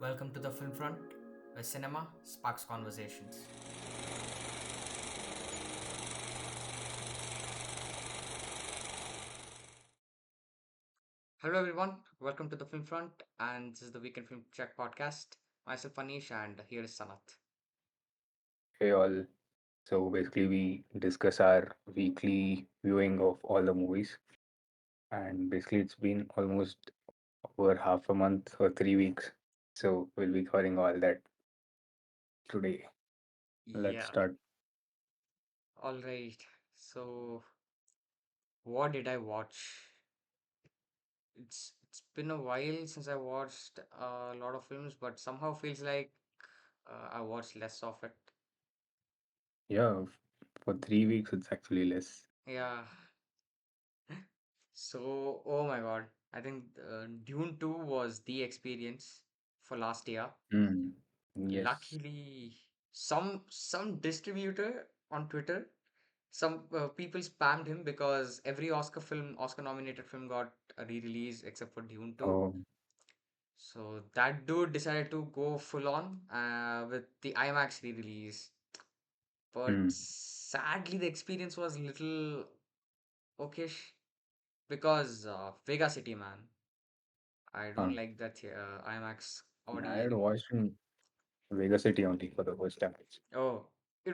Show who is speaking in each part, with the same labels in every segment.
Speaker 1: Welcome to the FilmFront, where cinema sparks conversations. Hello, everyone. Welcome to the FilmFront, and this is the Weekend Film Check podcast. Myself, Anish, and here is Sanath.
Speaker 2: Hey all. So basically, we discuss our weekly viewing of all the movies, and basically, it's been almost over half a month or 3 weeks. So we'll be covering all that today. Let's
Speaker 1: Yeah.
Speaker 2: start.
Speaker 1: All right. So, what did I watch? It's been a while since I watched a lot of films, but somehow feels like I watched less of it.
Speaker 2: Yeah, for 3 weeks, it's actually less.
Speaker 1: Yeah. So, oh my God, I think Dune 2 was the experience for last year.
Speaker 2: Hmm. Yes.
Speaker 1: Luckily, some distributor on Twitter, some people spammed him because every Oscar nominated film got a re-release except for Dune 2.
Speaker 2: Oh.
Speaker 1: So that dude decided to go full on with the IMAX re-release. But
Speaker 2: Hmm.
Speaker 1: sadly, the experience was little okayish because Vega City, man. I
Speaker 2: Huh.
Speaker 1: don't like that IMAX
Speaker 2: I had
Speaker 1: audio.
Speaker 2: watched in Vegas City only for the first time.
Speaker 1: Oh, it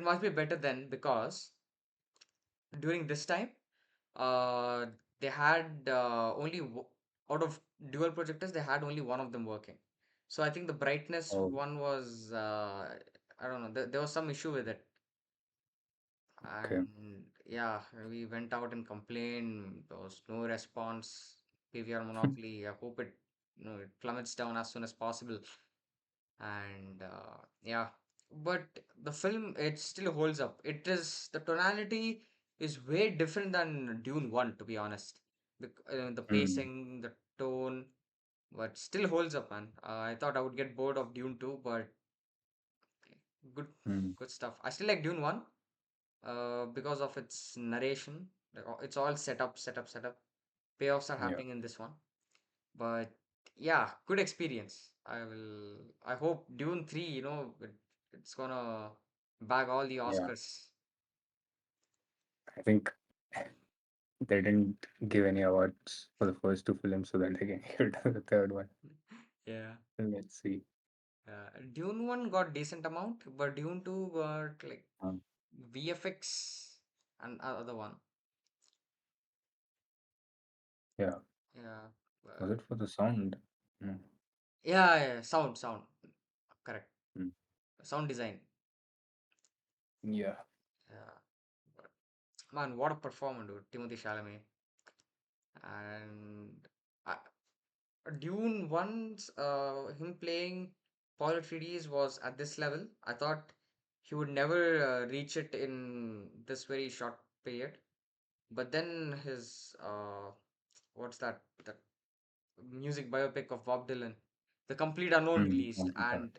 Speaker 1: must be better then because during this time, uh, they had out of dual projectors, they had only one of them working. So I think the brightness
Speaker 2: Oh,
Speaker 1: one was I don't know. There was some issue with it,
Speaker 2: okay.
Speaker 1: and yeah, we went out and complained. There was no response. PVR monopoly. I hope it plummets down as soon as possible. And yeah, but the film it still holds up. It is the tonality is way different than Dune 1, to be honest. The
Speaker 2: Hmm.
Speaker 1: pacing, the tone, but still holds up, man. I thought I would get bored of Dune 2, but good
Speaker 2: Hmm.
Speaker 1: good stuff. I still like Dune 1 because of its narration. It's all set up. Payoffs are
Speaker 2: Yeah.
Speaker 1: happening in this one. But yeah, good experience. I hope Dune 3, it's gonna bag all the
Speaker 2: Yeah.
Speaker 1: Oscars.
Speaker 2: I think they didn't give any awards for the first two films, so that they can give it to the third one.
Speaker 1: Yeah.
Speaker 2: Let's see.
Speaker 1: Dune 1 got decent amount, but Dune 2 got like
Speaker 2: Um,
Speaker 1: VFX and other one.
Speaker 2: yeah.
Speaker 1: Yeah.
Speaker 2: Was
Speaker 1: But
Speaker 2: it for the sound? Mm,
Speaker 1: yeah, sound. Correct.
Speaker 2: mm.
Speaker 1: Sound design.
Speaker 2: Yeah.
Speaker 1: Yeah. But man, what a performer, dude. Timothy Chalamet. And uh, Dune once him playing Paul Atreides was at this level. I thought he would never reach it in this very short period. But then his what's that music biopic of Bob Dylan, The Complete Unknown released,
Speaker 2: Computer.
Speaker 1: and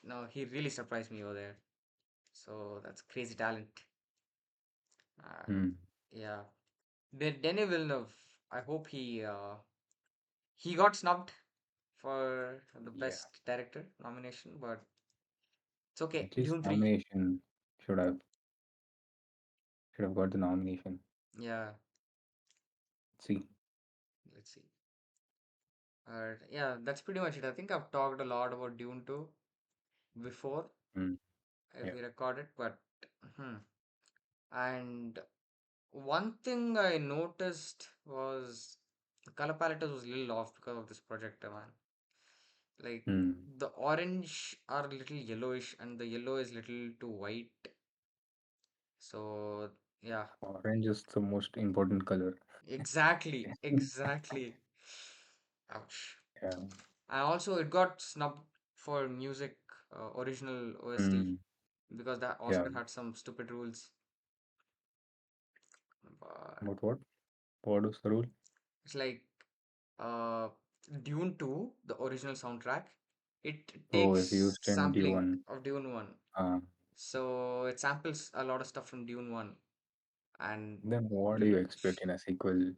Speaker 1: no, he really surprised me over there. So that's crazy talent. Uh,
Speaker 2: Mm,
Speaker 1: yeah, Denis Villeneuve. I hope he got snubbed for the
Speaker 2: yeah.
Speaker 1: best director nomination, but it's okay.
Speaker 2: At least
Speaker 1: Dune 3.
Speaker 2: nomination should have should have got the nomination.
Speaker 1: Yeah,
Speaker 2: See.
Speaker 1: let's see. Yeah, that's pretty much it. I think I've talked a lot about Dune 2 before
Speaker 2: Mm,
Speaker 1: if
Speaker 2: yeah.
Speaker 1: we recorded, but hmm. And one thing I noticed was the color palette was a little off because of this projector, man. Like
Speaker 2: Mm.
Speaker 1: the orange are a little yellowish and the yellow is little too white. So yeah,
Speaker 2: Orange is the most important color.
Speaker 1: exactly. Ouch.
Speaker 2: Yeah.
Speaker 1: And also, it got snubbed for music, original OST,
Speaker 2: Mm,
Speaker 1: because the
Speaker 2: yeah.
Speaker 1: Oscar had some stupid rules. But
Speaker 2: But what? What was the rule?
Speaker 1: it's like uh, Dune 2, the original soundtrack, it
Speaker 2: Oh, if
Speaker 1: takes
Speaker 2: used in
Speaker 1: sampling
Speaker 2: D1.
Speaker 1: of Dune 1.
Speaker 2: Uh,
Speaker 1: So it samples a lot of stuff from Dune 1. And
Speaker 2: then what do you expect in a sequel?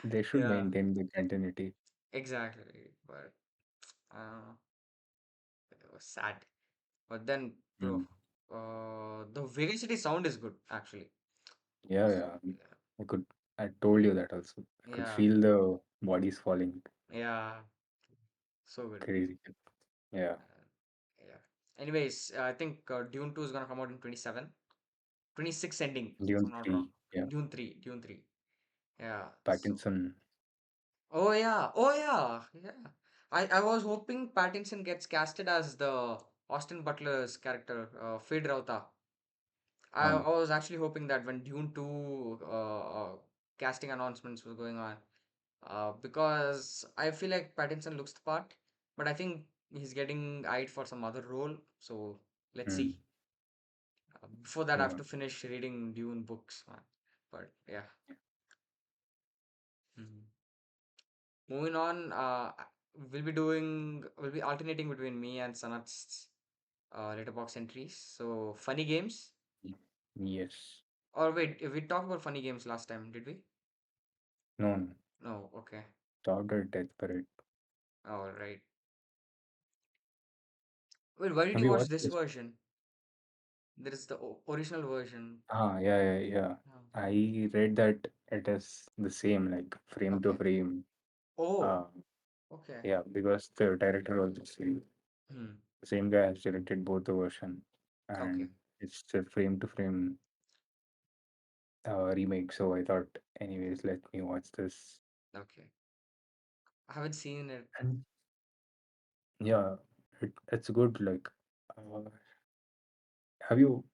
Speaker 2: They should
Speaker 1: yeah,
Speaker 2: maintain the continuity.
Speaker 1: exactly. But uh, it was sad. But then, bro,
Speaker 2: Mm.
Speaker 1: the Vivacity sound is good, actually.
Speaker 2: Yeah, yeah.
Speaker 1: Yeah,
Speaker 2: I could. I told you that also. I could
Speaker 1: yeah,
Speaker 2: feel the bodies falling.
Speaker 1: yeah, so good.
Speaker 2: Crazy. Yeah.
Speaker 1: Uh, yeah. Anyways, I think Dune 2 is gonna come out in 27, 26 ending, if I'm
Speaker 2: Dune
Speaker 1: not wrong.
Speaker 2: 3. Yeah.
Speaker 1: Dune 3. Yeah. So,
Speaker 2: Pattinson.
Speaker 1: oh yeah, oh yeah, yeah. I was hoping Pattinson gets casted as the Austin Butler's character, Fade Rauta. I
Speaker 2: Ah.
Speaker 1: was actually hoping that when Dune 2 casting announcements were going on, because I feel like Pattinson looks the part, but I think he's getting eyed for some other role. So let's
Speaker 2: Mm.
Speaker 1: see. Before that, I have
Speaker 2: Yeah.
Speaker 1: to finish reading Dune books, man. But yeah. Mhm. Moving on, we'll be alternating between me and Sanat's letterbox entries. So funny games.
Speaker 2: Y- Yes.
Speaker 1: Or wait, we talked about funny games last time, did we?
Speaker 2: No, no.
Speaker 1: No, okay.
Speaker 2: Started Death Parade.
Speaker 1: All right. Wait, why did
Speaker 2: Have
Speaker 1: you
Speaker 2: you
Speaker 1: watch
Speaker 2: watched
Speaker 1: this
Speaker 2: this?
Speaker 1: version? There is the original version.
Speaker 2: Ah, yeah, yeah, yeah.
Speaker 1: Oh,
Speaker 2: I read that it is the same, like frame to
Speaker 1: okay.
Speaker 2: frame.
Speaker 1: Oh,
Speaker 2: Uh,
Speaker 1: okay.
Speaker 2: yeah, because the director was the same.
Speaker 1: Hmm.
Speaker 2: The same guy has directed both the version,
Speaker 1: Okay.
Speaker 2: and it's a frame to frame remake. So I thought, anyways, let me watch this.
Speaker 1: Okay. I haven't seen it.
Speaker 2: And yeah, it's good. Like, uh, have you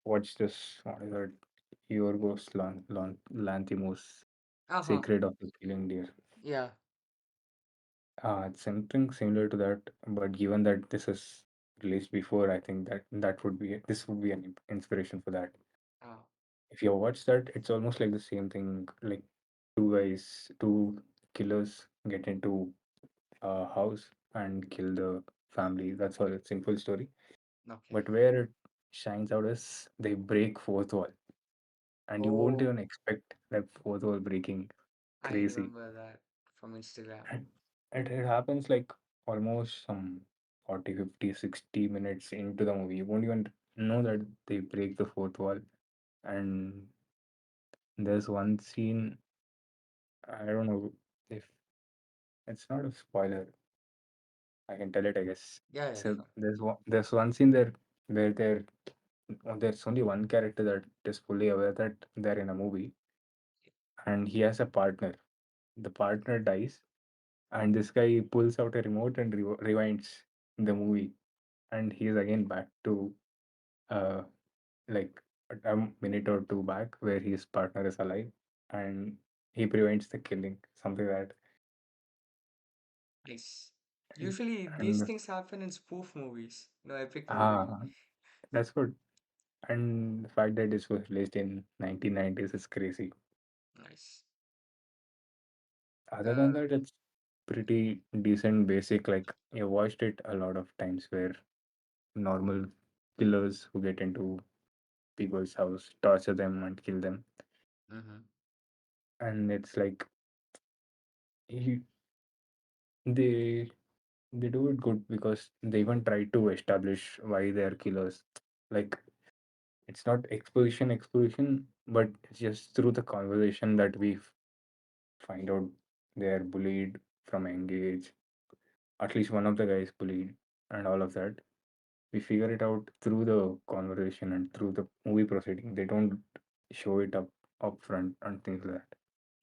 Speaker 2: watched this? What is it? Yorgos Lanthimos,
Speaker 1: Uh-huh.
Speaker 2: Secret of the Killing Deer.
Speaker 1: Yeah.
Speaker 2: It's something similar to that, but given that this is released before, I think that would be this would be an inspiration for that.
Speaker 1: Uh,
Speaker 2: If you watch that, it's almost like the same thing. Like two killers get into a house and kill the family. That's all. It's simple story.
Speaker 1: okay.
Speaker 2: But where it shines out is they break fourth wall, and you won't
Speaker 1: Oh,
Speaker 2: even expect that fourth wall breaking.
Speaker 1: I
Speaker 2: Crazy.
Speaker 1: remember that from Instagram.
Speaker 2: And it happens like almost some 40, 50, 60 minutes into the movie. You won't even know that they break the fourth wall. And there's one scene, I don't know if it's not a spoiler. I can tell it, I guess.
Speaker 1: Yeah, yeah,
Speaker 2: So
Speaker 1: sure.
Speaker 2: there's one scene there where there's only one character that is fully aware that they're in a movie, and he has a partner. The partner dies, and this guy pulls out a remote and rewinds the movie, and he's again back to uh like a minute or two back where his partner is alive, and he prevents the killing, something like that.
Speaker 1: Nice.
Speaker 2: And,
Speaker 1: Usually these
Speaker 2: and
Speaker 1: things happen in spoof movies, epic movie.
Speaker 2: ah, that's good. And the fact that this was released in 1990s is crazy.
Speaker 1: Nice.
Speaker 2: Other than
Speaker 1: Uh,
Speaker 2: that, it's pretty decent, basic. Like I watched it a lot of times where normal killers who get into people's house torture them and kill them,
Speaker 1: mm-hmm.
Speaker 2: and it's like he, they they do it good because they even try to establish why they are killers. Like it's not exposition, but it's just through the conversation that we find out they are bullied from a young age. At least one of the guys bullied, and all of that. We figure it out through the conversation and through the movie proceeding. They don't show it up front and things like that.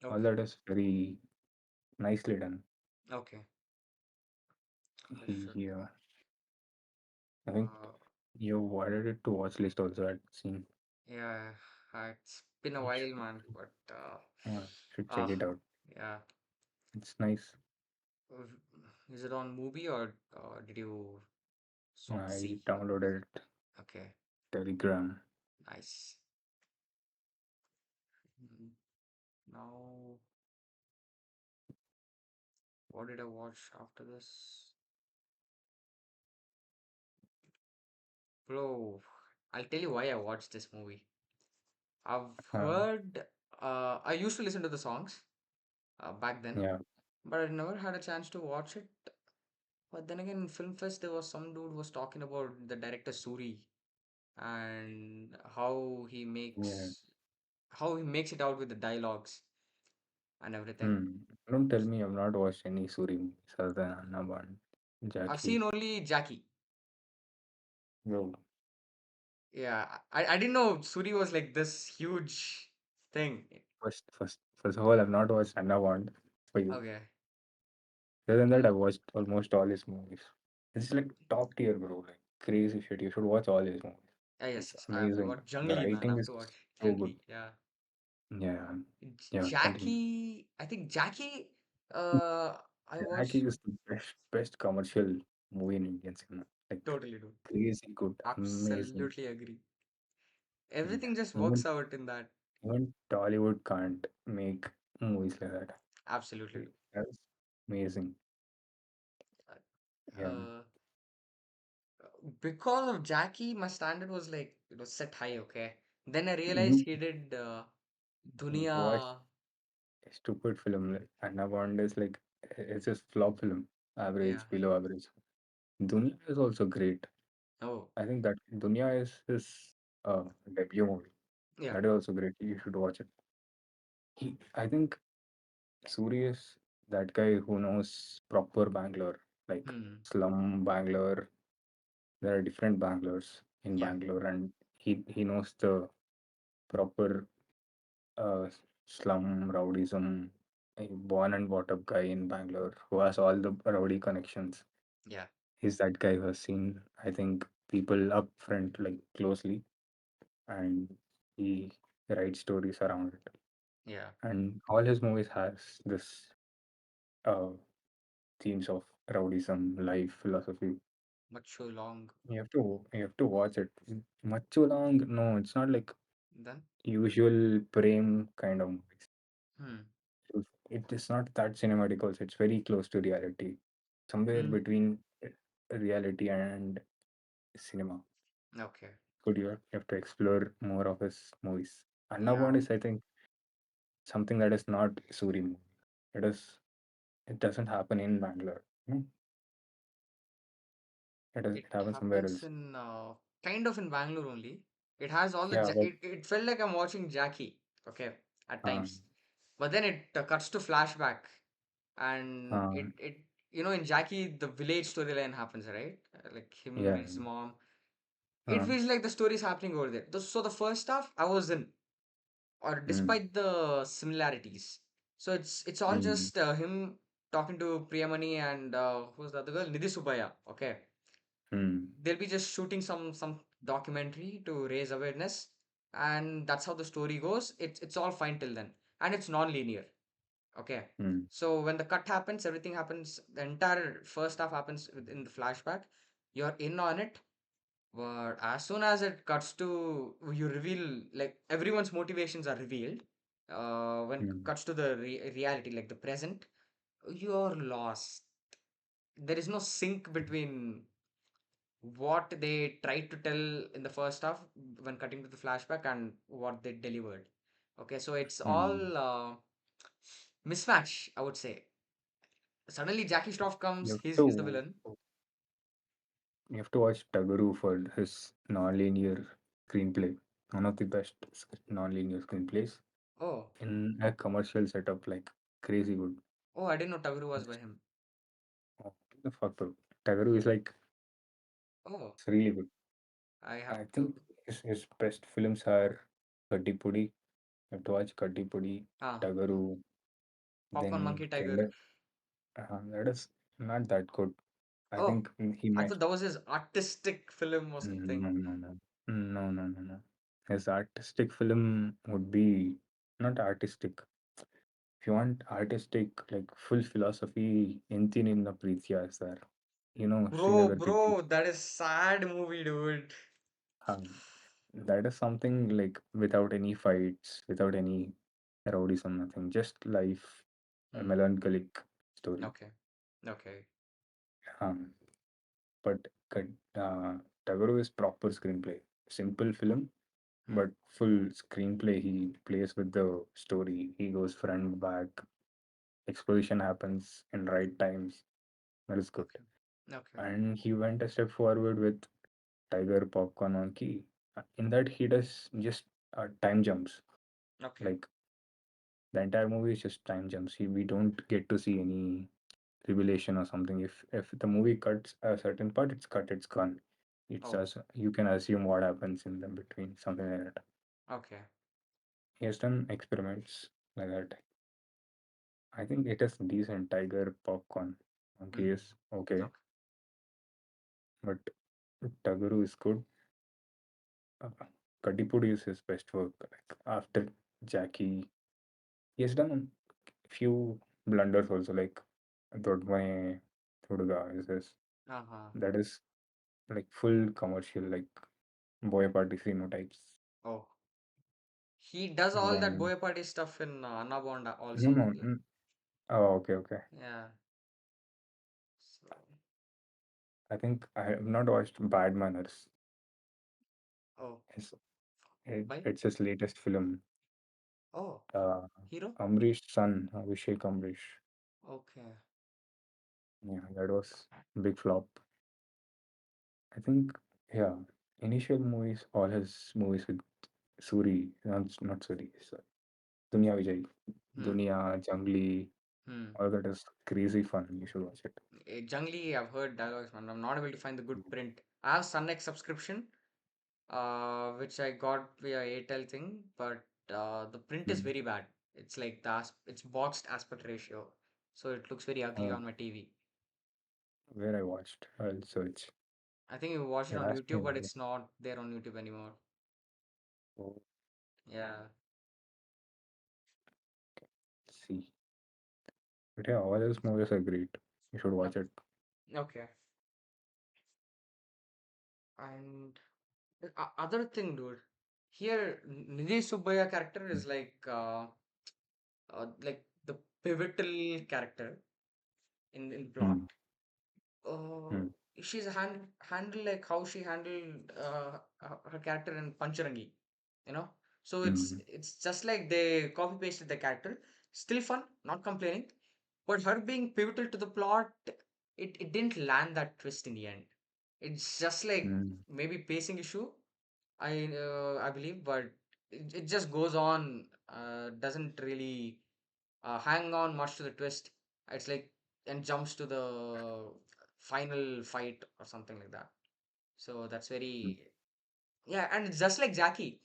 Speaker 2: All
Speaker 1: Okay.
Speaker 2: that is very nicely done.
Speaker 1: Okay. I should.
Speaker 2: Yeah, I think
Speaker 1: Uh,
Speaker 2: you added it to watch list also. I'd seen.
Speaker 1: yeah, it's been a
Speaker 2: You
Speaker 1: while,
Speaker 2: should,
Speaker 1: man, but
Speaker 2: should check it
Speaker 1: ah,
Speaker 2: out.
Speaker 1: yeah.
Speaker 2: It's nice.
Speaker 1: Uh, Is it on movie or did you
Speaker 2: I
Speaker 1: see?
Speaker 2: downloaded it.
Speaker 1: Okay,
Speaker 2: Telegram.
Speaker 1: nice. Mm, Now, what did I watch after this? Bro, I'll tell you why I watched this movie. I've
Speaker 2: Uh,
Speaker 1: heard, I used to listen to the songs back then,
Speaker 2: yeah.
Speaker 1: but I never had a chance to watch it. But then again, in Film Fest, there was some dude was talking about the director Suri and
Speaker 2: Yeah.
Speaker 1: how he makes it out with the dialogues and everything.
Speaker 2: Hmm. Don't tell me I've not watched any Suri movies other than Annaban,
Speaker 1: I've
Speaker 2: Jackie.
Speaker 1: seen only Jackie.
Speaker 2: Bro,
Speaker 1: Yeah, I didn't know Suri was like this huge thing.
Speaker 2: first of all, I've not watched Annaban for you.
Speaker 1: Okay.
Speaker 2: Other than that,
Speaker 1: Uh,
Speaker 2: I've watched almost all his movies. It's like top tier, bro. Like crazy shit. You should watch all his movies.
Speaker 1: yes,
Speaker 2: It's
Speaker 1: yes, I have to
Speaker 2: amazing.
Speaker 1: watch
Speaker 2: The
Speaker 1: Jungly, man. I
Speaker 2: writing
Speaker 1: have
Speaker 2: is
Speaker 1: to watch
Speaker 2: so good.
Speaker 1: Jungly. Yeah.
Speaker 2: Yeah, yeah. Continue.
Speaker 1: Jackie, I think Jackie, uh, I
Speaker 2: Jackie
Speaker 1: watched
Speaker 2: is the best commercial movie in Indian cinema. Like
Speaker 1: totally do.
Speaker 2: crazy good, amazing.
Speaker 1: Absolutely agree.
Speaker 2: Yeah.
Speaker 1: Everything just
Speaker 2: Even
Speaker 1: works out in that.
Speaker 2: even Tollywood can't make movies like that.
Speaker 1: Absolutely do.
Speaker 2: That's amazing. Yeah.
Speaker 1: Uh, because of Jackie, my standard was like, set high, okay? Then I realized
Speaker 2: You
Speaker 1: he did
Speaker 2: watched
Speaker 1: Dunia.
Speaker 2: a stupid film like Anna Bond is like it's just flop film.
Speaker 1: Yeah.
Speaker 2: Average, below average. Dunya is also great.
Speaker 1: Oh,
Speaker 2: I think that Dunya is his debut movie.
Speaker 1: yeah.
Speaker 2: That is also great. You should watch it. I think Suri is that guy who knows proper Bangalore, like
Speaker 1: Hmm.
Speaker 2: slum Bangalore. There are different Bangalores in
Speaker 1: Yeah.
Speaker 2: Bangalore, and he knows the proper uh, slum rowdyism. A born and brought up guy in Bangalore who has all the rowdy connections.
Speaker 1: Yeah.
Speaker 2: He's that guy who has seen, I think, people up front like closely, and he writes stories around it.
Speaker 1: Yeah.
Speaker 2: And all his movies has this uh, themes of rowdyism, life, philosophy.
Speaker 1: But so long.
Speaker 2: You have to watch it. Much too long? No, it's not like
Speaker 1: Then?
Speaker 2: usual prem kind of movies.
Speaker 1: Hmm.
Speaker 2: It is not that cinematic. Also, it's very close to reality, somewhere
Speaker 1: Hmm.
Speaker 2: between reality and cinema.
Speaker 1: Okay.
Speaker 2: Could you have to explore more of his movies?
Speaker 1: Yeah.
Speaker 2: Annabond is, I think, something that is not Suri movie. It is. It doesn't happen in Bangalore. No,
Speaker 1: It
Speaker 2: it happens somewhere
Speaker 1: happens
Speaker 2: else.
Speaker 1: in kind of in Bangalore only. It has all the
Speaker 2: Yeah, but
Speaker 1: it felt like I'm watching Jackie, okay, at
Speaker 2: uh,
Speaker 1: times. But then it cuts to flashback and
Speaker 2: uh,
Speaker 1: it in Jackie the village storyline happens, right? Like him
Speaker 2: yeah,
Speaker 1: and his mom. It
Speaker 2: uh,
Speaker 1: feels like the story's happening over there. So the first half I was in, or
Speaker 2: mm,
Speaker 1: despite the similarities. So it's all
Speaker 2: mm,
Speaker 1: just him talking to Priyamani and who's the other girl? Nidhi Subaya. Okay,
Speaker 2: mm,
Speaker 1: they'll be just shooting some documentary to raise awareness, and that's how the story goes. It's all fine till then, and it's non-linear. Okay,
Speaker 2: mm,
Speaker 1: so when the cut happens, everything happens. The entire first half happens in the flashback. You're in on it, but as soon as it cuts to you reveal like everyone's motivations are revealed. When
Speaker 2: mm,
Speaker 1: cuts to the reality, like the present, you're lost. There is no sync between what they tried to tell in the first half when cutting to the flashback and what they delivered. Okay, so it's
Speaker 2: mm.
Speaker 1: all mismatch, I would say. Suddenly, Jackie Shroff
Speaker 2: You
Speaker 1: comes.
Speaker 2: have
Speaker 1: He's the
Speaker 2: to
Speaker 1: villain.
Speaker 2: you have to watch Tagaru for his non-linear screenplay. One of the best non-linear screenplays
Speaker 1: Oh,
Speaker 2: in a commercial setup, like crazy good.
Speaker 1: oh, I didn't know Taguru was by
Speaker 2: It's,
Speaker 1: him.
Speaker 2: oh, the fuck, bro. Tagaru is like
Speaker 1: Oh,
Speaker 2: it's really good.
Speaker 1: I have
Speaker 2: I
Speaker 1: to.
Speaker 2: think his best films are Kattipudi. You have to watch Kattipudi,
Speaker 1: Ah,
Speaker 2: Tagaru,
Speaker 1: Popcorn
Speaker 2: then
Speaker 1: Monkey Tiger.
Speaker 2: Kenda. That is not that good. I
Speaker 1: Oh,
Speaker 2: think he
Speaker 1: I
Speaker 2: might.
Speaker 1: thought that was his artistic film or
Speaker 2: No,
Speaker 1: something.
Speaker 2: no, no. No, no, no, no. His artistic film would be not artistic. If you want artistic, like full philosophy, Enthi Ninna Preetya is there. Srinagar Kitty.
Speaker 1: That is sad movie, dude.
Speaker 2: Um, that is something like without any fights, without any rowdyism, nothing. Just life, a
Speaker 1: Hmm.
Speaker 2: melancholic story.
Speaker 1: Okay. Okay.
Speaker 2: Um, but Tagore is proper screenplay. Simple film,
Speaker 1: Hmm.
Speaker 2: but full screenplay. He plays with the story. He goes front, back. explosion happens in right times. That is good.
Speaker 1: Okay. Okay.
Speaker 2: And he went a step forward with Tiger Popcorn Monkey. In that, he does just time jumps.
Speaker 1: Okay.
Speaker 2: Like the entire movie is just time jumps. We don't get to see any revelation or something. If the movie cuts a certain part, it's cut, it's gone. It's
Speaker 1: Oh,
Speaker 2: as you can assume what happens in the between, something like that.
Speaker 1: okay.
Speaker 2: He has done experiments like that. I think it is decent. Tiger Popcorn Monkey
Speaker 1: Hmm.
Speaker 2: is okay,
Speaker 1: Okay.
Speaker 2: but Taguru is good. Uh, Kadipudi is his best work. Like after Jackie, he has done a few blunders also. Like Dodmane Thuduga is his.
Speaker 1: Uh-huh.
Speaker 2: That is like full commercial, like boy party types.
Speaker 1: Oh, he does
Speaker 2: And
Speaker 1: all that
Speaker 2: then
Speaker 1: boy party stuff in Annabonda
Speaker 2: no,
Speaker 1: also.
Speaker 2: no. Oh, okay, okay.
Speaker 1: Yeah. So,
Speaker 2: I think I have not watched Bad Manners.
Speaker 1: oh,
Speaker 2: It's,
Speaker 1: why?
Speaker 2: it's his latest film.
Speaker 1: Oh,
Speaker 2: Uh,
Speaker 1: hero?
Speaker 2: Amrish's son, Abhishek Amrish.
Speaker 1: Okay.
Speaker 2: Yeah, that was big flop. I think, yeah, initial movies, all his movies with Suri, not Suri, Dunya Vijay,
Speaker 1: Hmm.
Speaker 2: Dunya, Jungli,
Speaker 1: Hmm.
Speaker 2: all that is crazy fun. You should watch it.
Speaker 1: Jungly, I've heard dialogues, man. I'm not able to find the good print. I have Sun X subscription, which I got via Airtel thing, but the print is
Speaker 2: Mm.
Speaker 1: very bad. It's like it's boxed aspect ratio, so it looks very ugly
Speaker 2: Uh,
Speaker 1: on my TV.
Speaker 2: where I watched, I'll search.
Speaker 1: I think you watch it
Speaker 2: You'll
Speaker 1: on
Speaker 2: ask me
Speaker 1: YouTube, but
Speaker 2: where.
Speaker 1: it's not there on YouTube anymore.
Speaker 2: Oh,
Speaker 1: Yeah.
Speaker 2: let's see. But yeah, all his movies are great. You should watch it.
Speaker 1: Okay. And other thing, dude. Here, Nidhi Subbaya character
Speaker 2: Mm.
Speaker 1: is like the pivotal character in the plot.
Speaker 2: Mm.
Speaker 1: uh,
Speaker 2: Mm.
Speaker 1: she's handled like how she handled her character in Pancharangi, you know. So
Speaker 2: Mm.
Speaker 1: it's just like they copy pasted the character. Still fun, not complaining, but her being pivotal to the plot, it didn't land that twist in the end. It's just like
Speaker 2: Mm.
Speaker 1: maybe pacing issue, I believe, but it just goes on. Doesn't really hang on much to the twist. It's like and jumps to the final fight or something like that. So that's
Speaker 2: Mm.
Speaker 1: very yeah, and it's just like Jackie.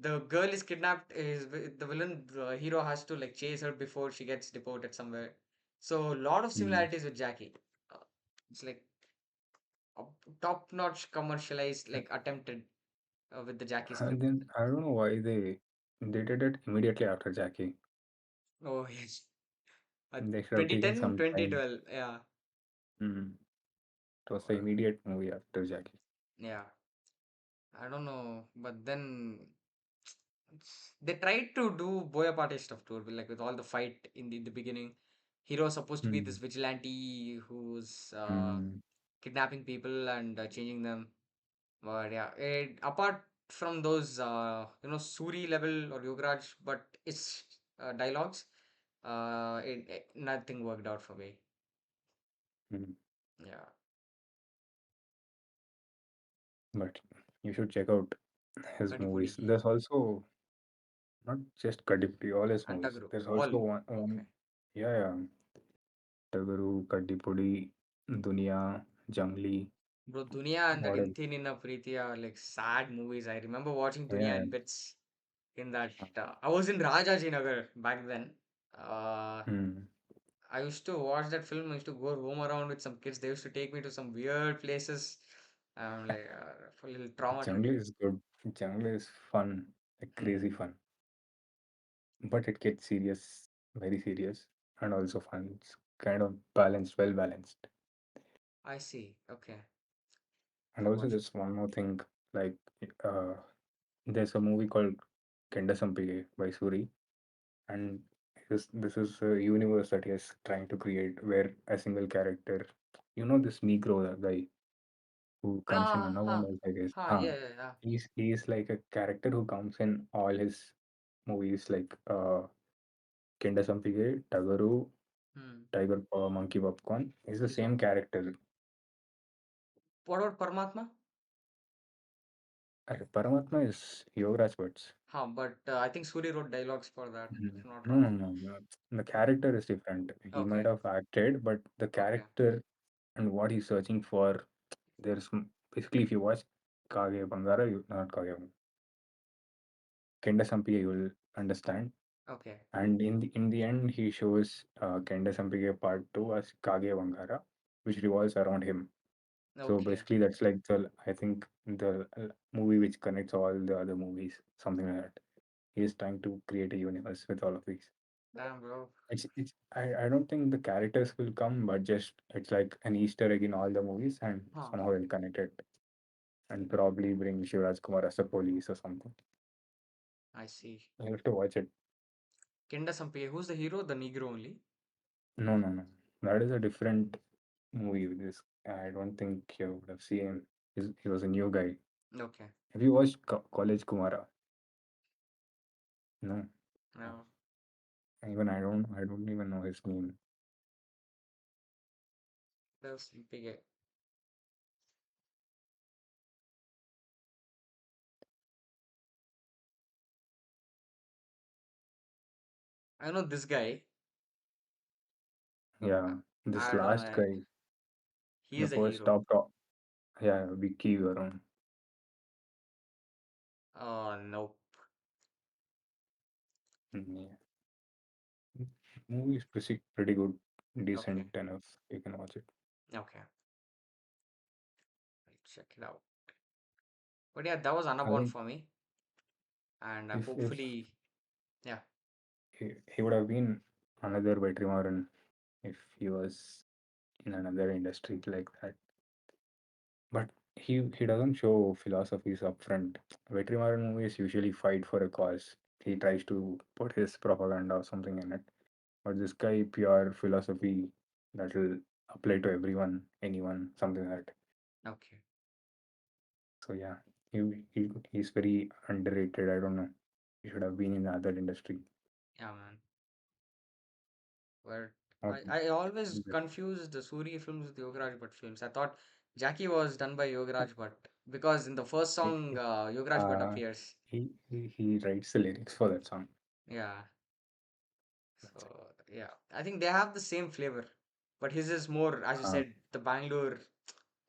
Speaker 1: The girl is kidnapped. Is the villain? The hero has to like chase her before she gets deported somewhere. So a lot of
Speaker 2: Mm.
Speaker 1: similarities with Jackie. Uh, it's like a top-notch commercialized, like attempted with the Jackie
Speaker 2: And
Speaker 1: script.
Speaker 2: then I don't know why they did it immediately after Jackie.
Speaker 1: Oh yes,
Speaker 2: They should have taken
Speaker 1: 2010,
Speaker 2: some time.
Speaker 1: 2012. Yeah,
Speaker 2: Mm. It was the
Speaker 1: uh,
Speaker 2: immediate movie after Jackie.
Speaker 1: yeah. I don't know, but then they tried to do Boya party stuff too, like with all the fight in the beginning. Hero supposed to be this
Speaker 2: Mm.
Speaker 1: vigilante who's
Speaker 2: Mm.
Speaker 1: kidnapping people and changing them. But yeah, apart from those, Suri level or Yogaraj, but it's dialogues. Nothing worked out for me.
Speaker 2: Mm.
Speaker 1: Yeah,
Speaker 2: But you should check out his
Speaker 1: Kadipudi
Speaker 2: movies. There's also not just Kadipti, all his
Speaker 1: and
Speaker 2: movies.
Speaker 1: Tagru,
Speaker 2: There's also
Speaker 1: all.
Speaker 2: one
Speaker 1: Okay.
Speaker 2: yeah, yeah. Tagaru, Kadipudi, Dunia, Jungli,
Speaker 1: Bro, Dunia and that
Speaker 2: what else?
Speaker 1: Inti Ninna Preeti are like sad movies. I remember watching Dunia
Speaker 2: Yeah.
Speaker 1: in bits in that. I was in Rajajinagar back then. Uh,
Speaker 2: Mm.
Speaker 1: I used to watch that film. I used to go roam around with some kids. They used to take me to some weird places. I'm like a little trauma trip.
Speaker 2: Jungle is good. Jungle is fun, like
Speaker 1: Hmm.
Speaker 2: crazy fun. But it gets serious, very serious, and also fun. It's kind of balanced, well balanced.
Speaker 1: I see. Okay.
Speaker 2: And
Speaker 1: I'll
Speaker 2: also,
Speaker 1: watch it.
Speaker 2: just one more thing, like uh, there's a movie called Kenda Sampige by Suri, and this is a universe that he is trying to create where a single character, this Negro guy who comes in
Speaker 1: Ah,
Speaker 2: another
Speaker 1: huh.
Speaker 2: one, I guess.
Speaker 1: Huh, yeah, yeah, yeah.
Speaker 2: He's like a character who comes in all his movies, like Kenda Sampige, Tagaru, Tiger Paw Monkey Popcorn is the
Speaker 1: Yeah.
Speaker 2: same character.
Speaker 1: What about Paramatma?
Speaker 2: Paramatma is Yogaraj words.
Speaker 1: Huh, but I think Suri wrote dialogues for that, if I'm not
Speaker 2: No, no,
Speaker 1: wrong.
Speaker 2: no, no. The character is different. He might
Speaker 1: Okay,
Speaker 2: have acted, but the
Speaker 1: okay,
Speaker 2: character and what he's searching for, there's basically if you watch Kage Bangara, you not Kage Kenda Sampige, you will understand.
Speaker 1: okay,
Speaker 2: And in the end, he shows Kenda Sampige Part 2 as Kage Bangara, which revolves around him. So
Speaker 1: okay.
Speaker 2: basically, that's like the I think the movie which connects all the other movies, something like that. He is trying to create a universe with all of these.
Speaker 1: Damn, bro.
Speaker 2: I don't think the characters will come, but just it's like an Easter egg in all the movies, and
Speaker 1: Huh,
Speaker 2: somehow they'll connect it and probably bring Shivraj Kumar as a police or something.
Speaker 1: I see.
Speaker 2: You have to watch it.
Speaker 1: Kenda Sampiye, who's the hero? The Negro only.
Speaker 2: No, no, no. That is a different movie. With this, I don't think you would have seen him. He was a new guy.
Speaker 1: Okay,
Speaker 2: Have you watched College Kumara? No. Oh,
Speaker 1: no,
Speaker 2: even I don't even know his name.
Speaker 1: that's Sampiye. I know this guy.
Speaker 2: Yeah, this
Speaker 1: I don't
Speaker 2: last
Speaker 1: know.
Speaker 2: guy,
Speaker 1: He
Speaker 2: the
Speaker 1: is the
Speaker 2: first
Speaker 1: hero.
Speaker 2: top, yeah, Vicky Varun.
Speaker 1: Oh, no.
Speaker 2: Yeah. Movie is pretty good,
Speaker 1: Okay,
Speaker 2: decent enough. You can watch it.
Speaker 1: okay. I'll check it out. But yeah, that was
Speaker 2: I
Speaker 1: Unabomber
Speaker 2: think
Speaker 1: for me. And
Speaker 2: if
Speaker 1: hopefully, yeah,
Speaker 2: he would have been another Vetrimaran if he was in another industry like that. But he doesn't show philosophies up front. Vetrimaran movies usually fight for a cause. He tries to put his propaganda or something in it. But this guy pure philosophy that will apply to everyone, anyone, something like that.
Speaker 1: okay.
Speaker 2: So yeah, he's very underrated. I don't know. He should have been in the other industry.
Speaker 1: Yeah, man. But
Speaker 2: Not
Speaker 1: I always confused the Suri films with Yogaraj Bhatt films. I thought Jackie was done by Yogaraj Bhatt because in the first song, Yogaraj Bhatt
Speaker 2: uh,
Speaker 1: appears.
Speaker 2: he writes the lyrics for that song.
Speaker 1: Yeah.
Speaker 2: That's it.
Speaker 1: So, yeah. I think they have the same flavor. But his is more, as you
Speaker 2: Uh,
Speaker 1: said, the Bangalore,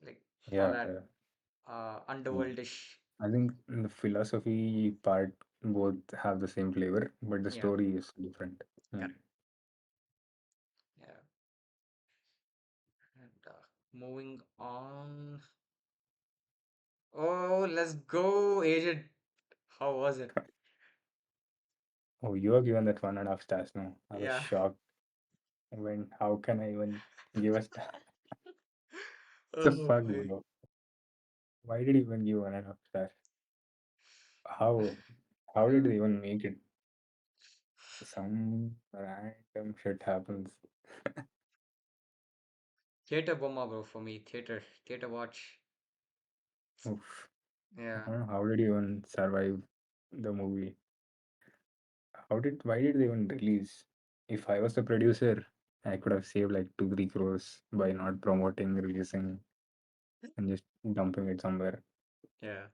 Speaker 1: like all
Speaker 2: yeah,
Speaker 1: that
Speaker 2: yeah. Mm.
Speaker 1: underworldish.
Speaker 2: I think the philosophy part both have the same flavor, but the
Speaker 1: Yeah.
Speaker 2: story is different. Mm.
Speaker 1: Correct. Yeah. And moving on. Oh, let's go, Agent. How was it?
Speaker 2: Oh, you have given that 1.5 stars now. I was
Speaker 1: Yeah.
Speaker 2: shocked. When how can I even give a star? The
Speaker 1: Oh
Speaker 2: fuck,
Speaker 1: boy.
Speaker 2: bro? Why did you even give 1.5 stars? How how did
Speaker 1: Yeah.
Speaker 2: they even make it? Some random shit happens.
Speaker 1: Theater bomba, bro, for me. Theater watch.
Speaker 2: Oof.
Speaker 1: Yeah.
Speaker 2: How did you even survive the movie? Why did they even release? If I was the producer, I could have saved like 2-3 crores by not promoting, releasing, and just dumping it somewhere.
Speaker 1: Yeah.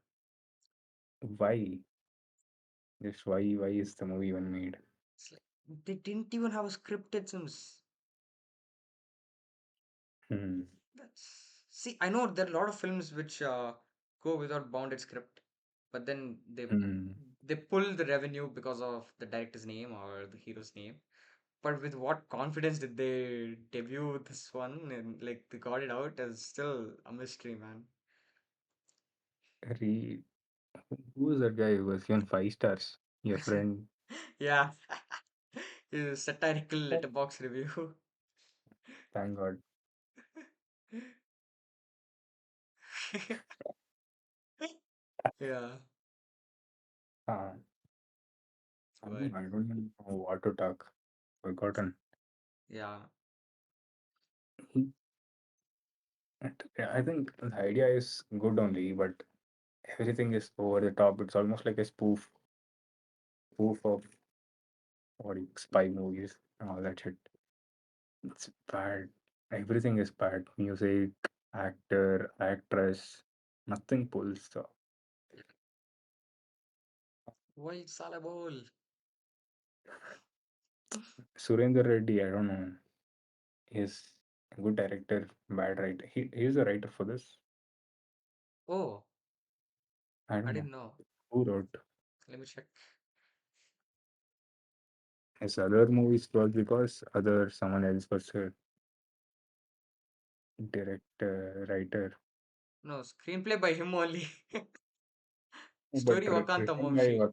Speaker 2: Why? Just why is the movie even made?
Speaker 1: It's like they didn't even have a script, it seems.
Speaker 2: Hmm.
Speaker 1: That's see, I know there are a lot of films which go without bounded script, but then
Speaker 2: Hmm.
Speaker 1: they pull the revenue because of the director's name or the hero's name. But with what confidence did they debut this one and like they got it out is still a mystery, man.
Speaker 2: Re- who was that guy who was given 5 stars? Your friend.
Speaker 1: Yeah. Satirical letterbox review.
Speaker 2: Thank God.
Speaker 1: Yeah.
Speaker 2: Uh,
Speaker 1: But
Speaker 2: I don't even know what to talk. Forgotten.
Speaker 1: yeah.
Speaker 2: He- I think the idea is good only, but everything is over the top. It's almost like a spoof of what spy movies and all that shit. It's bad. Everything is bad. Music, actor, actress, nothing pulls. So
Speaker 1: Why Salabol?
Speaker 2: Surendra Reddy, I don't know. He's a good director, bad writer. He's a writer for this.
Speaker 1: Oh,
Speaker 2: I
Speaker 1: I
Speaker 2: don't know
Speaker 1: didn't know.
Speaker 2: who wrote
Speaker 1: Let me check.
Speaker 2: his other movies was because other someone else was a director, writer.
Speaker 1: No, screenplay by him only.
Speaker 2: But
Speaker 1: Story Vakanta
Speaker 2: written by
Speaker 1: Vamshi.
Speaker 2: what?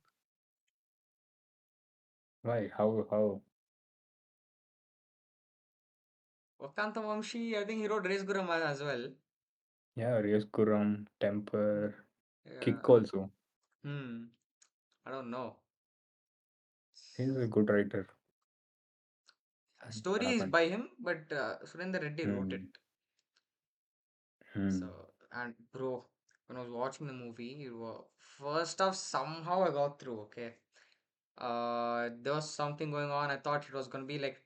Speaker 2: Why? How?
Speaker 1: Vakanta Vamshi, I think he wrote Race Guram as well.
Speaker 2: Yeah, Rios Kuram, Temper,
Speaker 1: Yeah.
Speaker 2: Kick also.
Speaker 1: Hmm. I don't know.
Speaker 2: He's a good writer.
Speaker 1: Story
Speaker 2: What
Speaker 1: is
Speaker 2: happened?
Speaker 1: by him, but Surinder Reddy wrote it.
Speaker 2: Hmm. Hmm.
Speaker 1: So, and bro, when I was watching the movie, first off, somehow I got through, okay. There was something going on. I thought it was gonna be like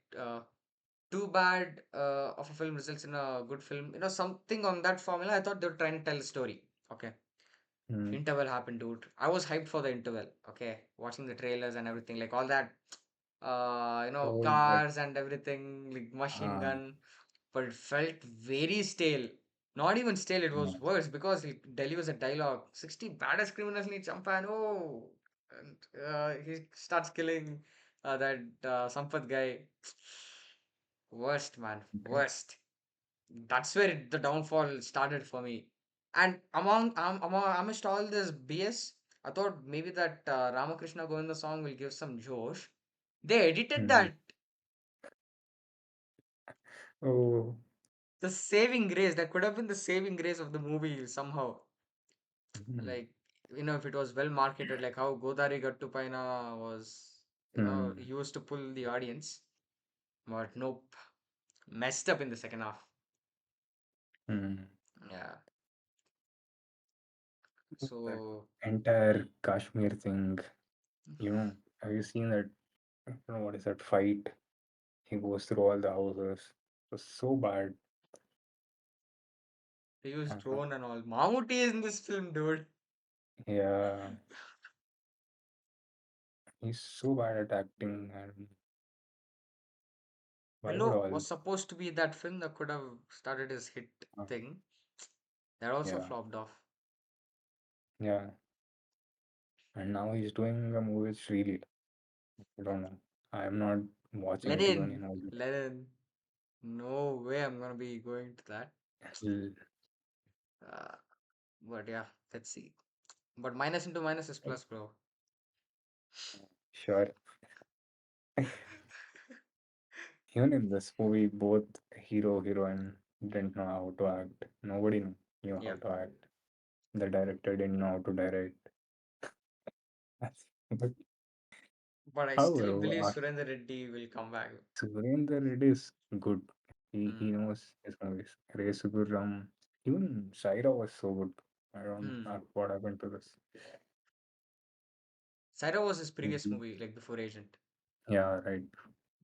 Speaker 1: too bad of a film results in a good film. Something on that formula. I thought they were trying to tell a story. Okay.
Speaker 2: Hmm.
Speaker 1: Interval happened, dude. I was hyped for the interval. Okay. Watching the trailers and everything, like all that,
Speaker 2: Oh, that.
Speaker 1: cars and everything, like machine
Speaker 2: Ah,
Speaker 1: gun, but it felt very stale. Not even stale, it
Speaker 2: yeah.
Speaker 1: was worse because he delivers a dialogue. 60 baddest criminals need champagne. Oh, and he starts killing that Sampath guy. Worst, man.
Speaker 2: Okay.
Speaker 1: Worst. That's where the downfall started for me. And amidst all this BS, I thought maybe that Ramakrishna Govinda song will give some josh. They edited
Speaker 2: Hmm.
Speaker 1: that.
Speaker 2: Oh.
Speaker 1: The saving grace, that could have been the saving grace of the movie somehow.
Speaker 2: Hmm.
Speaker 1: Like, if it was well marketed, like how Godari Gattu Paina was,
Speaker 2: Hmm.
Speaker 1: used to pull the audience. But nope, messed up in the second half.
Speaker 2: Hmm.
Speaker 1: Yeah.
Speaker 2: That
Speaker 1: So,
Speaker 2: entire Kashmir thing, have you seen that? I don't know what is that fight? He goes through all the houses. It was so bad.
Speaker 1: they used
Speaker 2: Uh-huh.
Speaker 1: drone and all. Mammootty is in this film, dude.
Speaker 2: Yeah, he's so bad at acting, and why would
Speaker 1: Hello
Speaker 2: all?
Speaker 1: was supposed to be that film that could have started his hit
Speaker 2: Uh,
Speaker 1: thing. That also
Speaker 2: yeah,
Speaker 1: flopped off.
Speaker 2: yeah, and now he's doing a movie with Srili. I don't know. I'm not watching it even
Speaker 1: Lenin,
Speaker 2: in OG.
Speaker 1: Lenin. No way I'm gonna be going to that.
Speaker 2: L-
Speaker 1: Uh, but yeah, let's see. But minus into minus is plus, bro.
Speaker 2: Sure. Even in this movie, both hero heroine didn't know how to act. Nobody knew how
Speaker 1: Yeah.
Speaker 2: to act. The director didn't know how to direct. But
Speaker 1: But I still
Speaker 2: however,
Speaker 1: believe Surendra Reddy will come back.
Speaker 2: Surendra Reddy is good. He
Speaker 1: Hmm.
Speaker 2: knows his movies. Resuguram, even Shaira was so good. I don't
Speaker 1: Hmm.
Speaker 2: know what happened to this.
Speaker 1: Saira was his previous
Speaker 2: Maybe,
Speaker 1: movie, like before Agent.
Speaker 2: yeah, right.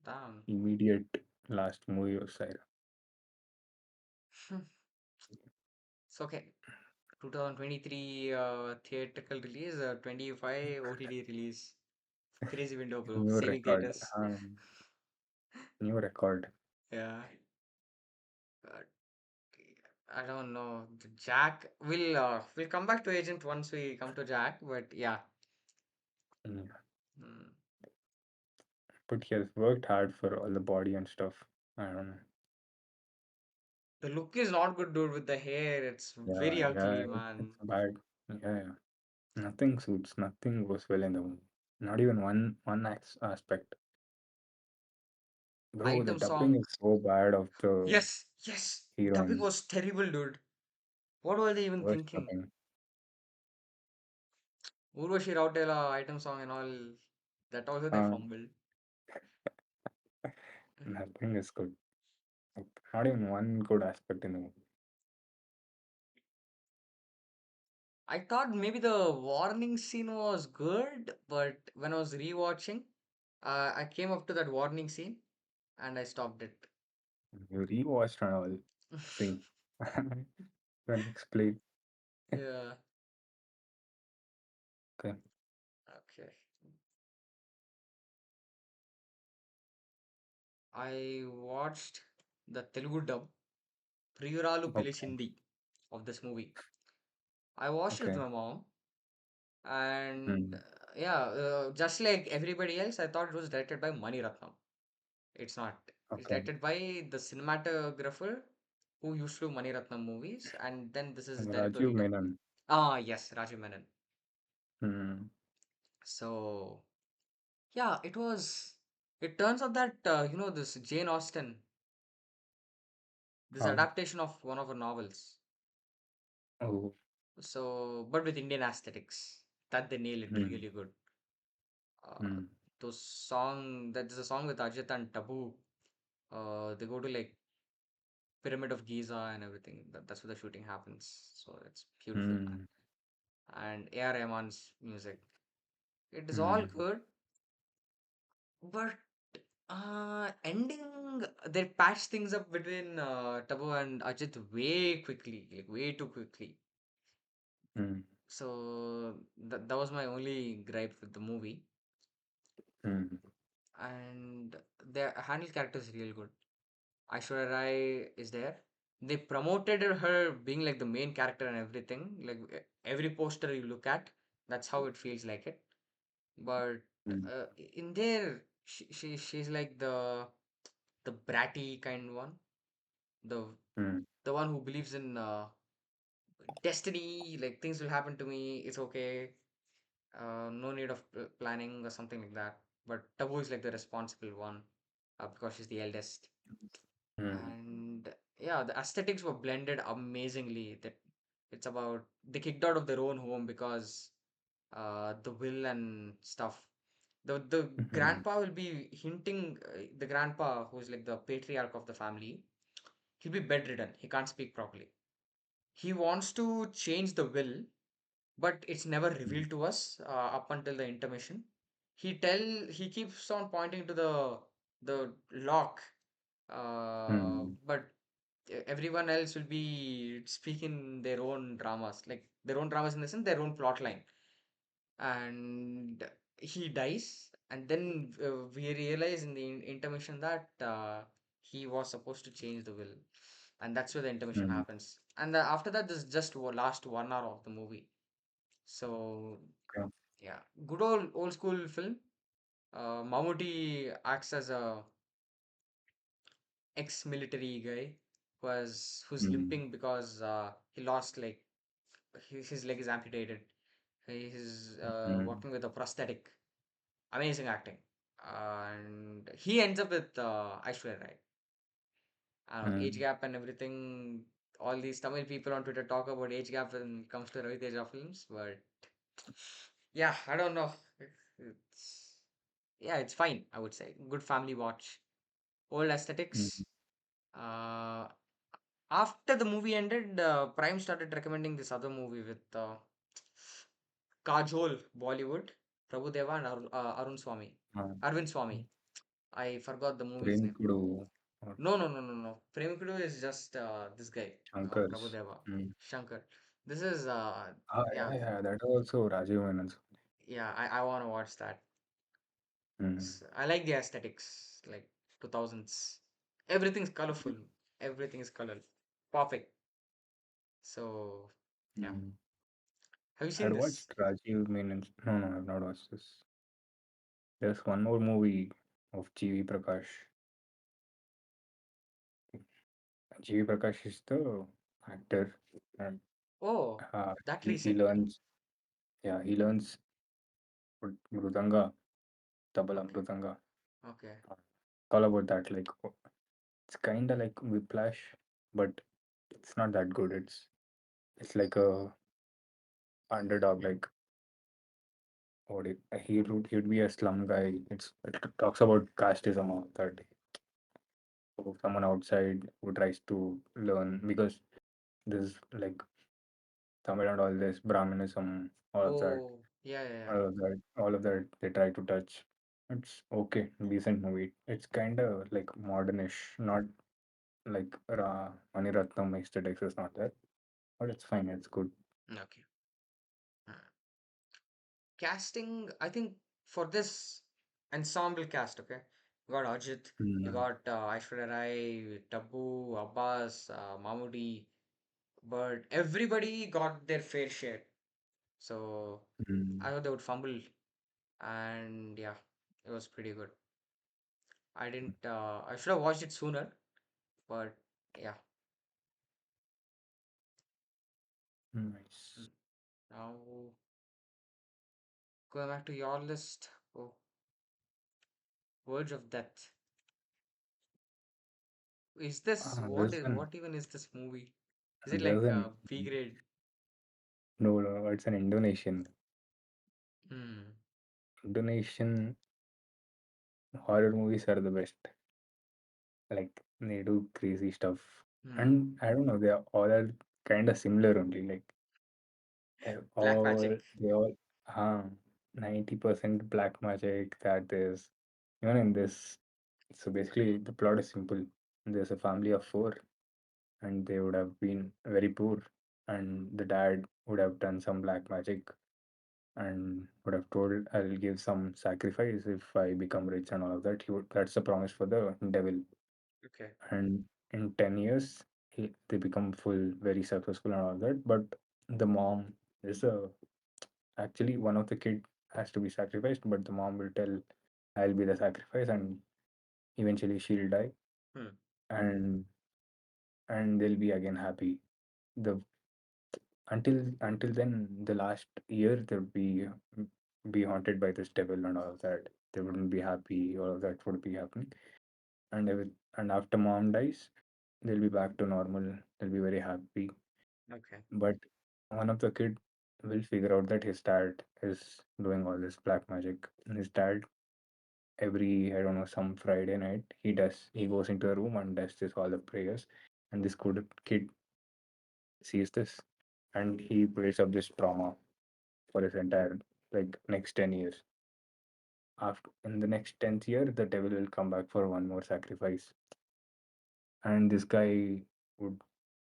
Speaker 1: Damn.
Speaker 2: Immediate last movie of Shaira.
Speaker 1: It's okay. 2023 theatrical release, 25 OTD release. Crazy window, bro.
Speaker 2: New
Speaker 1: Saving
Speaker 2: record.
Speaker 1: theaters.
Speaker 2: New record.
Speaker 1: Yeah. Uh, I don't know. The Jack will come back to Agent once we come to Jack, but yeah.
Speaker 2: Mm.
Speaker 1: Mm.
Speaker 2: But he has worked hard for all the body and stuff. I don't know.
Speaker 1: The look is not good, dude, with the hair. It's
Speaker 2: Yeah,
Speaker 1: very
Speaker 2: yeah,
Speaker 1: ugly,
Speaker 2: it's
Speaker 1: man.
Speaker 2: bad. Yeah, yeah. Nothing suits. Nothing goes well in the movie. Not even one aspect. Bro, the
Speaker 1: Item
Speaker 2: dubbing
Speaker 1: song.
Speaker 2: is so bad of the
Speaker 1: Yes, yes. Dubbing
Speaker 2: heroine.
Speaker 1: was terrible, dude. What were they even
Speaker 2: Worst
Speaker 1: thinking?
Speaker 2: dubbing.
Speaker 1: Urvashi Rautela item song and all. That also they
Speaker 2: Uh,
Speaker 1: fumbled.
Speaker 2: Nothing is good. Like, not even one good aspect in the movie.
Speaker 1: I thought maybe the warning scene was good, but when I was rewatching, I came up to that warning scene and I stopped it.
Speaker 2: You rewatched and all. See, then explain.
Speaker 1: Yeah.
Speaker 2: Okay.
Speaker 1: Okay. I watched the Telugu dub Priyuraalu
Speaker 2: Okay.
Speaker 1: Pilichindhi of this movie. I watched it with
Speaker 2: Okay.
Speaker 1: my mom, and
Speaker 2: Mm.
Speaker 1: yeah, just like everybody else, I thought it was directed by Mani Ratnam. It's not. It's
Speaker 2: Okay.
Speaker 1: directed by the cinematographer who used to do Mani Ratnam movies, and then this is
Speaker 2: Rajiv
Speaker 1: directorial dub.
Speaker 2: Menon.
Speaker 1: Ah, yes, Rajiv Menon.
Speaker 2: Mm.
Speaker 1: So yeah, it was. It turns out that this Jane Austen, this
Speaker 2: Huh?
Speaker 1: adaptation of one of her novels.
Speaker 2: Oh.
Speaker 1: So, but with Indian aesthetics, that they nail it
Speaker 2: Mm.
Speaker 1: really good. Uh,
Speaker 2: Mm.
Speaker 1: those song that there's a song with Ajit and Tabu. They go to like Pyramid of Giza and everything. That's where the shooting happens. So it's beautiful, man.
Speaker 2: Mm.
Speaker 1: And A.R. Rahman's music. It is all
Speaker 2: Mm.
Speaker 1: good, but ending they patch things up between Tabu and Ajit way quickly, like way too quickly.
Speaker 2: Mm.
Speaker 1: So that was my only gripe with the movie.
Speaker 2: Mm.
Speaker 1: And their handle character is real good. Aishwarya Rai is there. They promoted her being like the main character and everything. Like every poster you look at, that's how it feels like it. But
Speaker 2: Mm.
Speaker 1: in there, she's like the bratty kind one, the
Speaker 2: Mm.
Speaker 1: the one who believes in destiny. Like things will happen to me. It's okay. No need of planning or something like that. But Tabu is like the responsible one because she's the eldest.
Speaker 2: Mm.
Speaker 1: And yeah, the aesthetics were blended amazingly. That it's about they kicked out of their own home because the will and stuff. The
Speaker 2: Mm.
Speaker 1: grandpa will be hinting the grandpa who's like the patriarch of the family. He'll be bedridden. He can't speak properly. He wants to change the will, but it's never
Speaker 2: Mm.
Speaker 1: revealed to us up until the intermission. He keeps on pointing to the lock,
Speaker 2: Mm.
Speaker 1: but everyone else will be speaking their own dramas, like their own dramas in the sense their own plot line. And he dies, and then we realize in the intermission that he was supposed to change the will, and that's where the intermission
Speaker 2: Mm.
Speaker 1: happens. And after that, this is just last 1 hour of the movie. So
Speaker 2: Okay.
Speaker 1: yeah, good old school film. Mammootty acts as a ex-military guy who's
Speaker 2: Mm.
Speaker 1: limping because he lost like his leg is amputated. He's
Speaker 2: Mm.
Speaker 1: working with a prosthetic. Amazing acting. And he ends up with Aishwarya Rai. I don't know, age
Speaker 2: Mm.
Speaker 1: gap and everything. All these Tamil people on Twitter talk about age gap when it comes to Ravi Teja films, but yeah, I don't know. It's yeah, it's fine. I would say good family watch. Old
Speaker 2: Mm.
Speaker 1: aesthetics. Uh, After the movie ended, Prime started recommending this other movie with Kajol, Bollywood, Prabhu Deva and Arun Swami,
Speaker 2: Uh,
Speaker 1: Arvind Swami. I forgot the movie's name.
Speaker 2: Premkudu or
Speaker 1: No, no, no, no, no. Premikudu is just this guy, Prabhu
Speaker 2: Shankars.
Speaker 1: Deva,
Speaker 2: Mm.
Speaker 1: Shankar. This is
Speaker 2: Ah,
Speaker 1: yeah,
Speaker 2: yeah, yeah. That also Rajiv Menon.
Speaker 1: yeah. I want to watch that.
Speaker 2: Mm.
Speaker 1: I like the aesthetics, like 2000s. Everything's colorful. Everything is color, perfect. So yeah.
Speaker 2: Mm.
Speaker 1: Have you
Speaker 2: I
Speaker 1: seen
Speaker 2: had
Speaker 1: this?
Speaker 2: watched Rajiv Menon. No, no, I've not watched this. There's one more movie of G.V. Prakash. G.V. Prakash is the actor, and
Speaker 1: Oh, that
Speaker 2: he
Speaker 1: recent.
Speaker 2: learns. Yeah, he learns mrudanga, tabla
Speaker 1: Okay,
Speaker 2: mrudanga.
Speaker 1: okay.
Speaker 2: It's all about that. Like it's kind of like Whiplash, but it's not that good. It's like a underdog. Like what he'd be a slum guy. It talks about casteism all that. So someone outside who tries to learn because there's like Tamil and all this Brahminism,
Speaker 1: Oh, yeah, yeah, yeah.
Speaker 2: all of that they try to touch. It's okay, decent movie. It's kind of like modernish, not. like Maniratnam aesthetics is not there, but it's fine. It's good.
Speaker 1: Okay. Uh, Casting, I think for this ensemble cast, okay, you got Ajit, you
Speaker 2: Mm,
Speaker 1: got Aishwarya Rai, Tabu, Abbas, Mamudi, but everybody got their fair share. So I
Speaker 2: mm,
Speaker 1: thought they would fumble, and yeah, it was pretty good. I didn't. I should have watched it sooner, but yeah.
Speaker 2: nice.
Speaker 1: Mm. Now going back to your list. Oh, Verge of Death. Is this
Speaker 2: There's an
Speaker 1: what even is this movie? Is it
Speaker 2: there's
Speaker 1: like
Speaker 2: an
Speaker 1: B grade?
Speaker 2: no, it's an Indonesian.
Speaker 1: Hmm.
Speaker 2: Indonesian horror movies are the best. Like they do crazy stuff,
Speaker 1: Hmm.
Speaker 2: and I don't know, they are all are kind of similar only. Like
Speaker 1: Black
Speaker 2: all
Speaker 1: Magic.
Speaker 2: they all, 90% black magic that is even in this. So basically, the plot is simple. There's a family of four, and they would have been very poor, and the dad would have done some black magic and would have told, "I'll give some sacrifice if I become rich," and all of that. That's the promise for the devil.
Speaker 1: Okay.
Speaker 2: And in 10 years, they become full, very successful and all that. But the mom is actually one of the kid has to be sacrificed, but the mom will tell, "I'll be the sacrifice," and eventually she'll die,
Speaker 1: Hmm.
Speaker 2: and they'll be again happy. The until then, the last year they'll be haunted by this devil and all of that. They wouldn't be happy. All of that would be happening, and after mom dies, they'll be back to normal. They'll be very happy.
Speaker 1: Okay.
Speaker 2: But one of the kid will figure out that his dad is doing all this black magic. And his dad, every, I don't know, some Friday night, he goes into a room and does this all the prayers. And this good kid sees this, and he builds up this trauma for his entire, like, next 10 years. After in the next 10th year, the devil will come back for one more sacrifice. And this guy would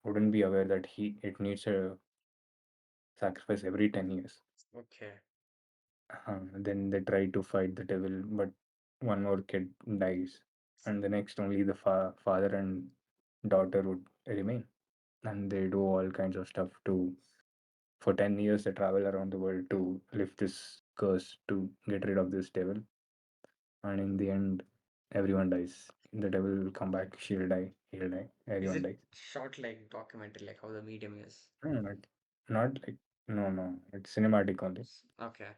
Speaker 2: wouldn't be aware that he it needs a sacrifice every 10 years.
Speaker 1: Okay.
Speaker 2: Then they try to fight the devil, but one more kid dies, and the next only the father and daughter would remain, and they do all kinds of stuff to. For 10 years, they travel around the world to lift this curse to get rid of this devil, and in the end, everyone dies. The devil will come back. He'll die.
Speaker 1: Is
Speaker 2: Everyone
Speaker 1: it
Speaker 2: dies.
Speaker 1: short like documentary, like how the medium is?
Speaker 2: No, not like no, no. It's cinematic only.
Speaker 1: Okay.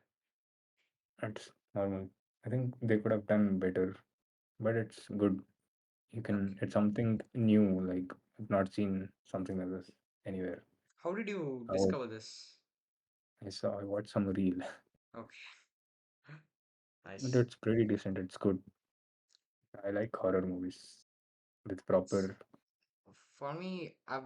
Speaker 2: It's normal. I think they could have done better, but it's good. You can.
Speaker 1: Okay.
Speaker 2: It's something new. Like I've not seen something like this anywhere.
Speaker 1: How did you
Speaker 2: Oh,
Speaker 1: discover this?
Speaker 2: I watched some reel,
Speaker 1: Okay.
Speaker 2: but
Speaker 1: Nice.
Speaker 2: it's pretty decent. It's good. I like horror movies with proper.
Speaker 1: For me, I've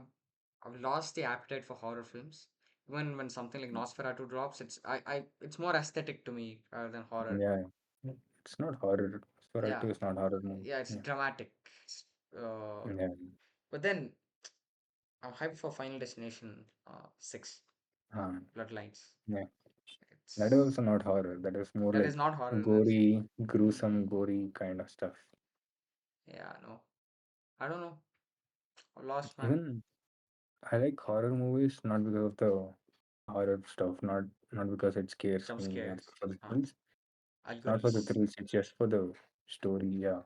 Speaker 1: lost the appetite for horror films. Even when something like Nosferatu drops, it's more aesthetic to me rather than horror.
Speaker 2: Yeah, it's not horror.
Speaker 1: Yeah,
Speaker 2: Nosferatu is not horror movie.
Speaker 1: yeah, it's
Speaker 2: Yeah,
Speaker 1: dramatic. Uh,
Speaker 2: yeah.
Speaker 1: but then I'm hyped for Final Destination 6
Speaker 2: Uh,
Speaker 1: Bloodlines.
Speaker 2: yeah. That is
Speaker 1: It's
Speaker 2: also not horror. That is more
Speaker 1: that is
Speaker 2: like
Speaker 1: not horror. That's
Speaker 2: gory, gruesome, gory kind of stuff.
Speaker 1: yeah, no, I don't know. I lost man.
Speaker 2: Even I like horror movies not because of the horror stuff, not because it scares
Speaker 1: Jump
Speaker 2: me or
Speaker 1: scares.
Speaker 2: for the thrills. It's not for the
Speaker 1: Algorithms.
Speaker 2: thrills, it's just for the story, yeah,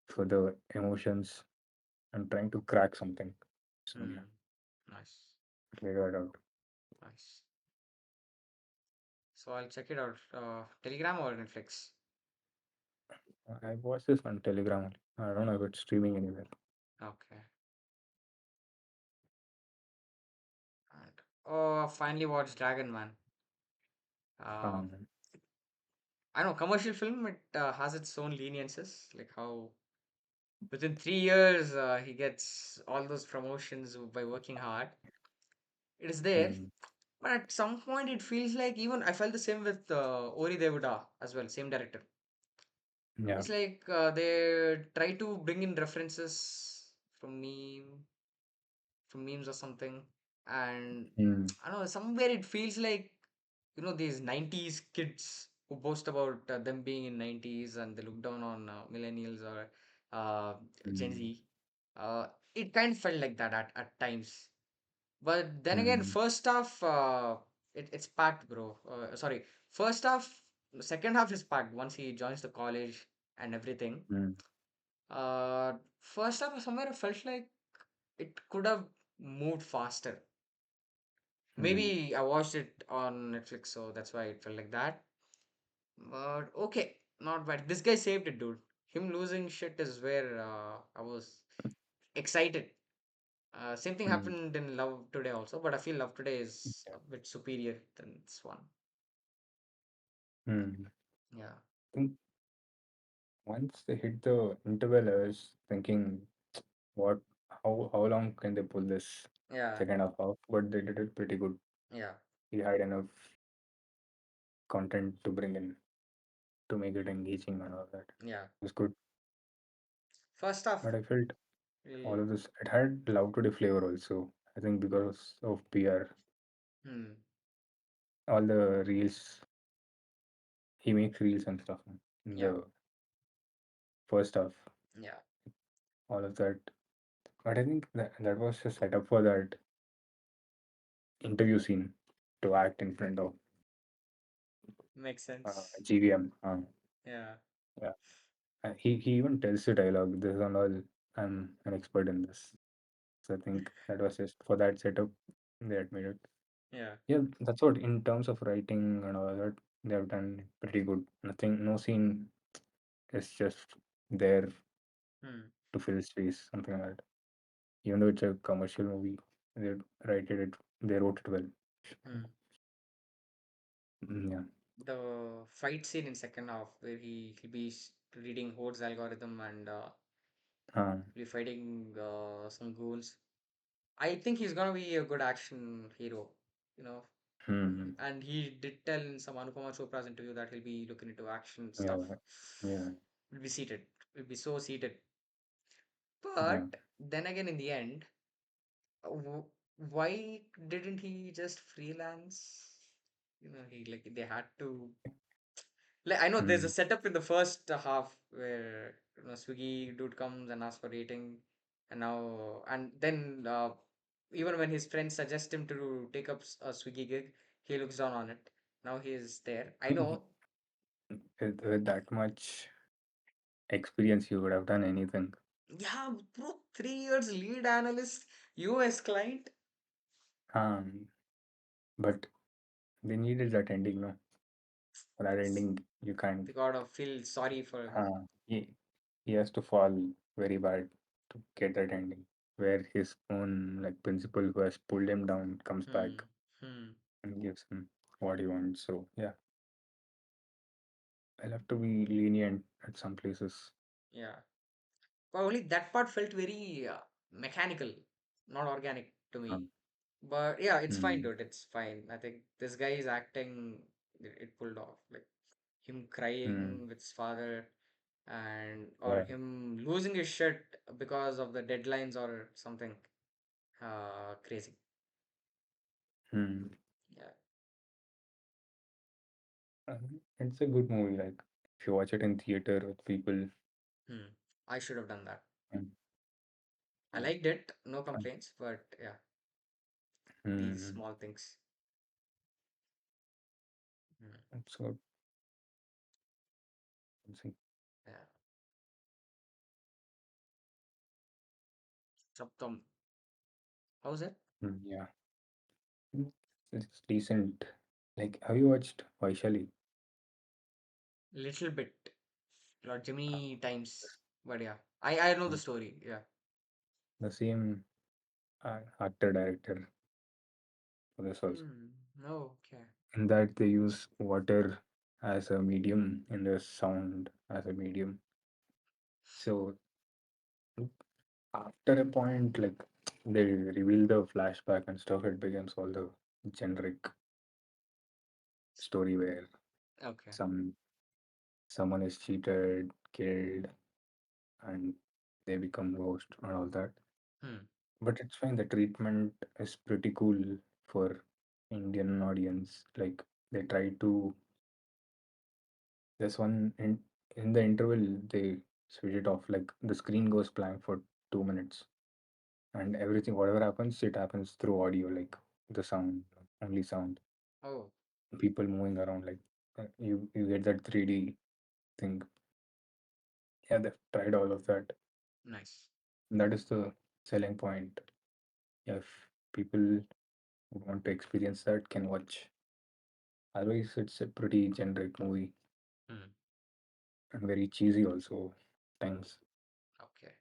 Speaker 2: for the emotions. I'm trying to crack something. So yeah,
Speaker 1: Hmm. Nice,
Speaker 2: figure it out.
Speaker 1: nice. So I'll check it out. Telegram or Netflix?
Speaker 2: I watched this on Telegram only. I don't know if it's streaming anywhere.
Speaker 1: Okay. And oh, finally watched Dragon Man. Uh,
Speaker 2: Um,
Speaker 1: I know commercial film. It has its own leniences, like how within 3 years he gets all those promotions by working hard. It is there,
Speaker 2: mm,
Speaker 1: but at some point it feels like even I felt the same with Ori Devuda as well, same director.
Speaker 2: yeah,
Speaker 1: It's like they try to bring in references from from memes or something. And
Speaker 2: Mm,
Speaker 1: I don't know, somewhere it feels like, these 90s kids who boast about them being in 90s and they look down on millennials or uh, Gen
Speaker 2: mm,
Speaker 1: Z. It kind of felt like that at times. But then again,
Speaker 2: mm,
Speaker 1: first half, it's packed, bro. Sorry, first half, second half is packed once he joins the college and everything.
Speaker 2: mm,
Speaker 1: First half, somewhere I felt like it could have moved faster.
Speaker 2: mm,
Speaker 1: Maybe I watched it on Netflix, so that's why it felt like that. But okay, not bad. This guy saved it, dude. Him losing shit is where I was excited. Same thing
Speaker 2: mm,
Speaker 1: happened in Love Today also, but I feel Love Today is
Speaker 2: yeah.
Speaker 1: a bit superior than this one.
Speaker 2: Mm.
Speaker 1: Yeah,
Speaker 2: I think once they hit the interval, I was thinking, what, how long can they pull this
Speaker 1: yeah,
Speaker 2: second half off? But they did it pretty good.
Speaker 1: yeah,
Speaker 2: He had enough content to bring in to make it engaging and all that. It
Speaker 1: yeah.
Speaker 2: was good.
Speaker 1: First off,
Speaker 2: But I felt all
Speaker 1: really,
Speaker 2: of this, it had Love Today flavor also. I think because of PR,
Speaker 1: hmm,
Speaker 2: all the reels, he makes reels and stuff in
Speaker 1: yeah,
Speaker 2: the first half,
Speaker 1: yeah,
Speaker 2: all of that. But I think that was a setup for that interview scene to act in front of
Speaker 1: makes sense.
Speaker 2: GVM.
Speaker 1: Yeah,
Speaker 2: Yeah. He even tells the dialogue, this and all, I'm an expert in this. So I think that was just for that setup, they had made it.
Speaker 1: yeah,
Speaker 2: Yeah, that's what in terms of writing and all that, they have done pretty good. Nothing, no scene is just there
Speaker 1: hmm,
Speaker 2: to fill space, something like that. Even though it's a commercial movie, they they wrote it well.
Speaker 1: hmm.
Speaker 2: Yeah.
Speaker 1: The fight scene in second half where he'll be reading Horde's algorithm and
Speaker 2: Uh,
Speaker 1: be fighting some goons. I think he's gonna be a good action hero, you know.
Speaker 2: hmm.
Speaker 1: And he did tell in some Anupama Chopra's interview that he'll be looking into action stuff.
Speaker 2: Yeah. Yeah.
Speaker 1: Will be seated. Will be so seated.
Speaker 2: Yeah.
Speaker 1: But then again, in the end, why didn't he just freelance? He like they had to. Like I know there's a
Speaker 2: Hmm.
Speaker 1: setup in the first half where Swiggy dude comes and asks for rating, and then even when his friends suggest him to take up a Swiggy gig, he looks down on it. Now he is there. I
Speaker 2: I think
Speaker 1: know.
Speaker 2: with that much experience, you would have done anything.
Speaker 1: Yeah, bro, 3 years lead analyst, US client.
Speaker 2: Um, but they needed that ending, no? For that ending, you can't.
Speaker 1: They gotta feel sorry for him.
Speaker 2: He has to fall very bad to get that ending, where his own like principal who has pulled him down comes back
Speaker 1: Hmm. Hmm.
Speaker 2: and gives him what he wants. So yeah, I'll have to be lenient at some places.
Speaker 1: Yeah. Probably that part felt very mechanical, not organic to me.
Speaker 2: Um,
Speaker 1: But yeah, it's fine,
Speaker 2: mm,
Speaker 1: dude. It's fine. I think this guy is acting, it pulled off. Like him
Speaker 2: mm,
Speaker 1: crying with his father and or
Speaker 2: yeah.
Speaker 1: him losing his shit because of the deadlines or something. Crazy.
Speaker 2: Mm.
Speaker 1: Yeah.
Speaker 2: It's a good movie. Like if you watch it in theater with people,
Speaker 1: Hmm. I should have done that.
Speaker 2: mm,
Speaker 1: I
Speaker 2: yeah.
Speaker 1: liked it, no
Speaker 2: Um,
Speaker 1: complaints, but yeah, these
Speaker 2: mm,
Speaker 1: small things. Hmm.
Speaker 2: it's good. Let's see.
Speaker 1: Yeah. Sabdham. How's it?
Speaker 2: Yeah. It's decent. Like, have you watched Vaishali?
Speaker 1: Little bit. Lord Jimmy times. But yeah. I know the
Speaker 2: Uh,
Speaker 1: story. Yeah.
Speaker 2: the same actor director for this also.
Speaker 1: Hmm. No, okay.
Speaker 2: In that they use water as a medium in the sound as a medium. So after a point, like they reveal the flashback and stuff, it becomes all the generic story where
Speaker 1: Okay.
Speaker 2: some someone is cheated, killed, and they become ghost and all that.
Speaker 1: Hmm.
Speaker 2: But it's fine. The treatment is pretty cool for Indian audience. Like they try to. There's one in the interval they switch it off. Like the screen goes blank for 2 minutes, and everything, whatever happens, it happens through audio. Like the sound, only sound,
Speaker 1: Oh,
Speaker 2: people moving around. Like you get that 3D thing. Yeah, they've tried all of that.
Speaker 1: nice.
Speaker 2: And that is the selling point. If people who want to experience that can watch. Otherwise, it's a pretty generic movie
Speaker 1: Hmm.
Speaker 2: and very cheesy also times.
Speaker 1: Okay.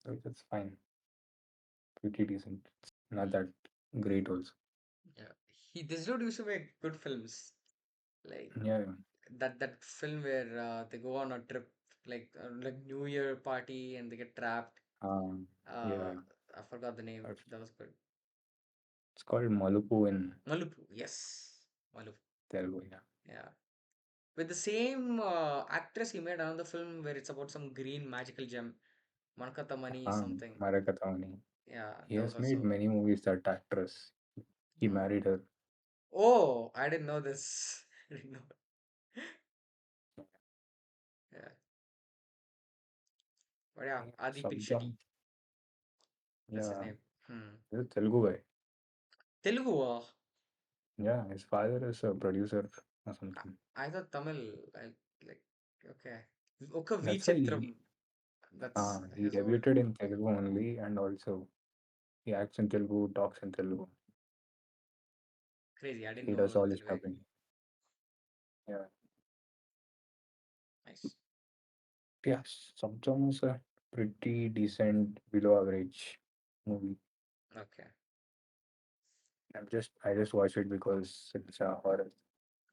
Speaker 2: So that's fine. Pretty decent. It's not
Speaker 1: Hmm.
Speaker 2: that great also.
Speaker 1: Yeah. This dude used to make good films. Like
Speaker 2: Yeah.
Speaker 1: that film where they go on a trip, like New Year party and they get trapped. Uh,
Speaker 2: Yeah.
Speaker 1: I forgot the name.
Speaker 2: Uh,
Speaker 1: That was good.
Speaker 2: It's called Malupu in
Speaker 1: Malupu. Yes. Malupu.
Speaker 2: Telugu. Yeah.
Speaker 1: Yeah. With the same actress, he made another film where it's about some green magical gem. Manakata Mani something.
Speaker 2: Marakathavani.
Speaker 1: Yeah,
Speaker 2: He
Speaker 1: that was
Speaker 2: has made
Speaker 1: also.
Speaker 2: many movies. That actress. He
Speaker 1: Oh,
Speaker 2: married her.
Speaker 1: oh, I didn't know this. I didn't know. Yeah, but yeah,
Speaker 2: Yeah,
Speaker 1: Adi Shetty.
Speaker 2: Sabdham.
Speaker 1: That's his
Speaker 2: Yeah.
Speaker 1: name. Hmm.
Speaker 2: He's a Telugu guy.
Speaker 1: Telugu.
Speaker 2: Yeah. His father is a producer or something.
Speaker 1: I thought Tamil. Like okay. Okay, V
Speaker 2: That's why
Speaker 1: Chitram. That's
Speaker 2: he
Speaker 1: his old.
Speaker 2: debuted in Telugu only, and also he acts in Telugu, talks in Telugu.
Speaker 1: Crazy. I didn't
Speaker 2: He does
Speaker 1: know
Speaker 2: all his
Speaker 1: Telugu.
Speaker 2: dubbing. Yeah.
Speaker 1: Nice.
Speaker 2: Yeah, Sabdham is a pretty decent, below average movie.
Speaker 1: Okay.
Speaker 2: I just watch it because it's a horror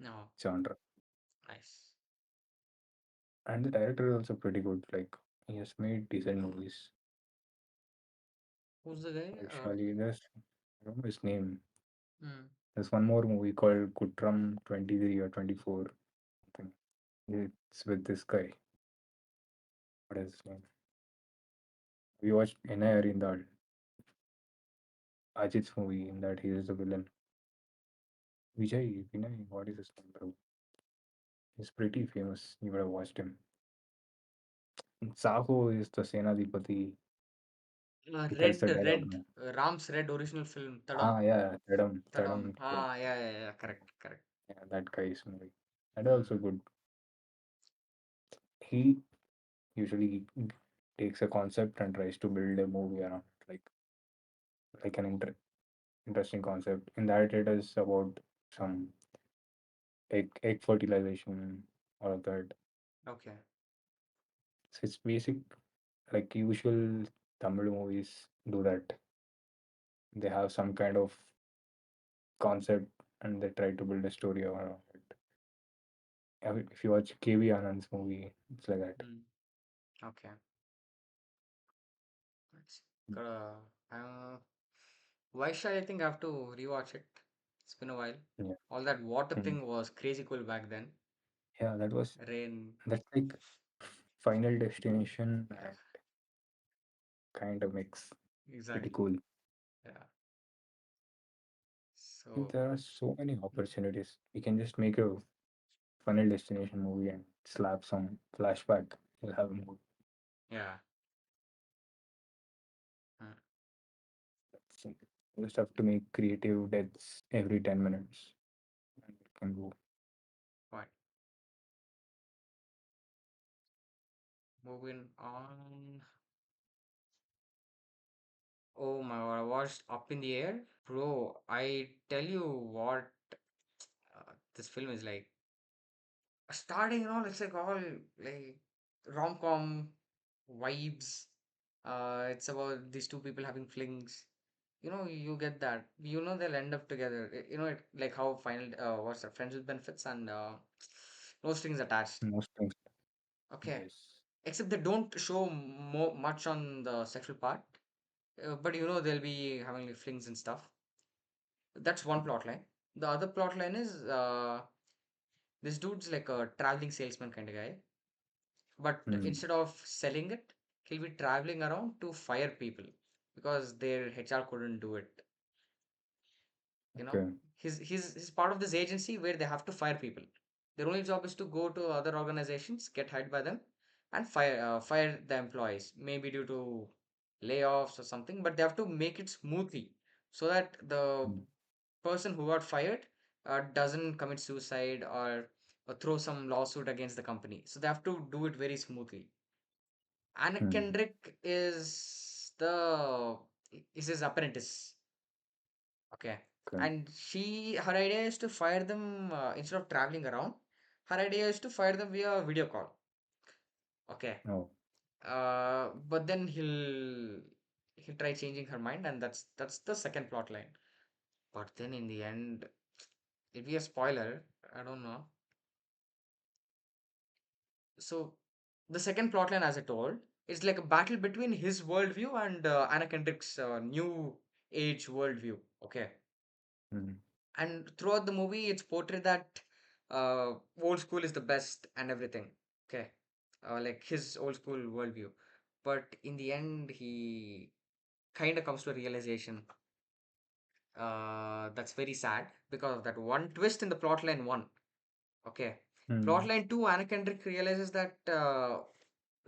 Speaker 1: No.
Speaker 2: genre.
Speaker 1: Nice.
Speaker 2: And the director is also pretty good. Like he has made decent movies.
Speaker 1: Who's the guy?
Speaker 2: Actually, there's I don't know his name.
Speaker 1: Hmm.
Speaker 2: There's one more movie called Kutram 23 or 24. Something. It's with this guy. What is his name? We watched Enayar in the Ajit's movie in that he is the villain. Vinay, what is his name, bro? He's pretty famous. You would have watched him. Saho is the Senadipati. He tells the dialogue
Speaker 1: Red.
Speaker 2: now.
Speaker 1: Ram's Red original film. Tadam.
Speaker 2: Yeah, Tadam,
Speaker 1: Tadam.
Speaker 2: Tadam.
Speaker 1: Ah, yeah, yeah, yeah. Correct, correct.
Speaker 2: Yeah, that guy's movie. And also
Speaker 1: Hmm.
Speaker 2: good. He usually takes a concept and tries to build a movie around it, like an interesting concept. In that, it is about some egg fertilization, all of that.
Speaker 1: Okay.
Speaker 2: So it's basic, like usual Tamil movies do that. They have some kind of concept and they try to build a story around it. If you watch KV Anand's movie, it's like that.
Speaker 1: Hmm. Okay. Nice. Vaishali, I think I have to rewatch it. It's been a while.
Speaker 2: Yeah.
Speaker 1: All that water
Speaker 2: Mm.
Speaker 1: thing was crazy cool back then.
Speaker 2: Yeah,
Speaker 1: Rain.
Speaker 2: that's like Final Destination
Speaker 1: Yeah,
Speaker 2: and kind of mix. Pretty
Speaker 1: exactly.
Speaker 2: cool.
Speaker 1: Yeah. So,
Speaker 2: There are so many opportunities. We can just make a Final Destination movie and slap some flashback. We'll have a movie.
Speaker 1: yeah. Hmm.
Speaker 2: That's it. We just have to make creative deaths every 10 minutes. And it can go.
Speaker 1: Right. Moving on. Oh my god, I watched Up in the Air. Bro, I tell you what, this film is like. Starting and all, it's like all like rom-com vibes. It's about these two people having flings. You get that. They'll end up together. Like how final what's that? Friends with benefits and no strings attached.
Speaker 2: Most things.
Speaker 1: Okay.
Speaker 2: Yes.
Speaker 1: Except they don't show much on the sexual part. But they'll be having like flings and stuff. That's one plot line. The other plot line is this dude's like a traveling salesman kind of guy. But
Speaker 2: Hmm.
Speaker 1: instead of selling it, he'll be traveling around to fire people because their HR couldn't do it. You know,
Speaker 2: Okay.
Speaker 1: he's part of this agency where they have to fire people. Their only job is to go to other organizations, get hired by them, and fire the employees, maybe due to layoffs or something, but they have to make it smoothly so that the
Speaker 2: Mm,
Speaker 1: person who got fired doesn't commit suicide or throw some lawsuit against the company. So they have to do it very smoothly. Anna
Speaker 2: mm,
Speaker 1: Kendrick is his apprentice. Okay.
Speaker 2: okay.
Speaker 1: And her idea is to fire them instead of traveling around. Her idea is to fire them via video call. Okay.
Speaker 2: Oh.
Speaker 1: But then he'll try changing her mind, and that's the second plot line. But then in the end, it'd be a spoiler. I don't know. So the second plot line, as I told, is like a battle between his worldview and Anna Kendrick's new age worldview. Okay.
Speaker 2: Mm,
Speaker 1: And throughout the movie it's portrayed that old school is the best and everything. Okay. Like his old school worldview, but in the end he kind of comes to a realization that's very sad because of that one twist in the plotline one. Okay.
Speaker 2: mm,
Speaker 1: Plotline 2, Anna Kendrick realizes that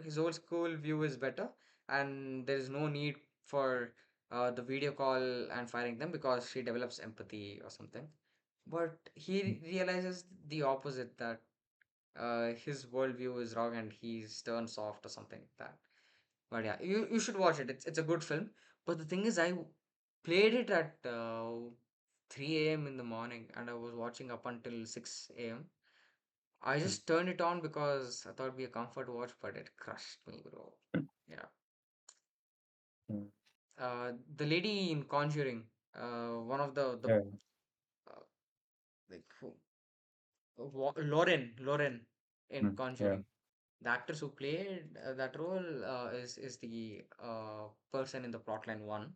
Speaker 1: his old school view is better and there is no need for the video call and firing them because she develops empathy or something. But
Speaker 2: mm,
Speaker 1: he realizes the opposite, that his worldview is wrong and he's turned soft or something like that. But yeah, you should watch it. It's a good film. But the thing is, played it at 3 a.m. in the morning and I was watching up until 6 a.m. I
Speaker 2: mm,
Speaker 1: just turned it on because I thought it'd be a comfort watch, but it crushed me, bro. Yeah.
Speaker 2: mm.
Speaker 1: The lady in Conjuring, one of the
Speaker 2: Yeah.
Speaker 1: uh, like who, Lauren in
Speaker 2: Yeah.
Speaker 1: Conjuring. The actress who played that role is the person in the plotline one,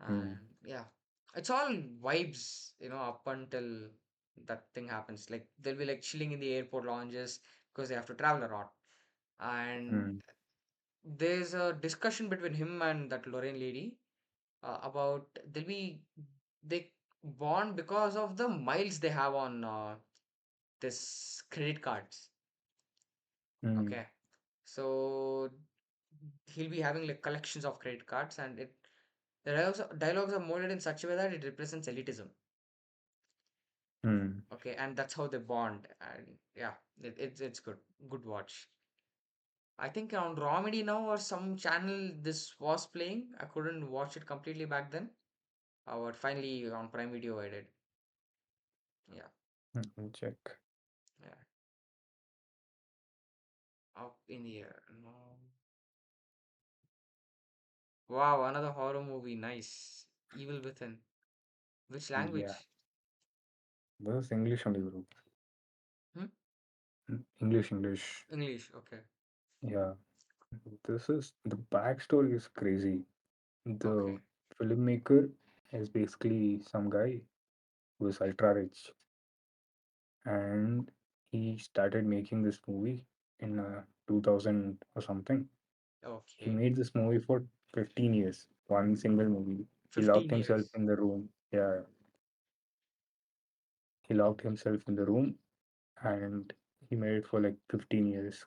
Speaker 2: Mm,
Speaker 1: and yeah, it's all vibes, up until that thing happens. Like they'll be like chilling in the airport lounges because they have to travel a lot, and
Speaker 2: mm,
Speaker 1: there's a discussion between him and that Lorraine lady about they bond because of the miles they have on this credit cards.
Speaker 2: mm,
Speaker 1: Okay, so he'll be having like collections of credit cards, and the dialogues are molded in such a way that it represents elitism.
Speaker 2: mm,
Speaker 1: Okay, and that's how they bond, and yeah, it's good watch. I think on Romedy now or some channel this was playing. I couldn't watch it completely back then. But finally on Prime Video I did. Yeah,
Speaker 2: check.
Speaker 1: yeah. Up in the air. No. Wow, another horror movie. Nice. Evil Within. Which
Speaker 2: Yeah.
Speaker 1: language?
Speaker 2: This is English only, bro.
Speaker 1: Hmm?
Speaker 2: English, English.
Speaker 1: English. Okay.
Speaker 2: Yeah. This is the backstory is crazy. The
Speaker 1: Okay.
Speaker 2: filmmaker is basically some guy who is ultra rich, and he started making this movie in 2000 or something. He
Speaker 1: Okay.
Speaker 2: made this movie for 15 years, one single movie. He locked
Speaker 1: 15
Speaker 2: himself
Speaker 1: years.
Speaker 2: in the room. Yeah, he locked himself in the room and he made it for like 15 years.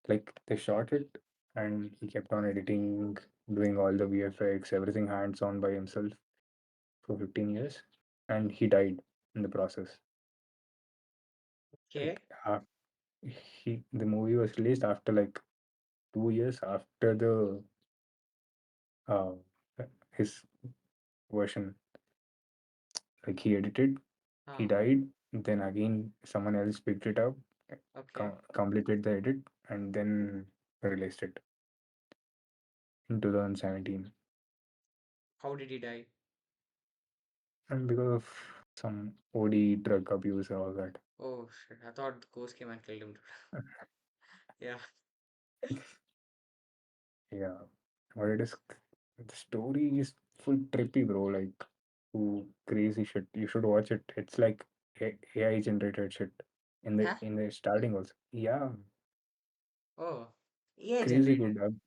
Speaker 2: Like they shot it and he kept on editing, doing all the VFX, everything hands on by himself for 15 years. And he died in the process. Like
Speaker 1: Okay.
Speaker 2: the movie was released after like 2 years after the uh, his version. Like he edited, he
Speaker 1: Ah.
Speaker 2: died, then again someone else picked it up,
Speaker 1: Okay.
Speaker 2: completed the edit, and then released it in 2017.
Speaker 1: How did he die?
Speaker 2: And because of some OD drug abuse and all that.
Speaker 1: Oh shit. I thought the ghost came and killed him. Yeah.
Speaker 2: Yeah, but it is the story is full trippy, bro. Like, ooh, crazy shit. You should watch it. It's like AI generated shit in the
Speaker 1: Huh?
Speaker 2: starting also. Yeah,
Speaker 1: Oh. AI
Speaker 2: crazy good.
Speaker 1: generated.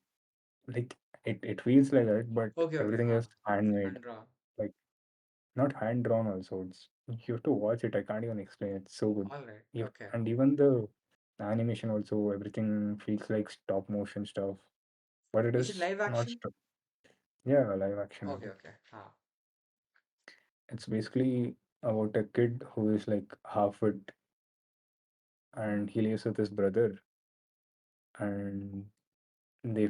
Speaker 2: Like it feels like that, but
Speaker 1: Okay, okay,
Speaker 2: everything
Speaker 1: huh.
Speaker 2: is handmade.
Speaker 1: Hand drawn.
Speaker 2: Like not hand drawn also. It's you have to watch it. I can't even explain. It's so good.
Speaker 1: All right.
Speaker 2: You,
Speaker 1: Okay.
Speaker 2: and even the animation also, everything feels like stop motion stuff. But it
Speaker 1: Is it
Speaker 2: is
Speaker 1: live
Speaker 2: not
Speaker 1: action?
Speaker 2: stop. Yeah, live action
Speaker 1: Okay,
Speaker 2: only.
Speaker 1: okay. Huh.
Speaker 2: It's basically about a kid who is like half wit and he lives with his brother and they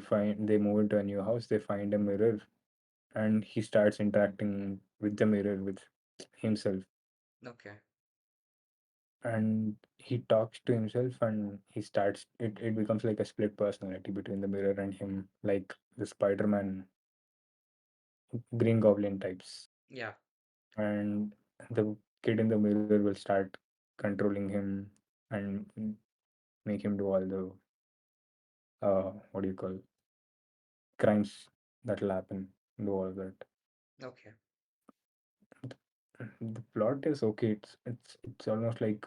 Speaker 2: move into a new house, they find a mirror and he starts interacting with the mirror with himself
Speaker 1: Okay.
Speaker 2: and he talks to himself and it becomes like a split personality between the mirror and him, like the Spider-Man Green Goblin types.
Speaker 1: Yeah.
Speaker 2: And the kid in the mirror will start controlling him and make him do all the what do you call crimes that'll happen, do all that.
Speaker 1: Okay.
Speaker 2: The plot is okay. It's almost like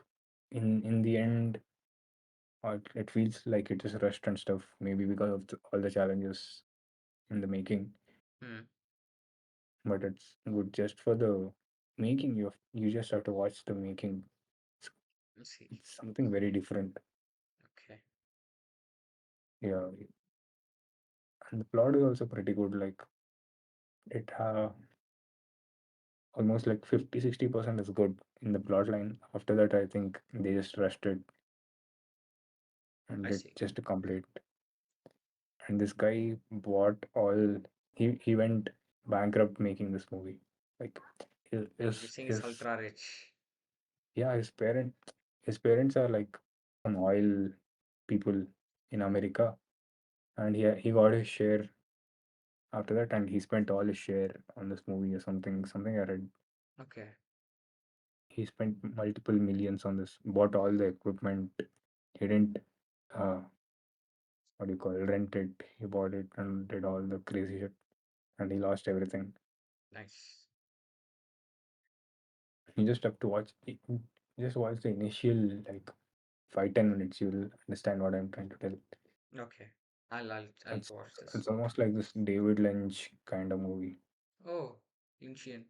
Speaker 2: in the end, it feels like it is rushed and stuff. Maybe because of all the challenges in the making,
Speaker 1: Hmm.
Speaker 2: but it's good just for the making. You just have to watch the making. It's,
Speaker 1: Let's see.
Speaker 2: it's something very different.
Speaker 1: Okay.
Speaker 2: Yeah, and the plot is also pretty good. Like it almost like 50-60% is good in the plot line. After that, I think they just rushed it and
Speaker 1: I
Speaker 2: did
Speaker 1: see.
Speaker 2: just to complete. And this guy bought all. He went bankrupt making this movie. Like his
Speaker 1: Oh, you're
Speaker 2: his,
Speaker 1: saying it's
Speaker 2: his
Speaker 1: ultra rich.
Speaker 2: yeah his parents are like some oil people in America, and he got his share after that, and he spent all his share on this movie or something I read.
Speaker 1: Okay.
Speaker 2: He spent multiple millions on this, bought all the equipment. He didn't uh what do you call it, rent it. He bought it and did all the crazy shit, and he lost everything.
Speaker 1: Nice.
Speaker 2: You just have to just watch the initial like 5-10 minutes. You'll understand what I'm trying to tell.
Speaker 1: Okay. I'll
Speaker 2: It's
Speaker 1: watch this.
Speaker 2: it's almost like this David Lynch kind of movie.
Speaker 1: Oh, Lynchian.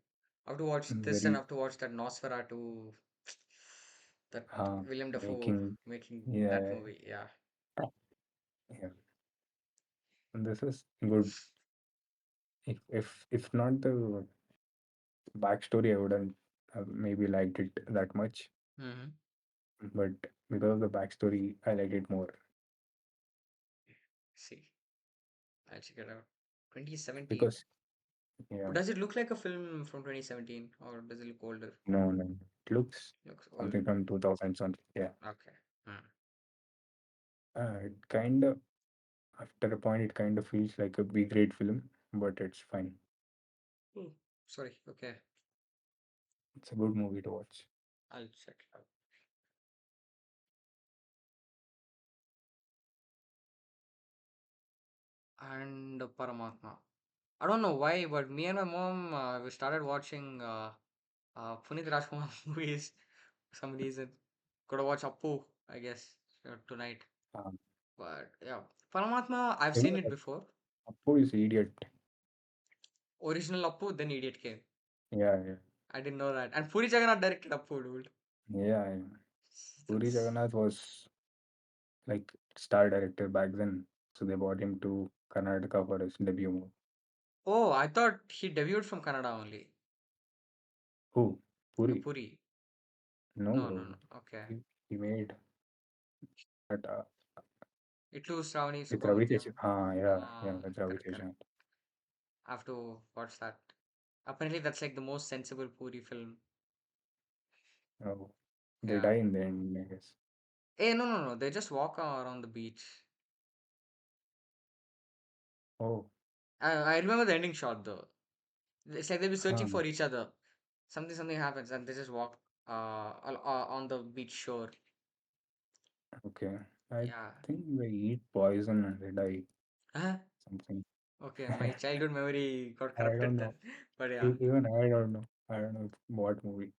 Speaker 1: I have to watch this and I
Speaker 2: Very
Speaker 1: have to watch that Nosferatu, that
Speaker 2: uh
Speaker 1: William Dafoe
Speaker 2: making
Speaker 1: making that
Speaker 2: yeah
Speaker 1: movie. Yeah.
Speaker 2: yeah. And this is good. If not the backstory, I wouldn't have maybe liked it that much.
Speaker 1: Mm-hmm.
Speaker 2: But because of the backstory, I liked it more
Speaker 1: See, I'll check it out. 2017.
Speaker 2: because yeah.
Speaker 1: Does it look like a film from 2017 or does it look older?
Speaker 2: No, it looks
Speaker 1: Looks old.
Speaker 2: something from 2000 something. Yeah,
Speaker 1: Okay. Hmm.
Speaker 2: it kind of after a point it kind of feels like a B grade film, but it's fine.
Speaker 1: Oh, sorry. Okay.
Speaker 2: It's a good movie to watch.
Speaker 1: I'll check it out. And Paramathma. I don't know why, but me and my mom we started watching Punit Rajkumar movies for some reason. Gotta watch Appu, I guess, tonight.
Speaker 2: Um,
Speaker 1: But yeah, Paramatma, I've
Speaker 2: you know
Speaker 1: seen it
Speaker 2: that
Speaker 1: before.
Speaker 2: Appo is idiot.
Speaker 1: Original Appu, then Idiot came.
Speaker 2: Yeah.
Speaker 1: I didn't know that. And Puri Jagannath directed Appu, dude.
Speaker 2: Yeah. Puri
Speaker 1: That's...
Speaker 2: Jagannath was like star director back then, so they brought him to Karnataka for his debut movie.
Speaker 1: Oh, I thought he debuted from Kannada only.
Speaker 2: Who? Puri?
Speaker 1: Puri.
Speaker 2: No,
Speaker 1: No, no,
Speaker 2: bro.
Speaker 1: no. Okay.
Speaker 2: He made that
Speaker 1: Itlu Shravani
Speaker 2: with Ravi
Speaker 1: Subramanyam.
Speaker 2: Teja. Yeah, with Ravi
Speaker 1: Correct, correct.
Speaker 2: Teja.
Speaker 1: I have to watch that. Apparently, that's like the most sensible Puri film.
Speaker 2: Oh, they
Speaker 1: Yeah.
Speaker 2: die in the end, I guess.
Speaker 1: Hey, no, no, no. They just walk around the beach.
Speaker 2: Oh,
Speaker 1: I remember the ending shot though. It's like they'll be searching
Speaker 2: huh,
Speaker 1: for each other. Something happens and they just walk on the beach shore.
Speaker 2: okay. I
Speaker 1: Yeah.
Speaker 2: think they eat poison and they die.
Speaker 1: Huh?
Speaker 2: Something.
Speaker 1: Okay, my childhood memory got
Speaker 2: I
Speaker 1: corrupted
Speaker 2: don't know.
Speaker 1: then. But yeah.
Speaker 2: Even I don't know. I don't know what movie.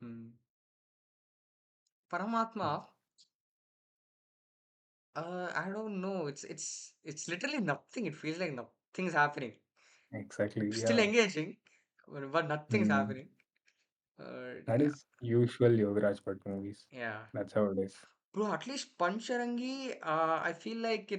Speaker 1: Hmm. Paramatma, I don't know. It's literally nothing. It feels like nothing's happening.
Speaker 2: Exactly.
Speaker 1: Still
Speaker 2: Yeah.
Speaker 1: engaging, but nothing's
Speaker 2: Mm.
Speaker 1: happening.
Speaker 2: That
Speaker 1: Yeah,
Speaker 2: is usual Yogaraj Bhatt movies.
Speaker 1: yeah.
Speaker 2: That's how it is.
Speaker 1: Bro, at least Pancharangi, I feel like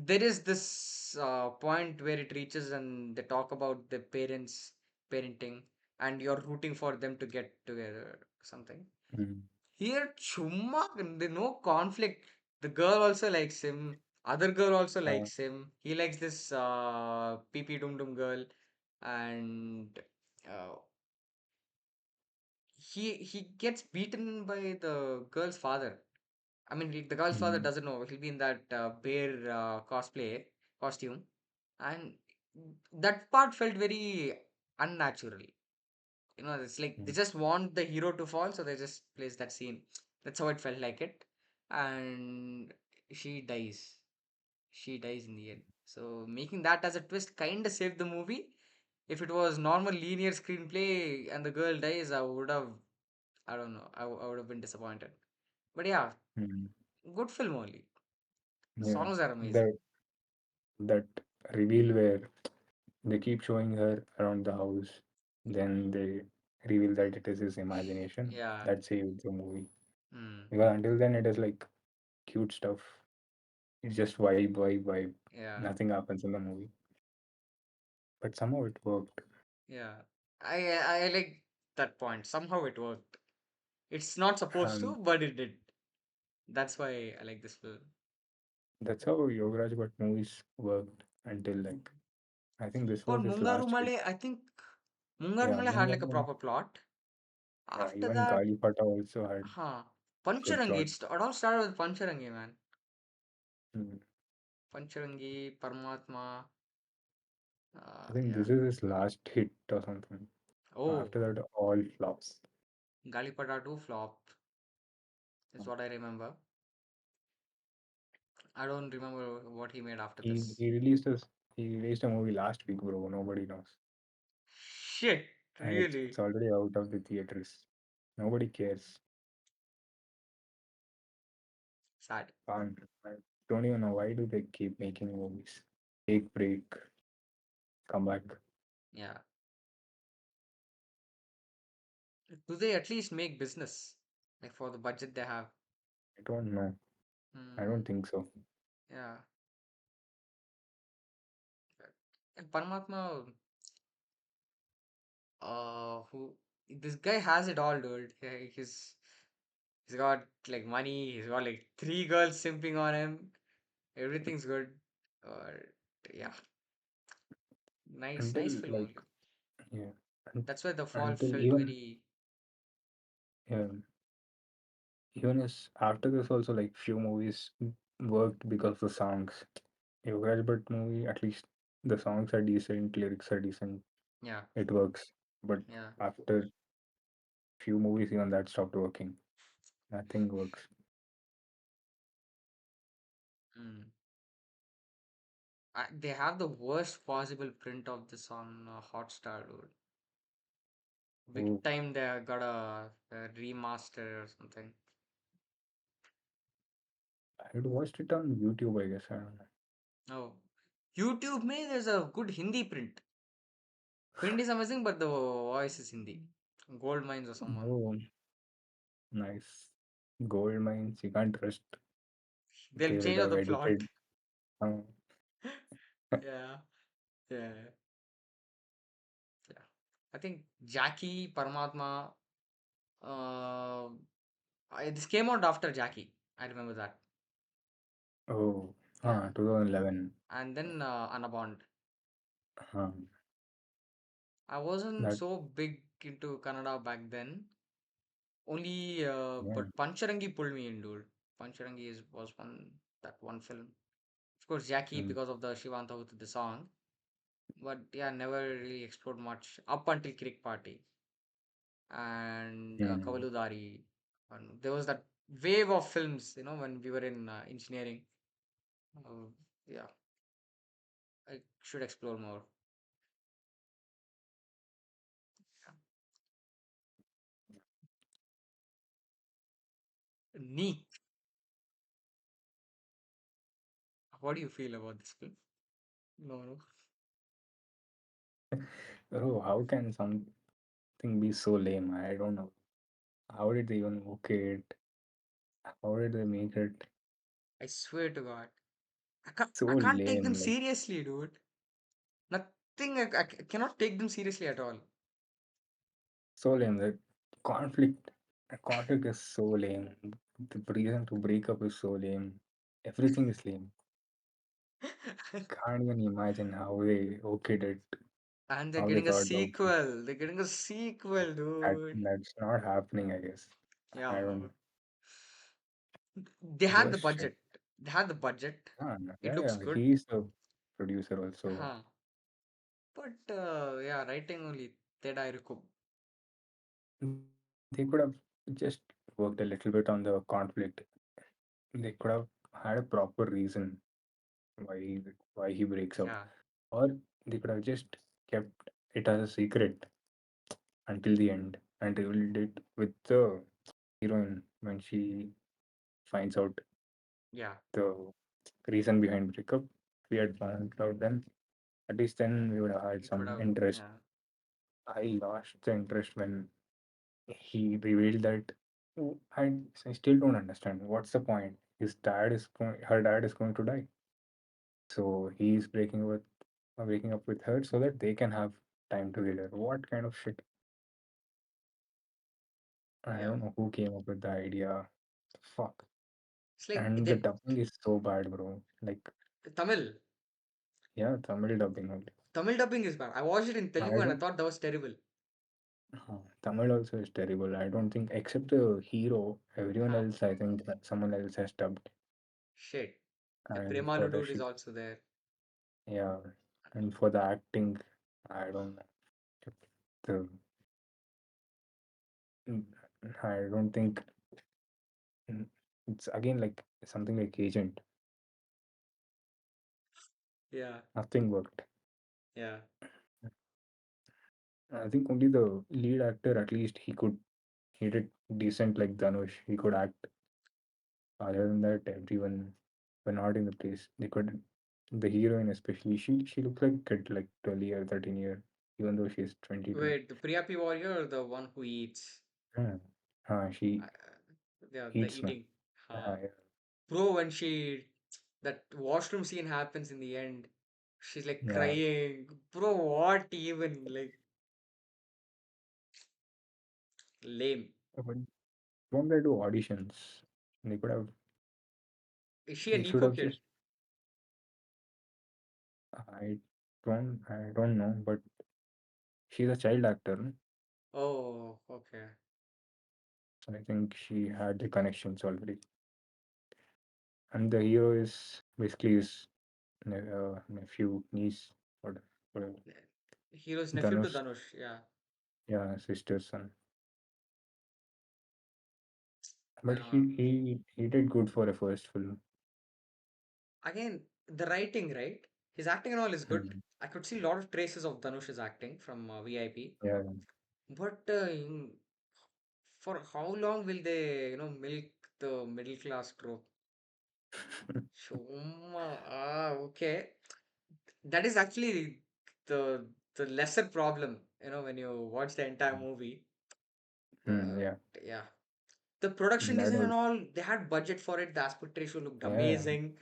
Speaker 1: there is this point where it reaches and they talk about the parents parenting and you're rooting for them to get together something.
Speaker 2: Mm.
Speaker 1: Here, chumma, there's no conflict. The girl also likes him. Other girl also
Speaker 2: Uh,
Speaker 1: likes him. He likes this PP Dum Dum girl, and uh, he gets beaten by the girl's father. I mean, the girl's father
Speaker 2: mm.
Speaker 1: doesn't know. He'll be in that bear cosplay costume, and that part felt very unnatural. You know, it's like they
Speaker 2: Mm.
Speaker 1: just want the hero to fall, so they just place that scene. That's how it felt like it. And she dies. She dies in the end. So making that as a twist kind of saved the movie. If it was normal linear screenplay and the girl dies, I would have, I don't know, I would have been disappointed. But yeah,
Speaker 2: Mm.
Speaker 1: good film only.
Speaker 2: Yeah.
Speaker 1: Songs are amazing.
Speaker 2: That reveal where they keep showing her around the house, then they reveal that it is his imagination.
Speaker 1: Yeah.
Speaker 2: That saves the movie.
Speaker 1: Mm.
Speaker 2: Because until then, it is like cute stuff. It's just vibe, vibe, vibe.
Speaker 1: Yeah.
Speaker 2: Nothing happens in the movie. But somehow it worked.
Speaker 1: Yeah. I like that point. Somehow it worked. It's not supposed to,
Speaker 2: Um,
Speaker 1: but it did. That's why I like this film.
Speaker 2: that's how Yogaraj Bhatt movies worked until like I think this
Speaker 1: For
Speaker 2: was his
Speaker 1: Mungaru
Speaker 2: last hit.
Speaker 1: Male, I think Mungaru
Speaker 2: Yeah,
Speaker 1: Male had like a
Speaker 2: Mungaru.
Speaker 1: proper plot.
Speaker 2: Yeah,
Speaker 1: After
Speaker 2: even
Speaker 1: that,
Speaker 2: Galipata also had
Speaker 1: huh?
Speaker 2: good
Speaker 1: Pancharangi.
Speaker 2: plot.
Speaker 1: It all started with Pancharangi, man.
Speaker 2: Mm.
Speaker 1: Pancharangi, Paramathma.
Speaker 2: I think
Speaker 1: Yeah.
Speaker 2: this is his last hit or something.
Speaker 1: Oh,
Speaker 2: After that, all flops.
Speaker 1: Galipata 2 flop is what I remember. I don't remember what he made after
Speaker 2: He
Speaker 1: this.
Speaker 2: he released his he released a movie last week, bro. Nobody knows,
Speaker 1: Shit,
Speaker 2: and it's
Speaker 1: really
Speaker 2: already out of the theaters. Nobody cares.
Speaker 1: sad.
Speaker 2: I don't even know why do they keep making movies. Take break, come back.
Speaker 1: Yeah. Do they at least make business? Like for the budget they have?
Speaker 2: I don't know. I
Speaker 1: Hmm.
Speaker 2: don't think so.
Speaker 1: Yeah. And Paramatma, who this guy has it all, dude. He's got like money. He's got like three girls simping on him. Everything's good. Or yeah, nice
Speaker 2: Until
Speaker 1: film
Speaker 2: like
Speaker 1: only.
Speaker 2: yeah, un-
Speaker 1: That's why the fall
Speaker 2: until
Speaker 1: felt
Speaker 2: even
Speaker 1: very
Speaker 2: yeah, even as after this also like few movies worked because of the songs. Yogaraj Bhatt movie, at least the songs are decent, lyrics are decent,
Speaker 1: yeah,
Speaker 2: it works. But
Speaker 1: yeah.
Speaker 2: after few movies, even that stopped working. Nothing works.
Speaker 1: Mm. They have the worst possible print of this on Hotstar, dude. Big
Speaker 2: Oh,
Speaker 1: time they got a remaster or something.
Speaker 2: I watched it on YouTube, I guess. I don't
Speaker 1: Oh, YouTube में there's a good Hindi print. Print is amazing, but the voice is Hindi. Gold Mines or someone.
Speaker 2: know. Oh, nice. Gold mines, you can't trust.
Speaker 1: They'll
Speaker 2: They would
Speaker 1: change all
Speaker 2: have
Speaker 1: the plot.
Speaker 2: edited. Uh,
Speaker 1: Yeah, yeah, yeah. I think Jackie Paramatma. Uh, this came out after Jackie. I remember that.
Speaker 2: oh,
Speaker 1: Yeah,
Speaker 2: 2011.
Speaker 1: and then Anabond.
Speaker 2: Uh,
Speaker 1: I wasn't
Speaker 2: that,
Speaker 1: so big into Kannada back then. Only,
Speaker 2: yeah.
Speaker 1: but Pancharangi pulled me in, dude. Pancharangi was one film. Of course, Jackie
Speaker 2: Mm,
Speaker 1: because of the Shivanta with the song. But yeah, never really explored much up until Crick Party and
Speaker 2: mm.
Speaker 1: Kavaludari. And there was that wave of films, when we were in engineering. Uh, yeah, I should explore more. NEEK. What do you feel about this film? No, no.
Speaker 2: Bro, how can something be so lame? I don't know. How did they even okay it? How did they make it
Speaker 1: I swear to God.
Speaker 2: so
Speaker 1: I can't take them
Speaker 2: lame? Like
Speaker 1: seriously, dude. Nothing, cannot take them seriously at all.
Speaker 2: so lame. Conflict, the conflict is so lame. The reason to break up is so lame. Everything is lame. Can't even imagine how they okayed it,
Speaker 1: And they're
Speaker 2: how they
Speaker 1: getting a
Speaker 2: thought, okay,
Speaker 1: sequel. They're getting a sequel, dude.
Speaker 2: that's not happening, I guess. I
Speaker 1: Yeah.
Speaker 2: don't
Speaker 1: They had the
Speaker 2: worst shit.
Speaker 1: budget. They had the budget.
Speaker 2: Yeah,
Speaker 1: It looks
Speaker 2: yeah.
Speaker 1: good.
Speaker 2: He's the producer also.
Speaker 1: Huh. But yeah, writing only. Tedai.
Speaker 2: They could have just worked a little bit on the conflict. They could have had a proper reason why he breaks up,
Speaker 1: Yeah,
Speaker 2: or they could have just kept it as a secret until the end and revealed it with the heroine when she finds out
Speaker 1: yeah.
Speaker 2: the reason behind breakup. If we had found out then, at least then we would have had
Speaker 1: It would
Speaker 2: some
Speaker 1: have.
Speaker 2: interest.
Speaker 1: Yeah,
Speaker 2: I lost the interest when he revealed that. I still don't understand what's the point. Her dad is going to die, so he's breaking up with her so that they can have time together. What kind of shit? I
Speaker 1: yeah.
Speaker 2: don't know who came up with the idea. Fuck.
Speaker 1: It's like
Speaker 2: And the
Speaker 1: they
Speaker 2: dubbing is so bad, bro. Like,
Speaker 1: Tamil.
Speaker 2: yeah, Tamil dubbing only.
Speaker 1: Tamil dubbing is bad. I watched it in Telugu
Speaker 2: I
Speaker 1: and I
Speaker 2: don't.
Speaker 1: thought that was terrible.
Speaker 2: Tamil also is terrible. I don't think, except the hero, everyone
Speaker 1: Huh.
Speaker 2: else, I think that someone else has dubbed.
Speaker 1: Shit. The
Speaker 2: And for
Speaker 1: Premalu
Speaker 2: the
Speaker 1: dude is
Speaker 2: shit,
Speaker 1: also there.
Speaker 2: yeah. And for the acting, I don't know. The mm, I don't think it's again like something like Agent.
Speaker 1: Yeah,
Speaker 2: Nothing worked.
Speaker 1: yeah.
Speaker 2: I think only the lead actor, at least he did decent like Dhanush. He could act. Other than that, everyone were not in the place. They couldn't. The heroine especially, she looked like a kid, like 12 year, 13 year, even though she's 22.
Speaker 1: Wait, the Priyapi warrior or the one who eats?
Speaker 2: Hmm.
Speaker 1: Uh, yeah, the
Speaker 2: Eats one.
Speaker 1: eating. Huh.
Speaker 2: Yeah.
Speaker 1: Bro, when that washroom scene happens in the end, she's like
Speaker 2: Yeah.
Speaker 1: crying. Bro, what even? Like, lame.
Speaker 2: But don't they do auditions? They could have.
Speaker 1: Is she a
Speaker 2: They should
Speaker 1: Nepo
Speaker 2: have
Speaker 1: kid?
Speaker 2: just. I I don't know, but she's a child actor, no?
Speaker 1: Oh, okay.
Speaker 2: So I think she had the connections already. And the hero is basically his nephew, niece, whatever.
Speaker 1: Hero's nephew to
Speaker 2: Dhanush,
Speaker 1: Dhanush. Yeah.
Speaker 2: yeah, sister's son. But
Speaker 1: Uh,
Speaker 2: he did good for a first film.
Speaker 1: Again, the writing, right? His acting and all is good.
Speaker 2: Hmm.
Speaker 1: I could see a lot of traces of Dhanush's acting from VIP.
Speaker 2: Yeah,
Speaker 1: But for how long will they, milk the middle class trope? Shoma, okay. That is actually the lesser problem, when you watch the entire movie.
Speaker 2: hmm,
Speaker 1: The
Speaker 2: yeah,
Speaker 1: yeah, the production
Speaker 2: that
Speaker 1: design and
Speaker 2: was
Speaker 1: all, they had budget for it. The aspect ratio looked
Speaker 2: yeah.
Speaker 1: amazing.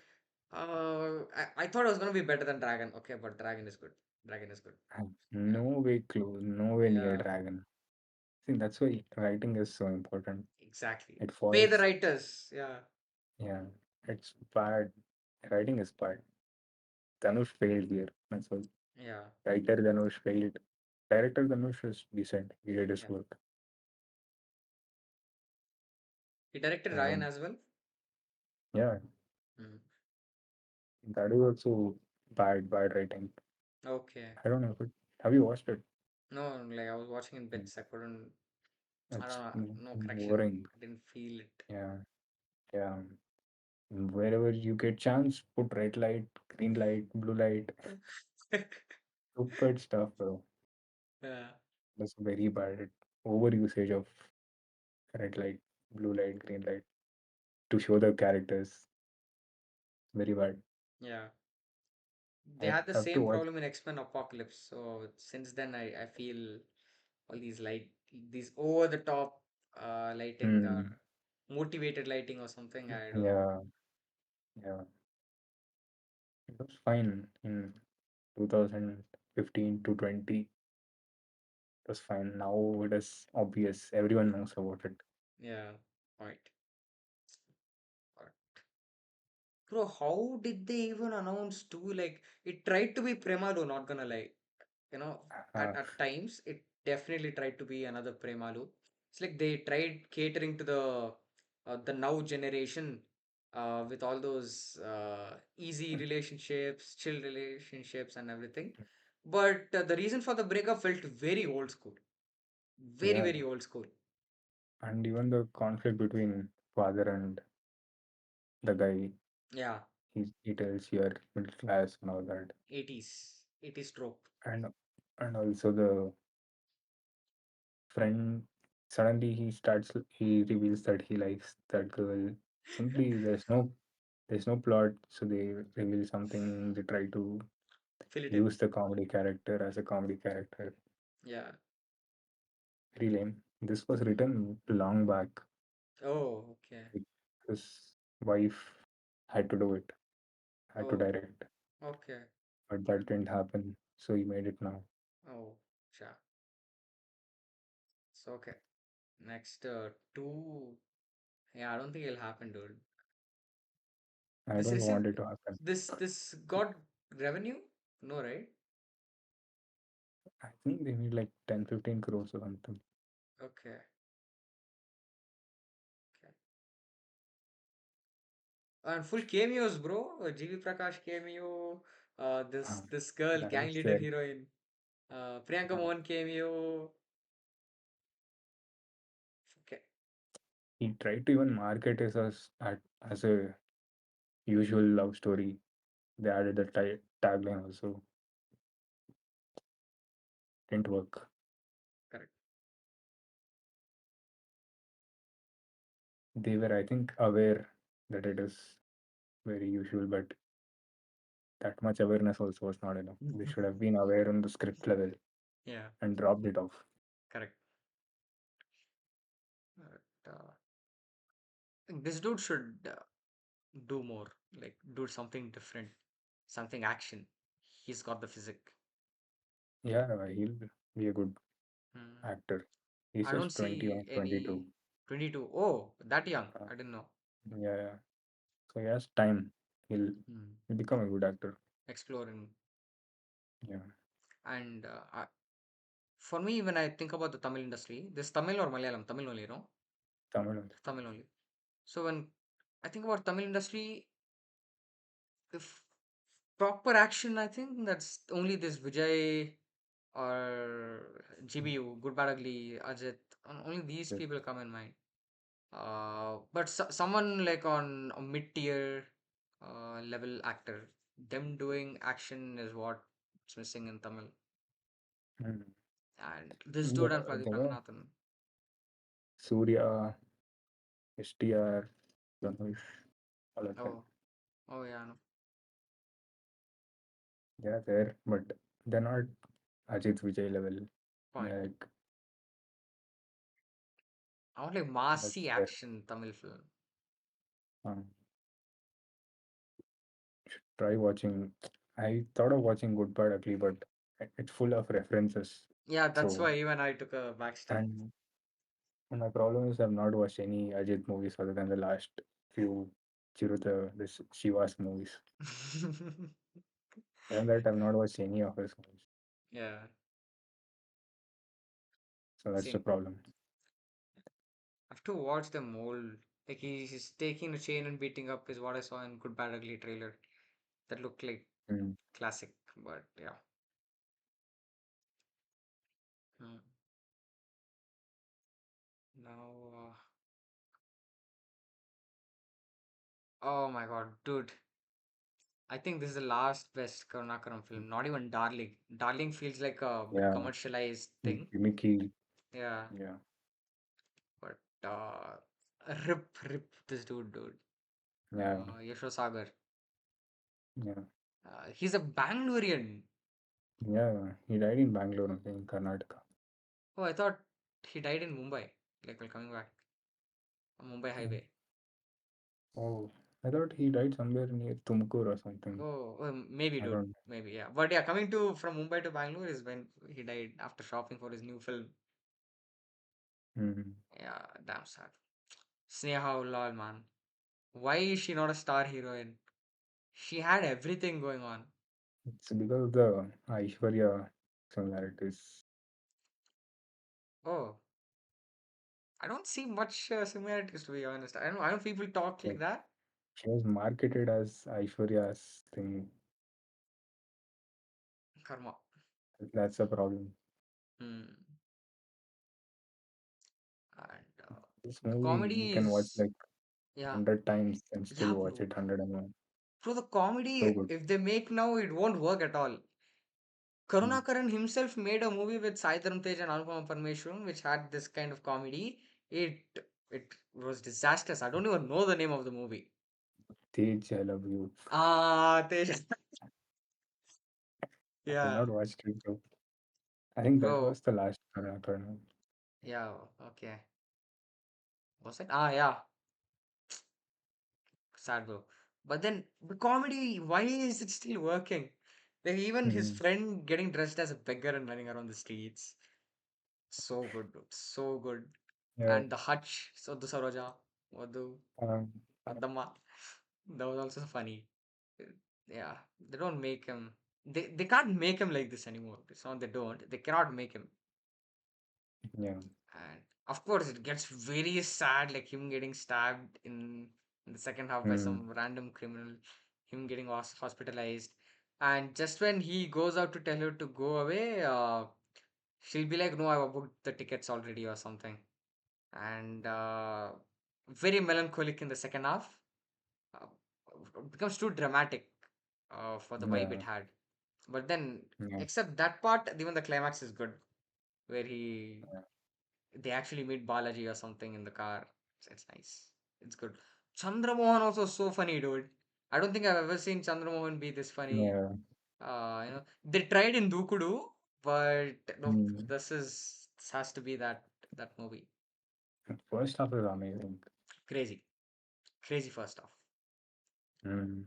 Speaker 1: I thought it was gonna be better than Dragon. Okay, but Dragon is good. Dragon is good.
Speaker 2: No
Speaker 1: Yeah,
Speaker 2: way close, no way near
Speaker 1: yeah,
Speaker 2: Dragon. See, that's why writing is so important.
Speaker 1: exactly.
Speaker 2: It
Speaker 1: Pay the
Speaker 2: falls,
Speaker 1: writers. Yeah,
Speaker 2: yeah, it's bad. Writing is bad. Dhanush failed here. That's all.
Speaker 1: yeah,
Speaker 2: Writer Dhanush failed. Director Dhanush is decent. He did his
Speaker 1: yeah.
Speaker 2: work.
Speaker 1: He directed
Speaker 2: I
Speaker 1: Ryan
Speaker 2: don't.
Speaker 1: as well.
Speaker 2: Yeah,
Speaker 1: Mm.
Speaker 2: that is also bad writing.
Speaker 1: Okay.
Speaker 2: I don't know. But have you watched it?
Speaker 1: No, like I was watching in
Speaker 2: Mm,
Speaker 1: bits. I couldn't. I
Speaker 2: it's
Speaker 1: don't know. No connection.
Speaker 2: boring.
Speaker 1: I didn't feel it.
Speaker 2: Yeah, yeah. Wherever you get chance, put red light, green light, blue light. Stupid stuff, bro.
Speaker 1: Yeah,
Speaker 2: That's very bad. Overusage of red light, blue light, green light to show the characters. Very bad.
Speaker 1: Yeah. They
Speaker 2: I
Speaker 1: had the
Speaker 2: have to
Speaker 1: same
Speaker 2: watch.
Speaker 1: problem in X-Men Apocalypse. So since then, I feel all these over the top lighting or
Speaker 2: Hmm.
Speaker 1: motivated lighting or something. I don't know.
Speaker 2: Yeah, yeah. It was fine in 2015 to 20. It was fine. Now it is obvious. Everyone knows about it.
Speaker 1: Yeah. Right. Right. Bro, how did they even announce two? Like, it tried to be Premalu, not gonna lie. You know,
Speaker 2: Uh,
Speaker 1: at times, it definitely tried to be another Premalu. It's like they tried catering to the now generation with all those easy relationships, chill relationships, and everything. But the reason for the breakup felt very old school. Very,
Speaker 2: yeah,
Speaker 1: very old school.
Speaker 2: and even the conflict between father and the guy,
Speaker 1: Yeah,
Speaker 2: he tells you're middle class and all that,
Speaker 1: 80s trope.
Speaker 2: and also the friend suddenly he reveals that he likes that girl. Simply, there's no plot, so they reveal something. They try to
Speaker 1: Fill it in.
Speaker 2: use the comedy character as a comedy character.
Speaker 1: Yeah.
Speaker 2: Very lame. This was written long back.
Speaker 1: Oh, okay.
Speaker 2: Like, his wife had to do it, had to
Speaker 1: Oh,
Speaker 2: direct,
Speaker 1: okay.
Speaker 2: but that didn't happen. So he made it now.
Speaker 1: Oh, sure. So, okay. Next, two. Yeah, I don't think it'll happen, dude.
Speaker 2: I
Speaker 1: This
Speaker 2: don't want
Speaker 1: received
Speaker 2: it to happen.
Speaker 1: this got revenue? No, right?
Speaker 2: I think they need like 10-15 crores or something.
Speaker 1: Okay. Okay. And full cameos, bro. GV Prakash cameo. This
Speaker 2: Uh,
Speaker 1: this girl, gang
Speaker 2: Dance
Speaker 1: leader
Speaker 2: there.
Speaker 1: heroine. Priyanka
Speaker 2: Uh,
Speaker 1: Mohan cameo. Okay.
Speaker 2: he tried to even market it as a usual love story. They added the tagline also. Didn't work.
Speaker 1: Correct.
Speaker 2: They were, I think, aware that it is very usual, but that much awareness also was not enough. They should have been aware on the script level
Speaker 1: Yeah.
Speaker 2: and dropped it off.
Speaker 1: Correct. But, this dude should do more. Like do something different. Something action. He's got the physique.
Speaker 2: Yeah, he'll be a good
Speaker 1: Hmm.
Speaker 2: actor. He's
Speaker 1: I don't
Speaker 2: just 20
Speaker 1: see
Speaker 2: or 22.
Speaker 1: any 22. Oh, that young.
Speaker 2: Uh,
Speaker 1: I didn't know.
Speaker 2: yeah, yeah. So he has time. He'll,
Speaker 1: Hmm.
Speaker 2: he'll become a good actor.
Speaker 1: Exploring.
Speaker 2: Yeah,
Speaker 1: And for me, when I think about the Tamil industry, this Tamil or Malayalam, Tamil only, no?
Speaker 2: Tamil only.
Speaker 1: Tamil only. So when I think about Tamil industry, if proper action, I think that's only this Vijay or GBU, Good Bad Ugly, Ajit, only these
Speaker 2: Yes.
Speaker 1: people come in mind. But someone like on a mid-tier level actor, them doing action is what's missing in Tamil.
Speaker 2: Mm.
Speaker 1: And this dude and
Speaker 2: The,
Speaker 1: Pradeep
Speaker 2: the way
Speaker 1: Ranganathan.
Speaker 2: Surya, STR, Dhanush, all of them.
Speaker 1: Oh, oh yeah, no
Speaker 2: They're there, but they're not Ajit Vijay level.
Speaker 1: point.
Speaker 2: They're like,
Speaker 1: I want like
Speaker 2: that's
Speaker 1: massy
Speaker 2: there.
Speaker 1: action Tamil film.
Speaker 2: Um, Try watching. I thought of watching Good Bad Ugly, but it's full of references.
Speaker 1: Yeah, that's
Speaker 2: So,
Speaker 1: why even I took a back step.
Speaker 2: and my problem is I've not watched any Ajit movies other than the last few Chiruta, this Shiva's movies. Other than that, I've not watched any of his movies.
Speaker 1: Yeah,
Speaker 2: So that's the
Speaker 1: same.
Speaker 2: problem.
Speaker 1: I have to watch them all. Like he's taking a chain and beating up is what I saw in Good Bad Ugly trailer. That looked like
Speaker 2: Mm.
Speaker 1: classic, but yeah. Hmm. Now, oh my god, dude. I think this is the last best Karunakaram film. Not even Darling. Darling feels like a bit
Speaker 2: Yeah,
Speaker 1: commercialized thing.
Speaker 2: gimmicky.
Speaker 1: Yeah,
Speaker 2: Yeah,
Speaker 1: but rip this dude.
Speaker 2: yeah.
Speaker 1: Yasho Sagar.
Speaker 2: Yeah.
Speaker 1: He's a Bangalorean.
Speaker 2: Yeah. He died in Bangalore, okay, in Karnataka.
Speaker 1: Oh, I thought he died in Mumbai, like while coming back on Mumbai
Speaker 2: Mm.
Speaker 1: highway.
Speaker 2: Oh, I thought he died somewhere near Tumkur or something.
Speaker 1: Maybe,
Speaker 2: I
Speaker 1: dude.
Speaker 2: don't.
Speaker 1: Maybe, yeah. But yeah, coming to from Mumbai to Bangalore is when he died after shopping for his new film.
Speaker 2: Mm.
Speaker 1: Yeah, damn sad. Sneha Ullal, man. Why is she not a star heroine? She had everything going on.
Speaker 2: It's because of the Aishwarya similarities.
Speaker 1: Oh, I don't see much similarities to be honest. I don't people talk like
Speaker 2: Like
Speaker 1: that.
Speaker 2: she was marketed as Aishwarya's thing.
Speaker 1: Karma.
Speaker 2: That's the problem.
Speaker 1: Hmm. And
Speaker 2: This
Speaker 1: the
Speaker 2: movie you
Speaker 1: comedy
Speaker 2: can watch
Speaker 1: is
Speaker 2: like
Speaker 1: yeah,
Speaker 2: 100 times and still
Speaker 1: yeah,
Speaker 2: watch
Speaker 1: bro.
Speaker 2: it 101.
Speaker 1: Bro, the
Speaker 2: So
Speaker 1: comedy
Speaker 2: good.
Speaker 1: if they make now it won't work at all.
Speaker 2: Mm.
Speaker 1: Karunakaran himself made a movie with Sai Dharam Tej and Anupama Parmeshwaran which had this kind of comedy. It it was disastrous. I don't even know the name of the movie.
Speaker 2: Tej, I love you.
Speaker 1: Ah, Tej.
Speaker 2: I have
Speaker 1: Yeah,
Speaker 2: not watched it though. I think that
Speaker 1: bro.
Speaker 2: was the last Karnataka.
Speaker 1: Yeah, okay. Was it? Ah, yeah. Sad bro. But then the comedy, why is it still working? Like even his
Speaker 2: Mm.
Speaker 1: friend getting dressed as a beggar and running around the streets. So good, dude. So good.
Speaker 2: Yeah.
Speaker 1: And the Hutch, Sodhu Saroja, Vadu,
Speaker 2: Um,
Speaker 1: Addamma. That was also funny. Uh, Yeah, they don't make him. They can't make him like this anymore. It's not they don't. They cannot make him.
Speaker 2: yeah.
Speaker 1: And of course, it gets very sad, like him getting stabbed in the second half by
Speaker 2: Mm.
Speaker 1: some random criminal, him getting hospitalized. And just when he goes out to tell her to go away, she'll be like, "No, I've booked the tickets already," or something. And very melancholic in the second half. Uh, it becomes too dramatic for the vibe it
Speaker 2: Yeah.
Speaker 1: had. But then,
Speaker 2: Yeah.
Speaker 1: except that part, even the climax is good, where he
Speaker 2: Yeah.
Speaker 1: they actually meet Balaji or something in the car. It's nice. It's good. Chandramohan also so funny, dude. I don't think I've ever seen Chandramohan be this funny.
Speaker 2: Yeah.
Speaker 1: They tried in Dukudu, but no,
Speaker 2: Mm.
Speaker 1: this has to be that movie.
Speaker 2: First half is amazing.
Speaker 1: Crazy, crazy first off.
Speaker 2: Mm.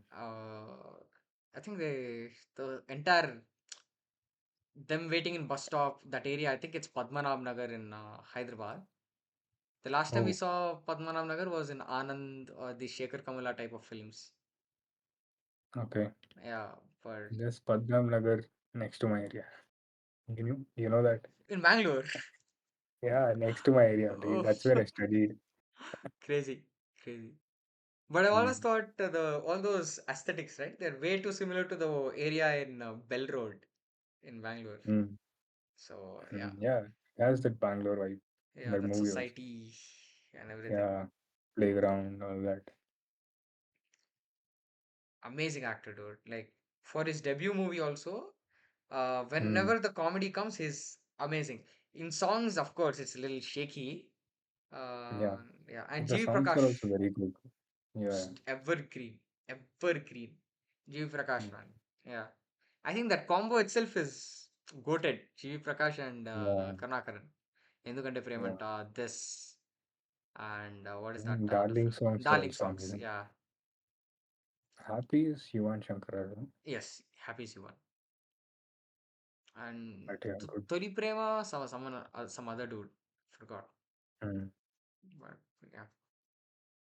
Speaker 1: I think the entire them waiting in bus stop that area. I think it's Padmanabh Nagar in Hyderabad. The last time we
Speaker 2: Oh,
Speaker 1: saw Padmanabh Nagar was in Anand or the Shekhar Kamala type of films.
Speaker 2: okay.
Speaker 1: Yeah, but
Speaker 2: There's Padnam Nagar next to my area. You know that?
Speaker 1: in Bangalore.
Speaker 2: Yeah, next to my area only.
Speaker 1: Oh,
Speaker 2: That's where I studied.
Speaker 1: crazy, crazy. But I always
Speaker 2: Mm.
Speaker 1: thought the all those aesthetics, right? They're way too similar to the area in Bell Road in Bangalore.
Speaker 2: Mm.
Speaker 1: So yeah,
Speaker 2: Mm. Yeah, it has that Bangalore vibe.
Speaker 1: yeah,
Speaker 2: That
Speaker 1: that
Speaker 2: movie also.
Speaker 1: society and everything.
Speaker 2: Yeah, playground, all that.
Speaker 1: Amazing actor, dude. Like for his debut movie also,
Speaker 2: Mm.
Speaker 1: whenever the comedy comes, he's amazing. In songs, of course, it's a little shaky.
Speaker 2: Yeah,
Speaker 1: Yeah, and
Speaker 2: the
Speaker 1: G.V.
Speaker 2: songs are
Speaker 1: Prakash,
Speaker 2: also very good. Yeah.
Speaker 1: evergreen, evergreen. G.V. Prakash,
Speaker 2: Mm.
Speaker 1: man. Yeah, I think that combo itself is goated. G.V. Prakash and
Speaker 2: Yeah.
Speaker 1: Karnakaran. ఎందుకంటే
Speaker 2: Yeah.
Speaker 1: Premanta this and what is that
Speaker 2: And
Speaker 1: other
Speaker 2: Darling
Speaker 1: film?
Speaker 2: songs are
Speaker 1: Darling
Speaker 2: also
Speaker 1: songs.
Speaker 2: amazing.
Speaker 1: Yeah,
Speaker 2: Happy is Yuvan Shankar Raja,
Speaker 1: yes, Happy Sivan. And
Speaker 2: but yeah, good.
Speaker 1: Toli Prema, some other dude, forgot.
Speaker 2: Mm.
Speaker 1: But yeah,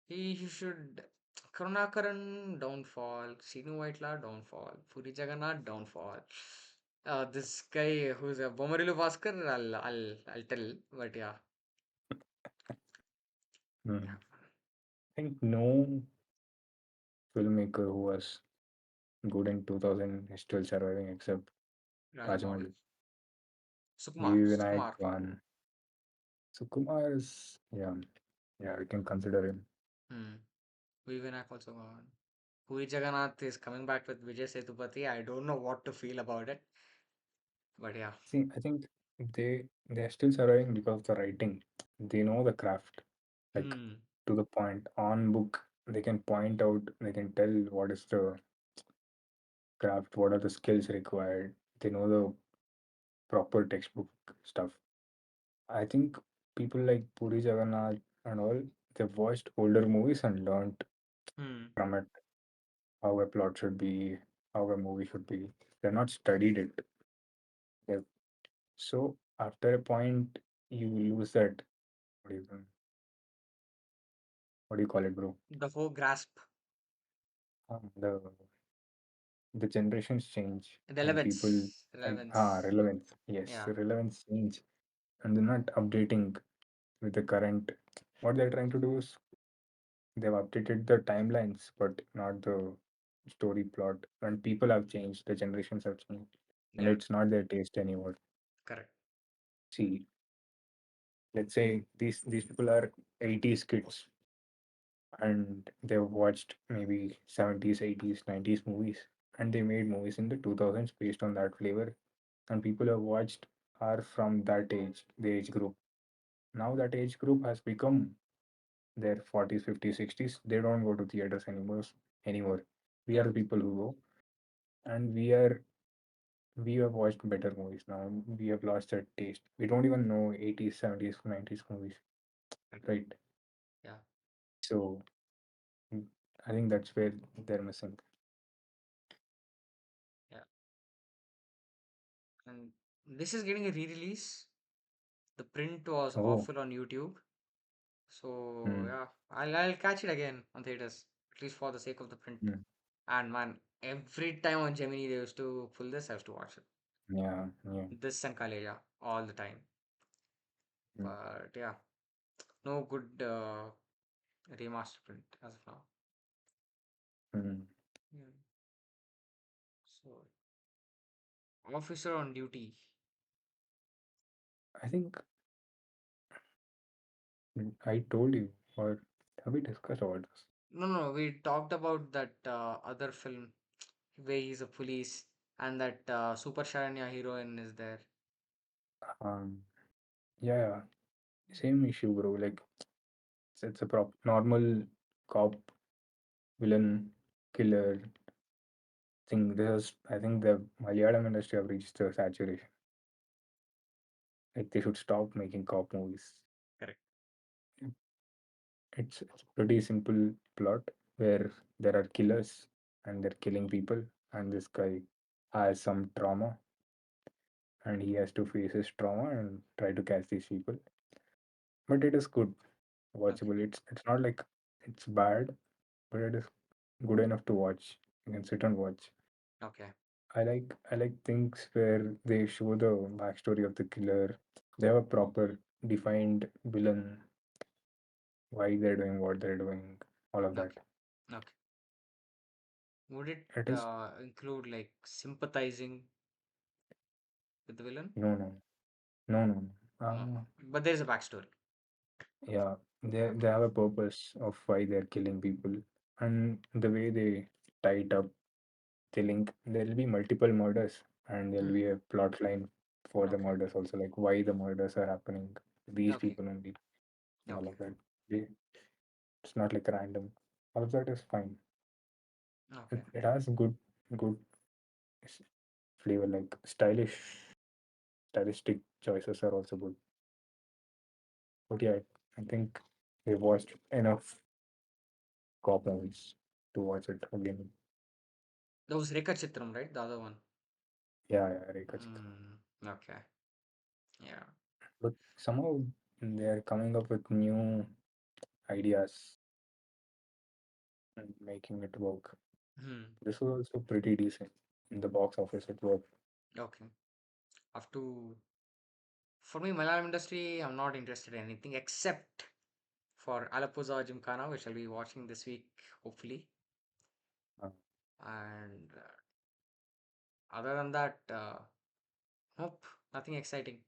Speaker 1: he should. Karunakaran downfall, Sinu Waitla downfall, Puri Jagannath downfall. This guy who's a Bomarilu Bhaskar, I'll tell, but yeah,
Speaker 2: Mm.
Speaker 1: yeah,
Speaker 2: I think no filmmaker who was good in 2000 is still surviving except
Speaker 1: Rajamouli,
Speaker 2: Rajamouli.
Speaker 1: Sukumar,
Speaker 2: V. Vinayak
Speaker 1: Sukumar.
Speaker 2: one. Sukumar is, yeah, yeah, we can consider him.
Speaker 1: Hmm. Vivek also gone. Puri Jagannath is coming back with Vijay Sethupathi. I don't know what to feel about it, but yeah.
Speaker 2: See, I think they're still surviving because of the writing. They know the craft, like
Speaker 1: Hmm.
Speaker 2: to the point. On book, they can point out, they can tell what is the craft, what are the skills required. They know the proper textbook stuff. I think people like Puri Jagannath and all, they've watched older movies and learned
Speaker 1: Hmm.
Speaker 2: from it how a plot should be, how a movie should be. They've not studied it. They've, so after a point, you lose that. What do you, what do you call it, bro?
Speaker 1: The whole grasp,
Speaker 2: The generations change and people
Speaker 1: relevance,
Speaker 2: and
Speaker 1: relevance.
Speaker 2: relevance. Yes,
Speaker 1: Yeah,
Speaker 2: relevance change, and they're not updating with the current. What they're trying to do is they've updated the timelines, but not the story plot. And people have changed, the generations have changed, and
Speaker 1: yeah,
Speaker 2: it's not their taste anymore.
Speaker 1: correct.
Speaker 2: See, let's say these people are 80s kids and they've watched maybe 70s, 80s, 90s movies, and they made movies in the 2000s based on that flavor. And people have watched are from that age, the age group. Now that age group has become their 40s, 50s, 60s. They don't go to theaters anymore. We are
Speaker 1: Yeah,
Speaker 2: the people who go, and we have watched better movies now. We have lost that taste. We don't even know 80s, 70s, 90s movies,
Speaker 1: correct.
Speaker 2: right?
Speaker 1: Yeah,
Speaker 2: So mm, I think that's where they're missing.
Speaker 1: yeah. And this is getting a re-release. The print was
Speaker 2: Oh,
Speaker 1: awful on YouTube. So
Speaker 2: mm,
Speaker 1: yeah, I'll catch it again on theaters, at least for the sake of the print.
Speaker 2: mm,
Speaker 1: And man, every time on Gemini they used to pull this, I used to watch it.
Speaker 2: yeah, yeah.
Speaker 1: This and Kaleja all the time.
Speaker 2: Mm,
Speaker 1: But yeah, no good remaster print as of now.
Speaker 2: mm.
Speaker 1: Yeah. So, Officer on Duty.
Speaker 2: I think I told you, or have we discussed about this?
Speaker 1: No, no, we talked about that other film where he's a police and that Super Sharanya heroine is there.
Speaker 2: Um, yeah, same issue, bro. Like it's a normal cop villain killer thing. I think the Malayalam industry have reached the saturation. Like they should stop making cop movies.
Speaker 1: Correct.
Speaker 2: It's pretty simple plot where there are killers and they're killing people, and this guy has some trauma and he has to face his trauma and try to catch these people. But it is good,
Speaker 1: Okay.
Speaker 2: watchable. It's not like it's bad, but it is good enough to watch. You can sit and watch.
Speaker 1: Okay.
Speaker 2: I like things where they show the backstory of the killer. They have a proper defined villain, why they're doing what they're doing, all of that.
Speaker 1: Okay. Okay. Would it
Speaker 2: It is
Speaker 1: include like sympathizing with the villain?
Speaker 2: no, no, no, no, no.
Speaker 1: No. But there's a backstory.
Speaker 2: Yeah, they have a purpose of why they're killing people, and the way they tie it up, they link. There'll be multiple murders, and there'll
Speaker 1: Hmm.
Speaker 2: be a plot line for the
Speaker 1: Okay.
Speaker 2: murders also, like why the murders are happening. These
Speaker 1: Okay.
Speaker 2: people only, and all
Speaker 1: Okay.
Speaker 2: of that. They, it's not like random. All of that is fine. It,
Speaker 1: Okay.
Speaker 2: it has good s- flavor, like stylistic choices are also good. But yeah, I think we've watched enough cop movies to watch it again.
Speaker 1: That was Rekha Chitram, right? The other one.
Speaker 2: Yeah, yeah, Rekha Chitra.
Speaker 1: Mm, okay. Yeah.
Speaker 2: But somehow they're coming up with new ideas and making it work.
Speaker 1: Hmm.
Speaker 2: This was also pretty decent in the box office. It worked.
Speaker 1: Okay. Have to. For me, Malayalam industry, I'm not interested in anything except for Alappuzha Gymkhana, which I'll be watching this week, hopefully.
Speaker 2: Uh,
Speaker 1: And other than that, nope, nothing exciting.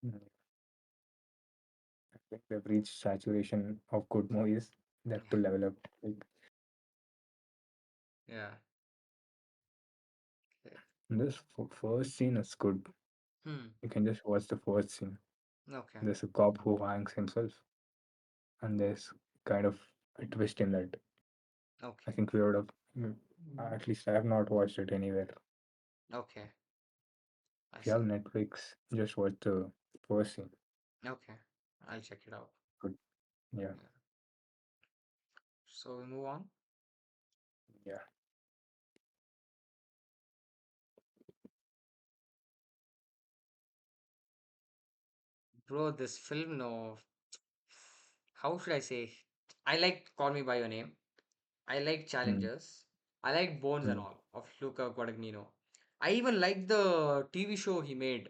Speaker 2: mm, I think they've reached saturation of good movies that to level up. Like
Speaker 1: Yeah. Okay.
Speaker 2: this first scene is good.
Speaker 1: Hmm.
Speaker 2: You can just watch the first scene.
Speaker 1: Okay.
Speaker 2: There's a cop who hangs himself, and there's kind of a twist in that.
Speaker 1: Okay.
Speaker 2: I think we would have. At least I have not watched it anywhere.
Speaker 1: Okay, I
Speaker 2: If you have
Speaker 1: see.
Speaker 2: Netflix, just watch the first scene.
Speaker 1: Okay, I'll check it out.
Speaker 2: Good. Yeah.
Speaker 1: Yeah. So we move on.
Speaker 2: Yeah.
Speaker 1: Bro, this film, no, how should I say? I like Call Me by Your Name. I like
Speaker 2: Mm,
Speaker 1: Challengers. I like Bones and
Speaker 2: mm,
Speaker 1: all of Luca Guadagnino. I even like the TV show he made.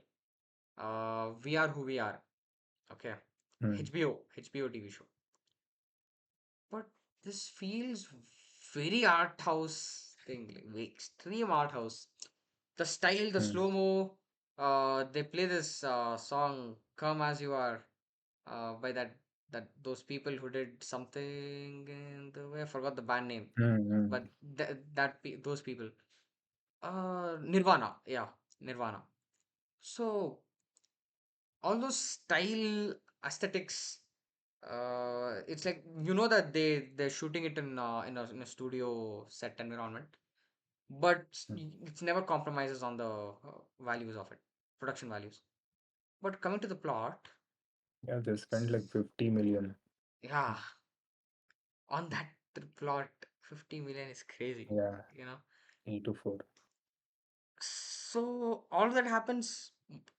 Speaker 1: We Are Who We Are. Okay,
Speaker 2: mm,
Speaker 1: HBO TV show. But this feels very art house thing, like very extreme art house. The style, the
Speaker 2: mm,
Speaker 1: slow mo. They play this song "Come as You Are" by that those people who did something in the way. I forgot the band name,
Speaker 2: mm, mm,
Speaker 1: but those people. Nirvana, yeah, Nirvana. So all those style aesthetics, it's like that they're shooting it in a studio set environment, but
Speaker 2: mm.
Speaker 1: it's never compromises on the values of it, production values. But coming to the plot,
Speaker 2: Yeah, they spent like
Speaker 1: it's
Speaker 2: 50 million.
Speaker 1: yeah, on that plot, 50 million is crazy,
Speaker 2: Yeah,
Speaker 1: you know.
Speaker 2: 8 to 4.
Speaker 1: So all that happens,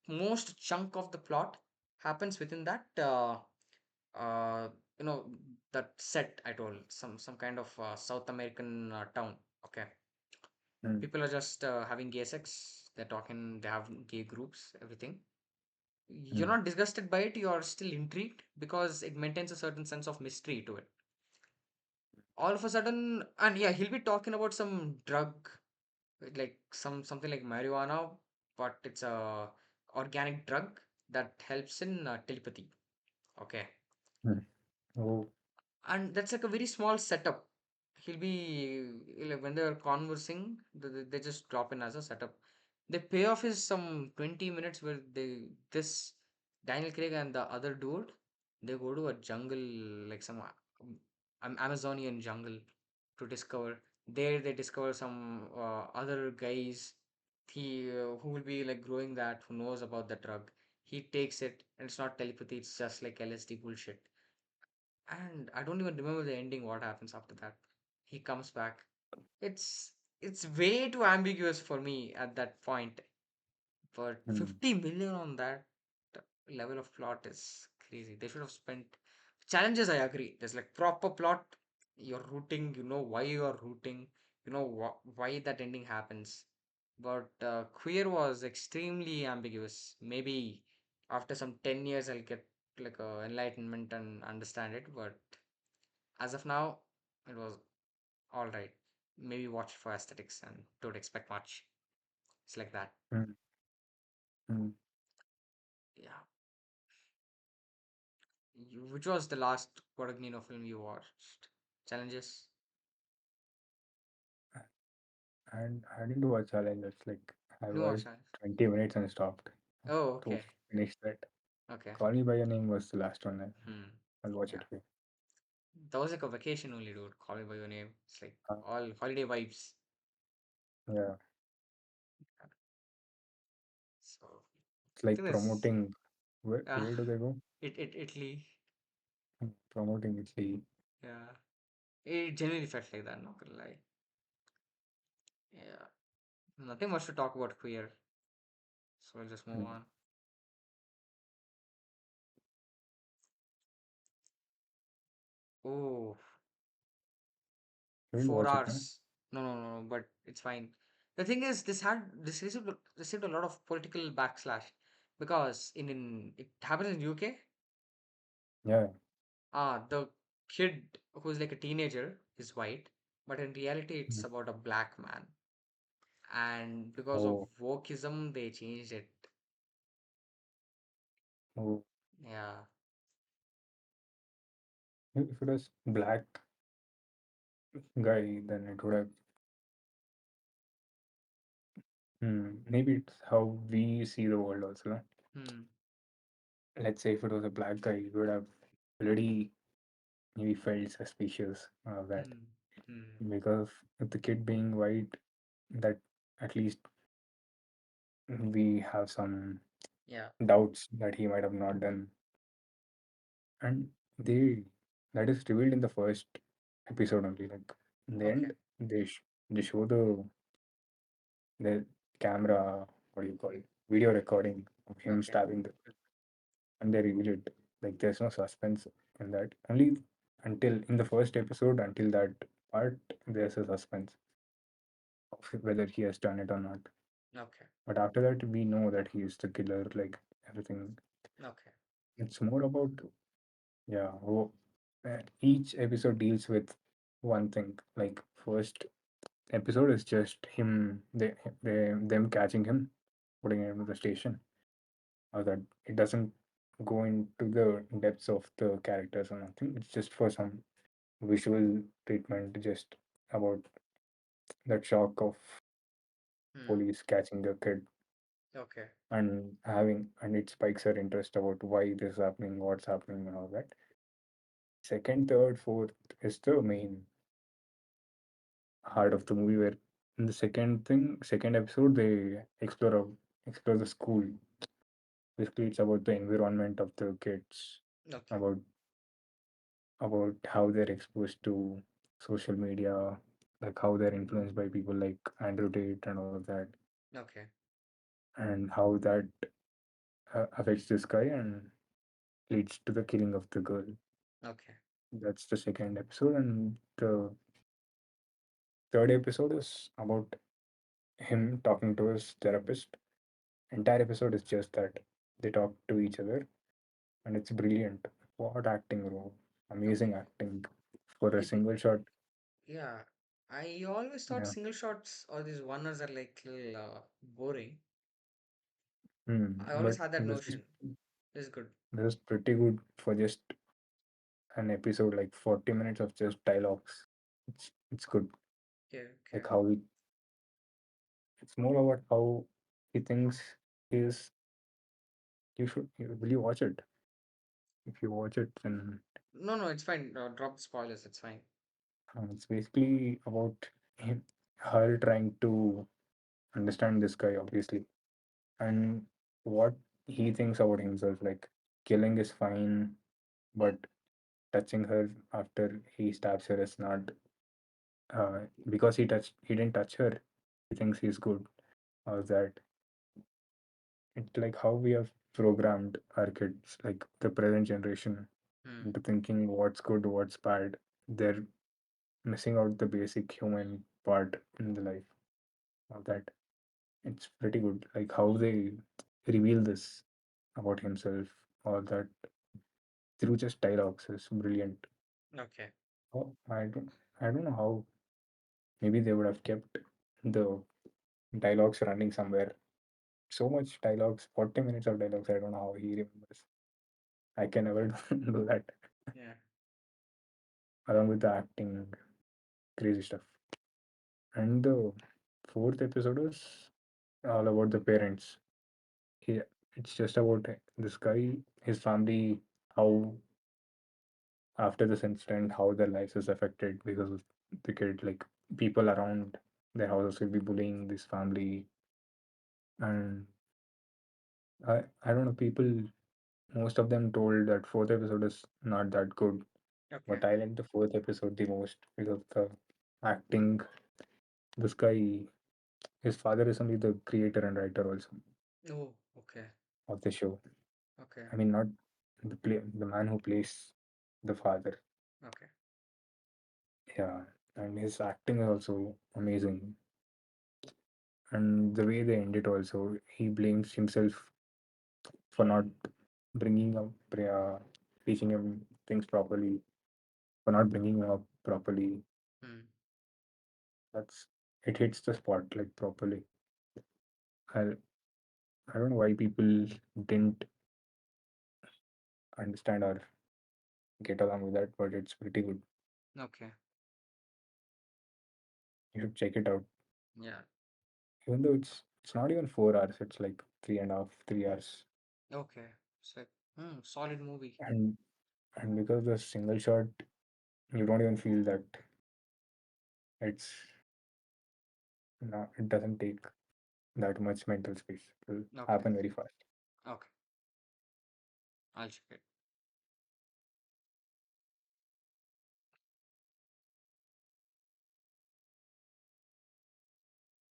Speaker 1: most chunk of the plot happens within that uh, you know that set I told, some kind of South American town. Okay,
Speaker 2: Mm,
Speaker 1: people are just having gay sex. They're talking. They have gay groups. Everything. You're
Speaker 2: mm,
Speaker 1: not disgusted by it. You're still intrigued because it maintains a certain sense of mystery to it. All of a sudden, and yeah, he'll be talking about some drug, like something like marijuana, but it's a organic drug that helps in telepathy. Okay,
Speaker 2: mm. Oh,
Speaker 1: and that's like a very small setup. He'll be like when they're conversing, they just drop in as a setup. The payoff is some 20 minutes where this Daniel Craig and the other dude, they go to a jungle, like some Amazonian jungle, to discover. There they discover some other guys who will be like growing that, who knows about the drug. He takes it, and it's not telepathy, it's just like LSD bullshit. And I don't even remember the ending, what happens after that. He comes back. It's it's way too ambiguous for me at that point. But
Speaker 2: mm,
Speaker 1: 50 million on that level of plot is crazy. They should have spent challenges, I agree. There's like proper plot. You're rooting, you know why you are rooting, you know why that ending happens. But Queer was extremely ambiguous. Maybe after some 10 years I'll get like a enlightenment and understand it, but as of now, it was all right. Maybe watch for aesthetics and don't expect much. It's like that.
Speaker 2: mm, mm.
Speaker 1: Yeah. Which was the last Guadagnino film you watched? Challenges?
Speaker 2: And I didn't watch Challenge. It's like I
Speaker 1: No watch
Speaker 2: watched
Speaker 1: Challenge.
Speaker 2: 20 minutes and stopped.
Speaker 1: Oh,
Speaker 2: To
Speaker 1: okay.
Speaker 2: finish that.
Speaker 1: Okay.
Speaker 2: Call Me By Your Name was the last one.
Speaker 1: Hmm.
Speaker 2: I'll watch
Speaker 1: Yeah.
Speaker 2: it again.
Speaker 1: That was like a vacation only, dude. Call me by your name. It's like
Speaker 2: Uh,
Speaker 1: all holiday vibes.
Speaker 2: yeah,
Speaker 1: So
Speaker 2: it's
Speaker 1: I
Speaker 2: like
Speaker 1: think this
Speaker 2: promoting.
Speaker 1: uh
Speaker 2: Where do they go?
Speaker 1: Italy.
Speaker 2: Promoting Italy.
Speaker 1: Yeah. It genuinely felt like that, not gonna lie. Yeah. Nothing much to talk about queer. So we'll just move
Speaker 2: Mm.
Speaker 1: on. Oh,
Speaker 2: You didn't
Speaker 1: four
Speaker 2: watch it, no?
Speaker 1: hours. No, but it's fine. The thing is, this received a lot of political backslash because in it happens in UK.
Speaker 2: Yeah.
Speaker 1: The kid who's like a teenager is white, but in reality, it's
Speaker 2: Mm.
Speaker 1: about a black man. And because of
Speaker 2: Oh,
Speaker 1: wokeism, they changed it.
Speaker 2: oh.
Speaker 1: Yeah.
Speaker 2: If it was black guy, then it would have. Maybe it's how we see the world also. No?
Speaker 1: Hmm.
Speaker 2: Let's say if it was a black guy, you would have already maybe felt suspicious of that.
Speaker 1: Hmm. Hmm.
Speaker 2: because of the kid being white, that at least we have some
Speaker 1: Yeah.
Speaker 2: doubts that he might have not done. And they that is revealed in the first episode only. Like in the
Speaker 1: Okay.
Speaker 2: end, they show the camera, what do you call it, video recording of him
Speaker 1: Okay.
Speaker 2: stabbing the kid, and they reveal it. Like there's no suspense in that. Only until in the first episode, until that part, there's a suspense of whether he has done it or not.
Speaker 1: Okay.
Speaker 2: But after that, we know that he is the killer. Like everything,
Speaker 1: Okay.
Speaker 2: it's more about yeah. Each episode deals with one thing. Like first episode is just him, them catching him, putting him in the station. Or that it doesn't go into the depths of the characters or nothing. It's just for some visual treatment, just about that shock of
Speaker 1: Hmm.
Speaker 2: police catching the kid
Speaker 1: Okay.
Speaker 2: and it spikes her interest about why this is happening, what's happening, and all that. Second, third, fourth is the main heart of the movie. Where in the second episode, they explore the school. Basically, it's about the environment of the kids,
Speaker 1: Okay.
Speaker 2: about how they're exposed to social media, like how they're influenced by people like Andrew Tate and all of that,
Speaker 1: Okay.
Speaker 2: and how that affects this guy and leads to the killing of the girl.
Speaker 1: Okay.
Speaker 2: That's the second episode, and the third episode is about him talking to his therapist. Entire episode is just that they talk to each other, and it's brilliant. What acting, bro! Amazing
Speaker 1: Okay.
Speaker 2: acting for a
Speaker 1: It,
Speaker 2: single shot.
Speaker 1: yeah. I always thought
Speaker 2: Yeah.
Speaker 1: single shots or these one-ers are like little boring. I always
Speaker 2: But
Speaker 1: had that notion. This is good.
Speaker 2: this is pretty good for just an episode, like 40 minutes of just dialogues. It's good.
Speaker 1: Yeah. Okay.
Speaker 2: Like how he, it's more about how he thinks he is. Will you watch it? If you watch it, then
Speaker 1: No, no, it's fine. Drop the spoilers. It's fine.
Speaker 2: it's basically about her trying to understand this guy, obviously, and what he thinks about himself. Like killing is fine, but touching her after he stabs her is not. Because he didn't touch her, he thinks he's good. Or that it's like how we have programmed our kids, like the present generation,
Speaker 1: Hmm.
Speaker 2: into thinking what's good, what's bad. They're missing out the basic human part in the life of that. It's pretty good, like how they reveal this about himself, all that through just dialogues is brilliant.
Speaker 1: Okay.
Speaker 2: Oh, I don't know how. Maybe they would have kept the dialogues running somewhere. So much dialogues, 40 minutes of dialogues. I don't know how he remembers. I can never do that.
Speaker 1: Yeah.
Speaker 2: Along with the acting, crazy stuff. And the fourth episode is all about the parents. He, it's just about this guy, his family, how after this incident, how their lives is affected because of the kid. Like people around their houses will be bullying this family, and I don't know. People, most of them told that fourth episode is not that good,
Speaker 1: Okay.
Speaker 2: but I like the fourth episode the most because of the acting. This guy, his father is only the creator and writer also
Speaker 1: Oh, okay.
Speaker 2: of the show.
Speaker 1: Okay.
Speaker 2: I mean, not the man who plays the father.
Speaker 1: Okay.
Speaker 2: Yeah, and his acting is also amazing. And the way they end it also, he blames himself for not bringing up, teaching him things properly, for not bringing him up properly.
Speaker 1: Hmm.
Speaker 2: That's it hits the spot like properly. I I don't know why people didn't understand or get along with that, but it's pretty good.
Speaker 1: Okay.
Speaker 2: You should check it out.
Speaker 1: Yeah.
Speaker 2: Even though it's not even 4 hours, it's like 3.5, 3 hours.
Speaker 1: Okay. It's like, solid movie.
Speaker 2: And because the single shot, you don't even feel that It's not, it doesn't take that much mental space. It will
Speaker 1: Okay.
Speaker 2: happen very fast.
Speaker 1: Okay. I'll check it.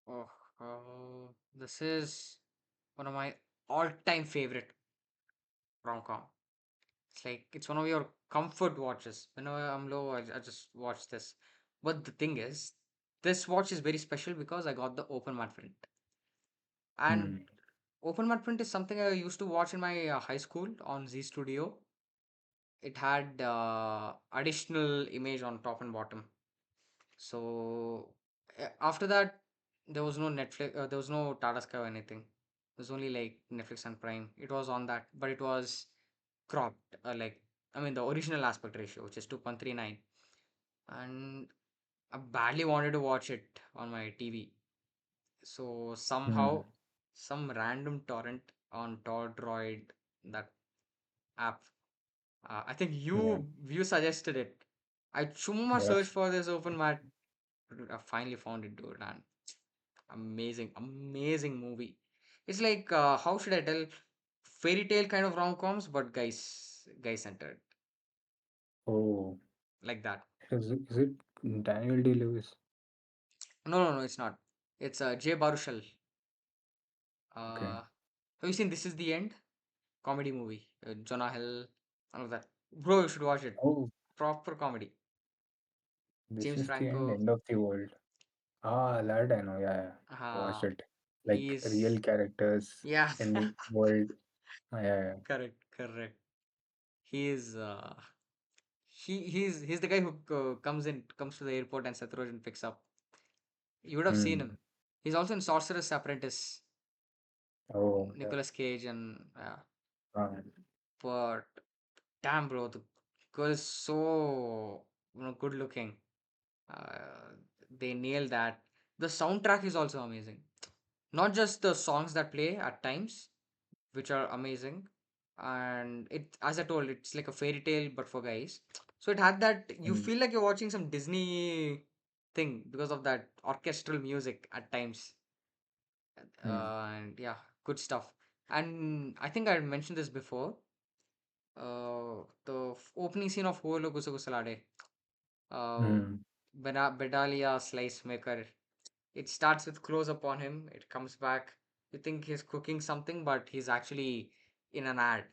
Speaker 1: Oh, this is one of my all-time favorite rom-com. It's like it's one of your comfort watches. Whenever I'm low, I just watch this. But the thing is, this watch is very special because I got the open matte print. And
Speaker 2: Mm.
Speaker 1: open matte print is something I used to watch in my high school on Z Studio. It had additional image on top and bottom. So after that, there was no Netflix, there was no Tata Sky or anything. It was only like Netflix and Prime. It was on that, but it was cropped, like I mean the original aspect ratio, which is 2.39, and I badly wanted to watch it on my TV. So somehow,
Speaker 2: Mm.
Speaker 1: some random torrent on Droid, that app. I think
Speaker 2: Yeah.
Speaker 1: you suggested it. I chumma
Speaker 2: Yeah.
Speaker 1: searched for this open mat. I finally found it, dude, and amazing, amazing movie. It's like how should I tell? Fairy tale kind of rom-coms, but guy centered
Speaker 2: Oh,
Speaker 1: like that.
Speaker 2: is it Daniel Day Lewis?
Speaker 1: No, it's not. It's Jay Baruchel.
Speaker 2: Okay.
Speaker 1: Have you seen This Is the End? Comedy movie. Jonah Hill, all of that. Bro, you should watch it.
Speaker 2: Oh,
Speaker 1: Proper comedy.
Speaker 2: this
Speaker 1: James
Speaker 2: is the end,
Speaker 1: Franco.
Speaker 2: end of the world. Ah, that I know. Yeah, yeah. I watched
Speaker 1: Uh,
Speaker 2: it. Like real
Speaker 1: he's
Speaker 2: characters
Speaker 1: yeah,
Speaker 2: in the world. Ah, yeah, yeah.
Speaker 1: correct. He is he's the guy who comes to the airport and Seth Rogen picks up. You would have seen
Speaker 2: Hmm.
Speaker 1: him. He's also in Sorcerer's Apprentice.
Speaker 2: Oh, yeah.
Speaker 1: Nicolas Cage and
Speaker 2: Ah,
Speaker 1: but damn bro, the girl is so good looking. Uh, they nailed that. The soundtrack is also amazing. Not just the songs that play at times, which are amazing, and it, as I told, it's like a fairy tale but for guys. So it had that you
Speaker 2: mm,
Speaker 1: feel like you're watching some Disney thing because of that orchestral music at times.
Speaker 2: mm,
Speaker 1: And yeah, good stuff. And I think I mentioned this before. The opening scene of Holo Gusagusalade, uh,
Speaker 2: mm,
Speaker 1: Bedalia Slice Maker. It starts with close up on him. It comes back. You think he's cooking something, but he's actually in an ad.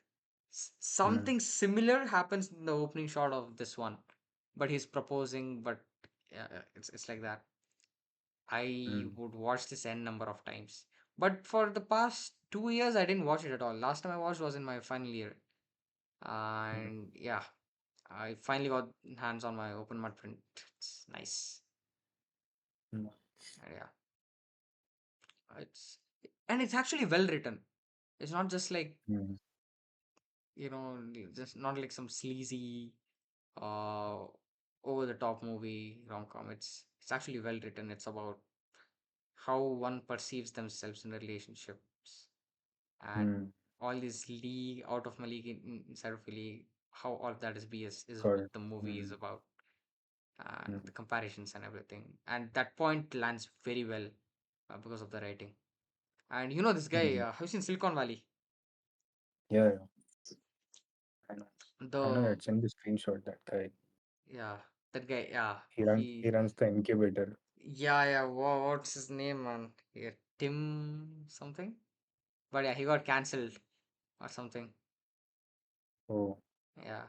Speaker 2: mm,
Speaker 1: Something similar happens in the opening shot of this one, but he's proposing. But yeah, it's like that. I
Speaker 2: mm,
Speaker 1: would watch this n number of times, but for the past 2 years, I didn't watch it at all. Last time I watched was in my final year,
Speaker 2: mm,
Speaker 1: and yeah, I finally got hands on my open mud print. It's nice.
Speaker 2: mm,
Speaker 1: Yeah, it's and it's actually well written. It's not just like
Speaker 2: mm,
Speaker 1: just not like some sleazy, uh, over the top movie rom-com. It's actually well written. It's about how one perceives themselves in relationships and
Speaker 2: mm.
Speaker 1: all this league out of my league inside of a league. How all of that is BS is
Speaker 2: Got
Speaker 1: what
Speaker 2: it.
Speaker 1: the movie is
Speaker 2: Mm,
Speaker 1: about, and
Speaker 2: mm,
Speaker 1: the comparisons and everything. And that point lands very well because of the writing. And you know this guy,
Speaker 2: mm.
Speaker 1: have you seen Silicon Valley?
Speaker 2: Yeah, yeah, I know. I know
Speaker 1: The
Speaker 2: that. Send the screenshot. That guy.
Speaker 1: yeah, that guy, yeah,
Speaker 2: He runs the incubator.
Speaker 1: yeah. What's his name, man? Yeah, Tim something. But yeah, he got cancelled or something.
Speaker 2: Oh,
Speaker 1: Yeah,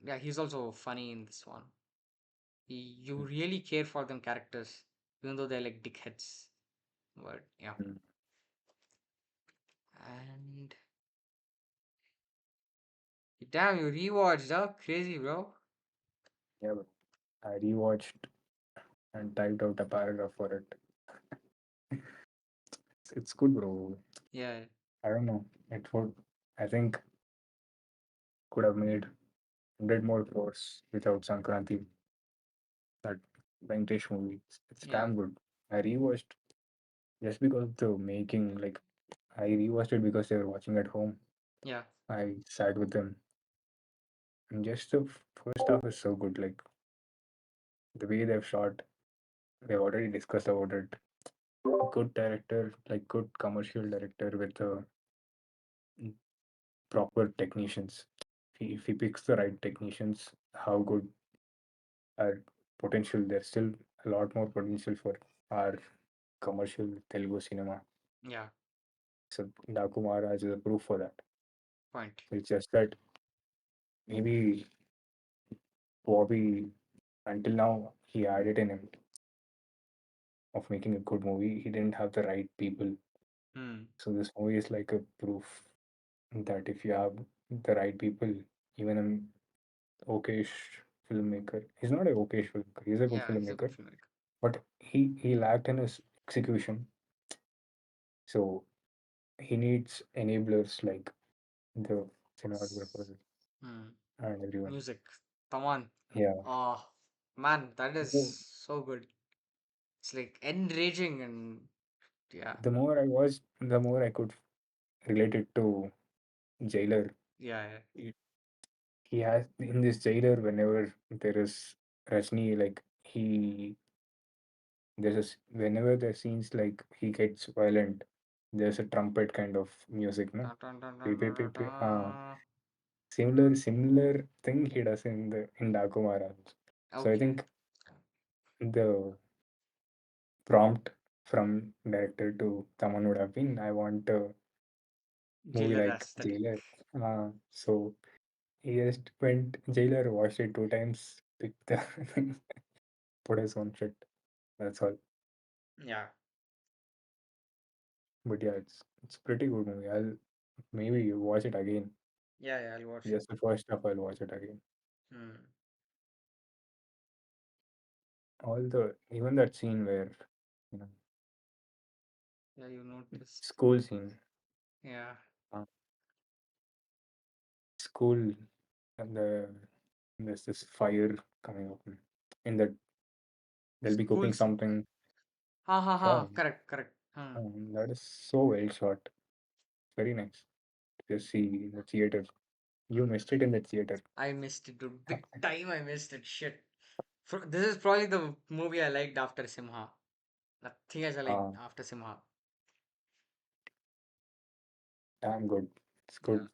Speaker 1: yeah. He's also funny in this one. You
Speaker 2: mm,
Speaker 1: really care for them characters, even though they're like dickheads. But yeah,
Speaker 2: mm.
Speaker 1: and damn, you rewatched, huh? Crazy, bro.
Speaker 2: Yeah, but I rewatched and typed out a paragraph for it. It's good, bro.
Speaker 1: Yeah,
Speaker 2: I don't know. It would. I think could have made 100 more crores without Sankranti. That Venkatesh movie. It's
Speaker 1: yeah,
Speaker 2: damn good. I rewatched just because of the making. Like I rewatched it because they were watching at home.
Speaker 1: yeah.
Speaker 2: I sat with them, and just the first half is so good. Like the way they've shot, we've already discussed about it. Good director, like good commercial director with proper technicians. If he picks the right technicians, how good our potential, there's still a lot more potential for our commercial Telugu cinema.
Speaker 1: Yeah,
Speaker 2: So Daaku Maharaaj is a proof for that.
Speaker 1: point.
Speaker 2: It's just that maybe Bobby, until now, he had it in him of making a good movie. He didn't have the right people.
Speaker 1: Hmm.
Speaker 2: So this movie is like a proof that if you have the right people, even an okayish filmmaker, he's not a okayish filmmaker, he's a good
Speaker 1: Yeah, he's a good
Speaker 2: filmmaker,
Speaker 1: filmmaker.
Speaker 2: but he lacked in his execution. So he needs enablers like the cinematographer
Speaker 1: Hmm.
Speaker 2: and everyone.
Speaker 1: Music. Come on.
Speaker 2: Yeah.
Speaker 1: Oh, man, that is
Speaker 2: So
Speaker 1: so good. It's like enraging and yeah,
Speaker 2: the more I watched, the more I could relate it to Jailer.
Speaker 1: yeah, yeah.
Speaker 2: He he has in this Jailer, whenever there is Rajni, like whenever there scenes like he gets violent, there's a trumpet kind of music, no?
Speaker 1: Dun, dun, dun,
Speaker 2: Pe,
Speaker 1: dun,
Speaker 2: pe,
Speaker 1: dun,
Speaker 2: pe,
Speaker 1: dun,
Speaker 2: pe.
Speaker 1: dun.
Speaker 2: Similar thing he does in Daaku Maharaaj. So I
Speaker 1: Okay.
Speaker 2: think the prompt from director to someone would have been, I want a movie
Speaker 1: Jailer
Speaker 2: like
Speaker 1: aesthetic.
Speaker 2: Jailer. So he just went Jailer, watched it 2 times, picked the put his own shit. That's all.
Speaker 1: Yeah,
Speaker 2: But yeah, it's pretty good movie. I'll maybe watch it again.
Speaker 1: yeah, yeah. I'll watch it.
Speaker 2: Just the first stuff, I'll watch it again.
Speaker 1: Hmm.
Speaker 2: All the even that scene where you know
Speaker 1: Yeah, you noticed.
Speaker 2: school scene,
Speaker 1: Yeah.
Speaker 2: uh, school, and there's this fire coming up, in that they'll be
Speaker 1: School
Speaker 2: cooking
Speaker 1: scene.
Speaker 2: something.
Speaker 1: Ha ha
Speaker 2: Yeah,
Speaker 1: ha. Correct, correct. Hmm.
Speaker 2: that is so well shot. Very nice to see in the theater. You missed it in the theater.
Speaker 1: I missed it, dude. Big time I missed it. Shit. This is probably the movie I liked after Simha. Nothing else I liked
Speaker 2: Uh,
Speaker 1: after Simha.
Speaker 2: Damn good. It's
Speaker 1: Yeah.
Speaker 2: good.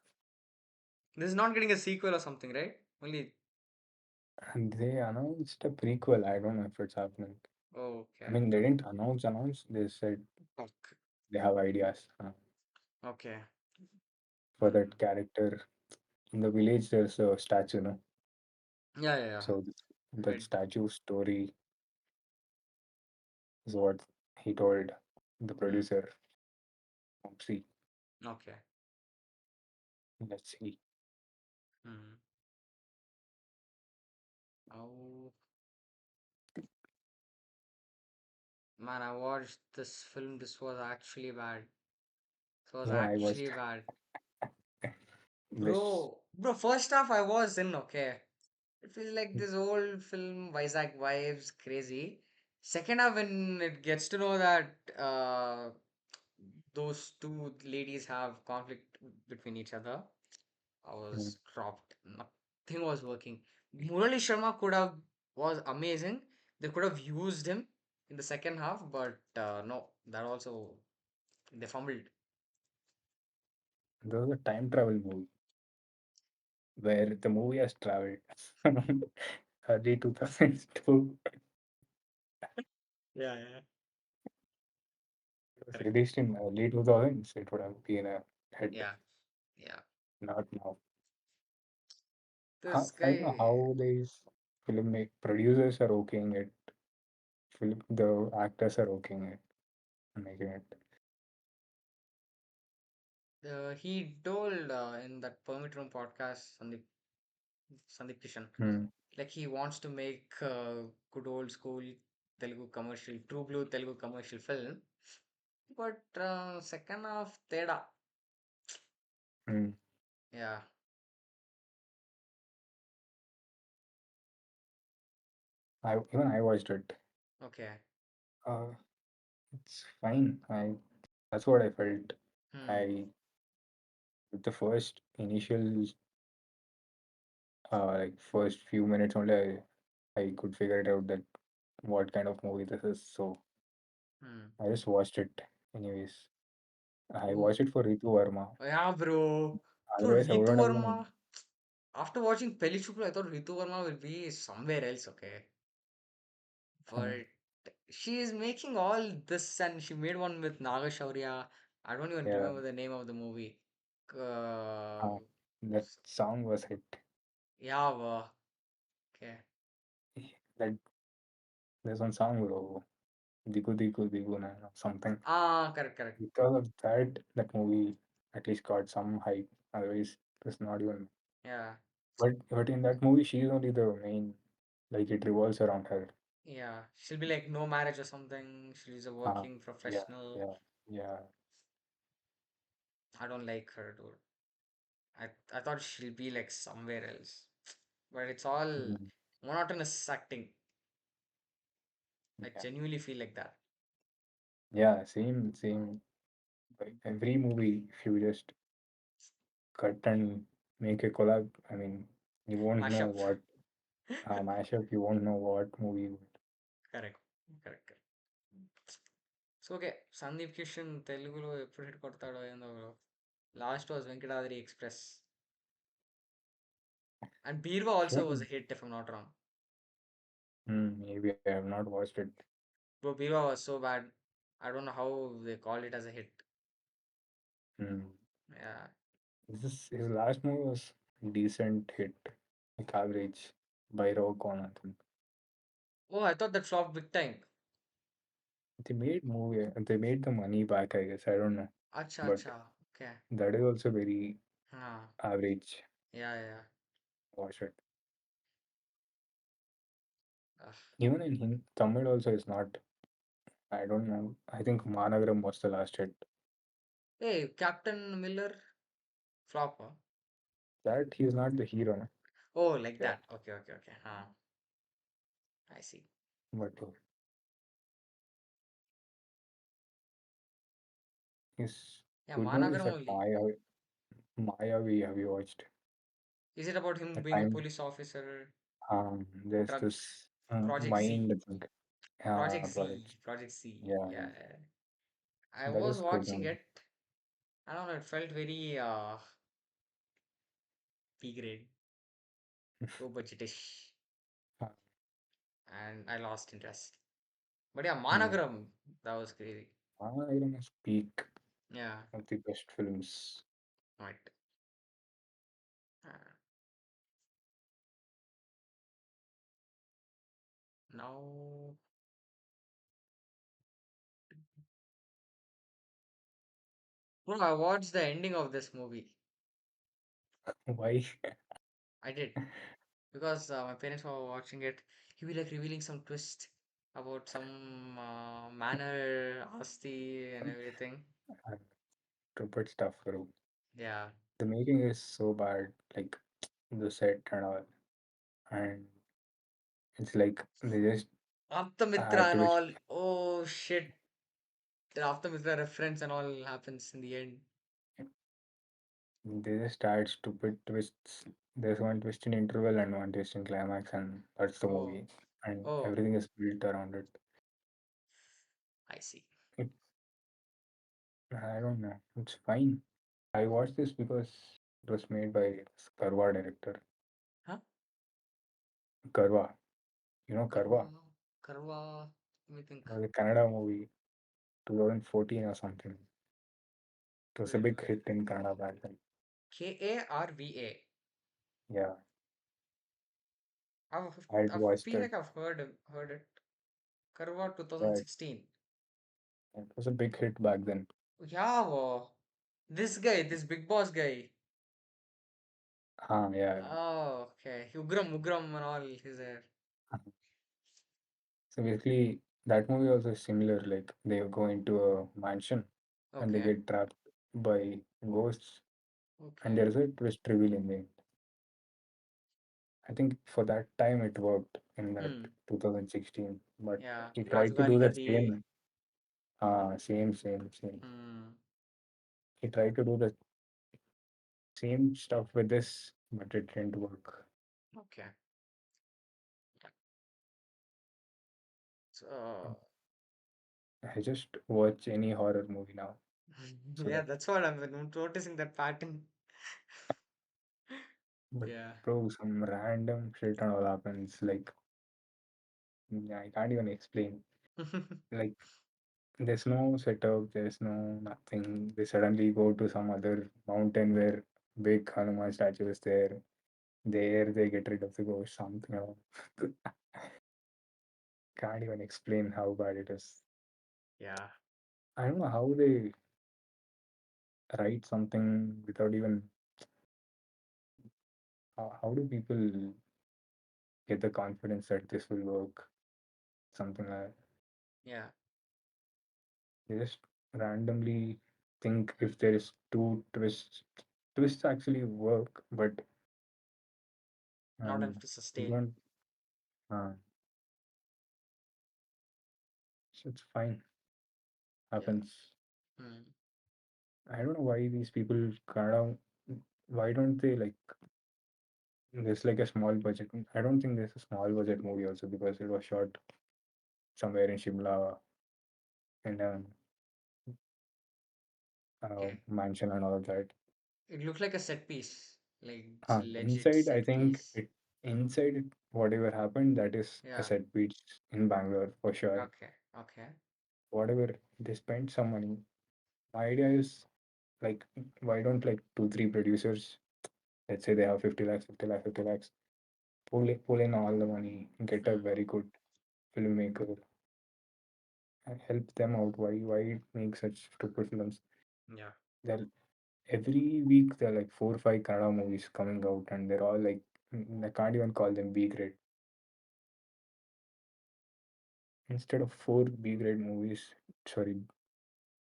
Speaker 1: This is not getting a sequel or something, right? Only.
Speaker 2: And they announced a prequel. I don't know if it's happening. I
Speaker 1: Okay.
Speaker 2: mean, they didn't announce. They said
Speaker 1: Okay.
Speaker 2: they have ideas
Speaker 1: Okay.
Speaker 2: for
Speaker 1: Hmm.
Speaker 2: that character. In the village, there's a statue, no?
Speaker 1: Yeah, yeah, yeah.
Speaker 2: So that
Speaker 1: Right.
Speaker 2: statue story is what he told the
Speaker 1: Hmm.
Speaker 2: producer. See,
Speaker 1: Okay.
Speaker 2: let's see.
Speaker 1: Hmm. Oh, man, I watched this film. This was actually bad. This was
Speaker 2: Even I
Speaker 1: actually
Speaker 2: watched
Speaker 1: bad.
Speaker 2: this.
Speaker 1: Bro, first half I was in okay. It feels like this old film, Vizag vibes, crazy. Second half, when it gets to know that those two ladies have conflict between each other, I
Speaker 2: Mm,
Speaker 1: was dropped. Nothing was working. Murali Sharma could have was amazing. They could have used him in the second half, but no, that also they fumbled.
Speaker 2: there was a time travel movie where the movie has traveled early 2000s to
Speaker 1: Yeah, yeah,
Speaker 2: it was
Speaker 1: correct.
Speaker 2: released in early 2000s. It would have been a hit,
Speaker 1: Yeah, yeah.
Speaker 2: not now.
Speaker 1: This
Speaker 2: I don't know
Speaker 1: guy,
Speaker 2: how these film make producers are okaying it, film the actors are okaying it, making it.
Speaker 1: he told in that Permit Room podcast, Sandeep Kishan,
Speaker 2: Hmm.
Speaker 1: like he wants to make good old school Telugu commercial, true blue Telugu commercial film. But second half, Teda.
Speaker 2: Hmm.
Speaker 1: Yeah,
Speaker 2: I watched it.
Speaker 1: okay.
Speaker 2: Uh, it's fine. That's what I felt.
Speaker 1: Hmm.
Speaker 2: I the first initial like first few minutes only. I could figure it out that what kind of movie this is. So
Speaker 1: Hmm.
Speaker 2: I just watched it anyways. I
Speaker 1: Oh,
Speaker 2: watched it for Ritu Varma.
Speaker 1: yeah, bro. Bro,
Speaker 2: Otherwise, I
Speaker 1: Ritu
Speaker 2: wouldn't have even.
Speaker 1: Varma. After watching Pelichuklu, I thought Ritu Varma will be somewhere else, okay? But she is making all this, and she made one with Nagashaurya. I don't even
Speaker 2: Yeah,
Speaker 1: remember the name of the movie.
Speaker 2: uh, that
Speaker 1: S-
Speaker 2: song was hit.
Speaker 1: yeah, okay.
Speaker 2: That there's one song, bro. Digu Digu Digu na something.
Speaker 1: Ah, correct, correct.
Speaker 2: Because of that, that movie at least got some hype. Otherwise, it's not even.
Speaker 1: Yeah,
Speaker 2: But in that movie, she's only the main. Like it revolves around her.
Speaker 1: yeah. She'll be like no marriage or something. She's a
Speaker 2: Uh,
Speaker 1: working
Speaker 2: yeah,
Speaker 1: professional.
Speaker 2: yeah, yeah.
Speaker 1: I don't like her, dude. I thought she'll be like somewhere else. But it's all
Speaker 2: Mm,
Speaker 1: monotonous acting. I
Speaker 2: yeah,
Speaker 1: genuinely feel like that.
Speaker 2: yeah. Same. Like every movie, if you just cut and make a collab, I mean, you won't know
Speaker 1: Mashup.
Speaker 2: what mashup. You won't know what movie.
Speaker 1: Correct. Correct. Correct. So okay Sundeep Kishan తెలుగులో ఎప్పుడు hit కొడతాడో ఏందో last was Venkatadri express and Beeruva also was
Speaker 2: Sure.
Speaker 1: Hit if not wrong
Speaker 2: Maybe I have not watched it.
Speaker 1: Bro Beeruva was so bad I don't know how they called it as a hit
Speaker 2: Hmm.
Speaker 1: Yeah
Speaker 2: His last movie was decent hit, like average. By Rohirim, I think.
Speaker 1: Oh I thought that flop big time
Speaker 2: They made the money back, I guess. I don't know.
Speaker 1: అచ్చా
Speaker 2: But
Speaker 1: అచ్చా okay
Speaker 2: that is also very average.
Speaker 1: Yeah yeah
Speaker 2: Watch it. Even in Tamil also is not. I don't know. I think Managaram was the last hit.
Speaker 1: A Captain Miller flop
Speaker 2: That he is not the hero, no?
Speaker 1: Oh like
Speaker 2: Yeah.
Speaker 1: That okay okay okay I see
Speaker 2: But his
Speaker 1: yeah
Speaker 2: good movies
Speaker 1: Maanagaram
Speaker 2: like
Speaker 1: only
Speaker 2: Mayavi, have you watched?
Speaker 1: Is it about him
Speaker 2: The
Speaker 1: being a
Speaker 2: time
Speaker 1: police officer
Speaker 2: there's
Speaker 1: drugs
Speaker 2: this
Speaker 1: project
Speaker 2: mind,
Speaker 1: z
Speaker 2: I think.
Speaker 1: Project
Speaker 2: Project.
Speaker 1: Z, Project Z.
Speaker 2: Yeah,
Speaker 1: Yeah, yeah. I
Speaker 2: that
Speaker 1: was
Speaker 2: is good
Speaker 1: watching
Speaker 2: one.
Speaker 1: it. I don't know. It felt very B grade, low budgetish,
Speaker 2: Uh,
Speaker 1: and I lost interest. But yeah,
Speaker 2: mm.
Speaker 1: Managram, that was crazy.
Speaker 2: Iron is peak
Speaker 1: Yeah,
Speaker 2: of the best films.
Speaker 1: right. Uh, now, bro, I watched the ending of this movie.
Speaker 2: Why?
Speaker 1: I did because my parents were watching it. He was like revealing some twist about some manor, asti, and everything.
Speaker 2: Uh, Stupid stuff, bro.
Speaker 1: Yeah.
Speaker 2: The making is so bad, like the set and all, and it's like they just
Speaker 1: Aptamitra
Speaker 2: had
Speaker 1: and
Speaker 2: to.
Speaker 1: all. Oh shit. The Aptamitra reference and all happens in the end.
Speaker 2: They just add stupid twists. There's one twist in interval and one twist in climax, and that's the
Speaker 1: Oh,
Speaker 2: movie. And
Speaker 1: oh,
Speaker 2: everything is built around it.
Speaker 1: I see.
Speaker 2: it I don't know. It's fine. I watched this because it was made by this Karwa director.
Speaker 1: Huh?
Speaker 2: Karwa. You know
Speaker 1: Karwa,
Speaker 2: Karwa?
Speaker 1: Karwa. Let me think.
Speaker 2: It was a Kannada movie, 2014 or something. It was a big hit in Kannada back then.
Speaker 1: Karva.
Speaker 2: Yeah, I
Speaker 1: I
Speaker 2: had watched
Speaker 1: feel
Speaker 2: it.
Speaker 1: like I've heard it. Karwa
Speaker 2: Yeah,
Speaker 1: 2016.
Speaker 2: it was a big hit back then.
Speaker 1: Yeah, this guy, this big boss guy.
Speaker 2: Yeah.
Speaker 1: Oh, okay. Ugram and all. He's there.
Speaker 2: So basically, that movie also is similar. Like they go into a mansion and they
Speaker 1: Okay,
Speaker 2: get trapped by ghosts, and
Speaker 1: okay.
Speaker 2: there's a twist reveal in the end. I think for that time it worked in that
Speaker 1: Hmm.
Speaker 2: 2016, but
Speaker 1: Yeah.
Speaker 2: he tried to
Speaker 1: Rajugari
Speaker 2: do the
Speaker 1: Gadi.
Speaker 2: same.
Speaker 1: Hmm.
Speaker 2: He tried to do the same stuff with this, but it didn't work.
Speaker 1: Okay. So,
Speaker 2: I just watch any horror movie now. So
Speaker 1: yeah,
Speaker 2: that,
Speaker 1: that's what I'm noticing that pattern.
Speaker 2: but
Speaker 1: Yeah.
Speaker 2: bro, some random shit and all happens. Like, I can't even explain. Like, there's no setup, there's no nothing. They suddenly go to some other mountain where big Hanuman statue is there. There they get rid of the ghost, something else. Can't even explain how bad it is.
Speaker 1: Yeah.
Speaker 2: I don't know how they write something without even. How do people get the confidence that this will work? Something like
Speaker 1: Yeah.
Speaker 2: they just randomly think if there is two twists. Twists actually work, but I
Speaker 1: Not
Speaker 2: don't
Speaker 1: enough
Speaker 2: know.
Speaker 1: to
Speaker 2: You
Speaker 1: sustain.
Speaker 2: don't. Uh, it's fine.
Speaker 1: Yeah.
Speaker 2: Happens.
Speaker 1: Hmm.
Speaker 2: I don't know why these people Kannada. Why don't they like? There's like a small budget. I don't think there's a small budget movie also because it was shot somewhere in Shimla in a
Speaker 1: Okay.
Speaker 2: mansion and all of that.
Speaker 1: It looked like a set piece. Like it's a legit
Speaker 2: Inside, I
Speaker 1: set
Speaker 2: think
Speaker 1: piece.
Speaker 2: it inside it, whatever happened, that is a
Speaker 1: Yeah.
Speaker 2: set piece in Bangalore for sure.
Speaker 1: Okay. Okay.
Speaker 2: Whatever they spent some money. My idea is like, why don't like two, three producers, let's say they have 50 lakhs, 50 lakhs, 50 lakhs, pull in all the money, get a
Speaker 1: Hmm.
Speaker 2: very good filmmaker and help them out. Why make such stupid films?
Speaker 1: Yeah.
Speaker 2: They're every week there are like four or five Kannada movies coming out and they're all like I can't even call them B grade. Instead of four B grade movies, sorry,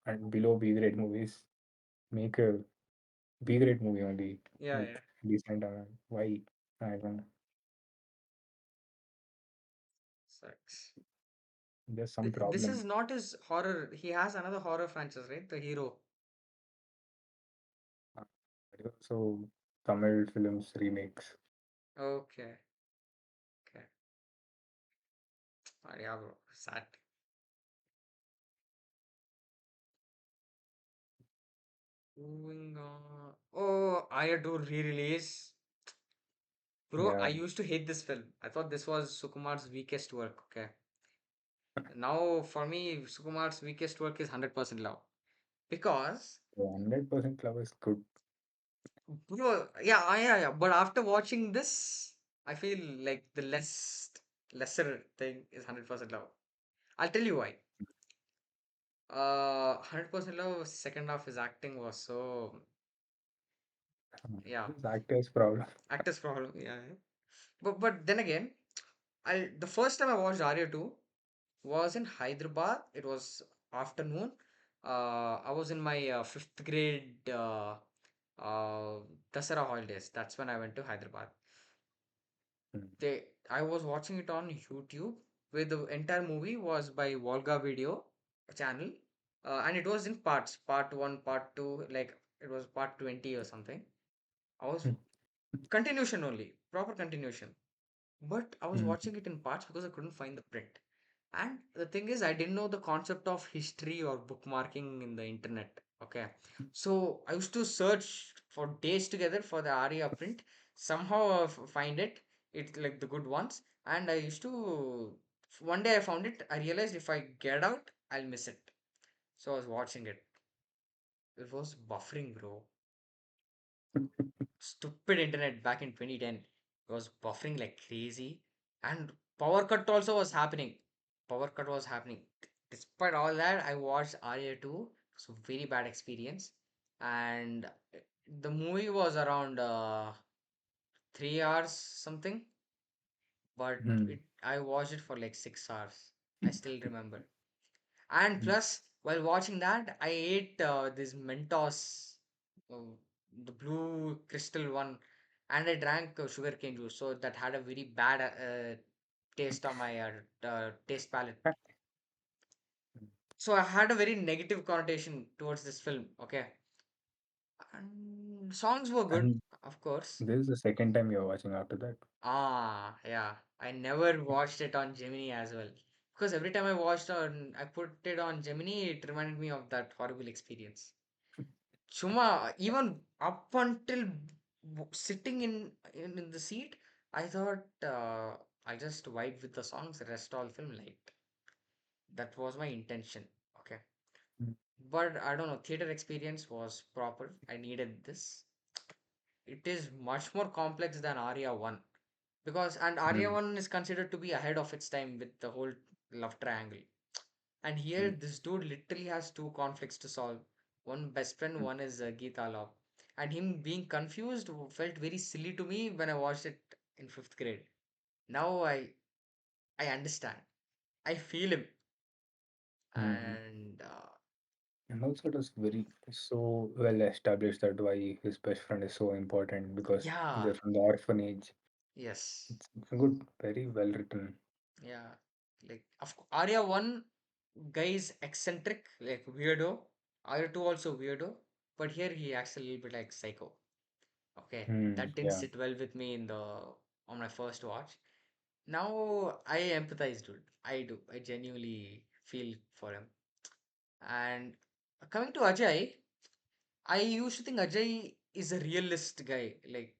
Speaker 2: and below B grade movies, make a B grade movie only
Speaker 1: Yeah.
Speaker 2: with
Speaker 1: Yeah.
Speaker 2: decent amount. Why? I don't know.
Speaker 1: Sucks.
Speaker 2: There's some
Speaker 1: This is
Speaker 2: problem.
Speaker 1: not his horror. He has another horror franchise, right? The hero.
Speaker 2: Uh, So Tamil films remakes.
Speaker 1: Okay. Okay. Yeah, bro. Sad. Moving on. Oh, I do re-release. Bro, I
Speaker 2: Yeah,
Speaker 1: used to hate this film. I thought this was Sukumar's weakest work. Okay. Now, for me, Sukumar's weakest work is 100% Love. Because,
Speaker 2: 100% love is good.
Speaker 1: bro, yeah. But after watching this, I feel like the lesser thing is 100% Love. I'll tell you why. 100% Love, second half, his acting was so, yeah,
Speaker 2: This actor's problem.
Speaker 1: actor's problem. Yeah. But then again, the first time I watched Arya 2 was in Hyderabad. It was afternoon. I was in my fifth grade uh, Dasara holidays. That's when I went to Hyderabad.
Speaker 2: Mm.
Speaker 1: I was watching it on YouTube, where the entire movie was by Volga Video channel, and it was in parts. Part one, part two, like it was part 20 or something. I was continuation only, proper continuation. But I was
Speaker 2: Mm.
Speaker 1: watching it in parts because I couldn't find the print. And the thing is, I didn't know the concept of history or bookmarking in the internet. Okay. So I used to search for days together for the ARIA print. Somehow I find it. It's like the good ones. And I used to, one day I found it. I realized if I get out, I'll miss it. So I was watching it. It was buffering, bro. Stupid internet back in 2010. It was buffering like crazy. And power cut also was happening. Power cut was happening. Despite all that, I watched Arya 2. It was a very bad experience. And the movie was around 3 hours something, but
Speaker 2: Mm.
Speaker 1: I watched it for like 6 hours. I still remember. And
Speaker 2: Mm.
Speaker 1: plus, while watching that, I ate this Mentos, uh, the blue crystal one, and I drank sugarcane juice. So that had a very bad taste on my taste palette. So I had a very negative connotation towards this film. Okay, and songs were good,
Speaker 2: And
Speaker 1: of course.
Speaker 2: this is the second time you're watching after that.
Speaker 1: Ah, yeah. I never watched it on Gemini as well Because every time I watched on, I put it on Gemini, it reminded me of that horrible experience. Chuma, even up until sitting in the seat, I thought I just vibe with the songs, the rest all film liked. That was my intention. Okay.
Speaker 2: Mm,
Speaker 1: But I don't know, theater experience was proper. I needed this. It is much more complex than Arya 1. Because, and Arya
Speaker 2: mm,
Speaker 1: 1 is considered to be ahead of its time with the whole love triangle. And here,
Speaker 2: mm,
Speaker 1: this dude literally has two conflicts to solve. One best friend,
Speaker 2: mm,
Speaker 1: one is Geeta Love. And him being confused felt very silly to me when I watched it in fifth grade. Now I understand. I feel him.
Speaker 2: mm.
Speaker 1: And
Speaker 2: And also, it was very so well established that why his best friend is so important because
Speaker 1: yeah,
Speaker 2: they're from the orphanage.
Speaker 1: yes.
Speaker 2: It's a good, very well written.
Speaker 1: Yeah. Like, Arya 1 guy is eccentric, like weirdo. Arya 2 also weirdo. But here he acts a little bit like psycho. Okay.
Speaker 2: Mm,
Speaker 1: That didn't
Speaker 2: yeah.
Speaker 1: sit well with me on my first watch. Now I empathize, dude. I do. I genuinely feel for him. And coming to Ajay, I used to think Ajay is a realist guy, like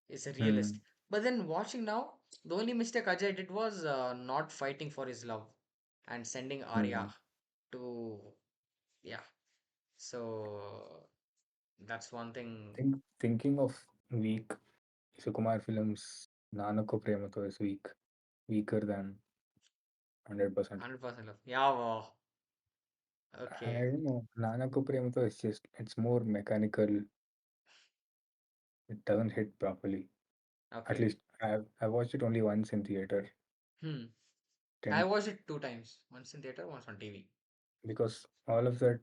Speaker 1: is a realist.
Speaker 2: Mm,
Speaker 1: But then watching now, the only mistake Ajay did was not fighting for his love and sending Arya
Speaker 2: mm.
Speaker 1: to yeah. So that's one thing.
Speaker 2: Thinking of weak Sukumar films, Nanako Premato is weaker than 100%.
Speaker 1: 100% love. Yeah, wow.
Speaker 2: And I
Speaker 1: Okay.
Speaker 2: don't know, Nanako Premato is just, it's more mechanical. It doesn't hit properly. At
Speaker 1: Okay.
Speaker 2: least I watched it only once in theater.
Speaker 1: Hmm. I
Speaker 2: 10
Speaker 1: watched it two times. Once in theater, once on TV.
Speaker 2: because all of that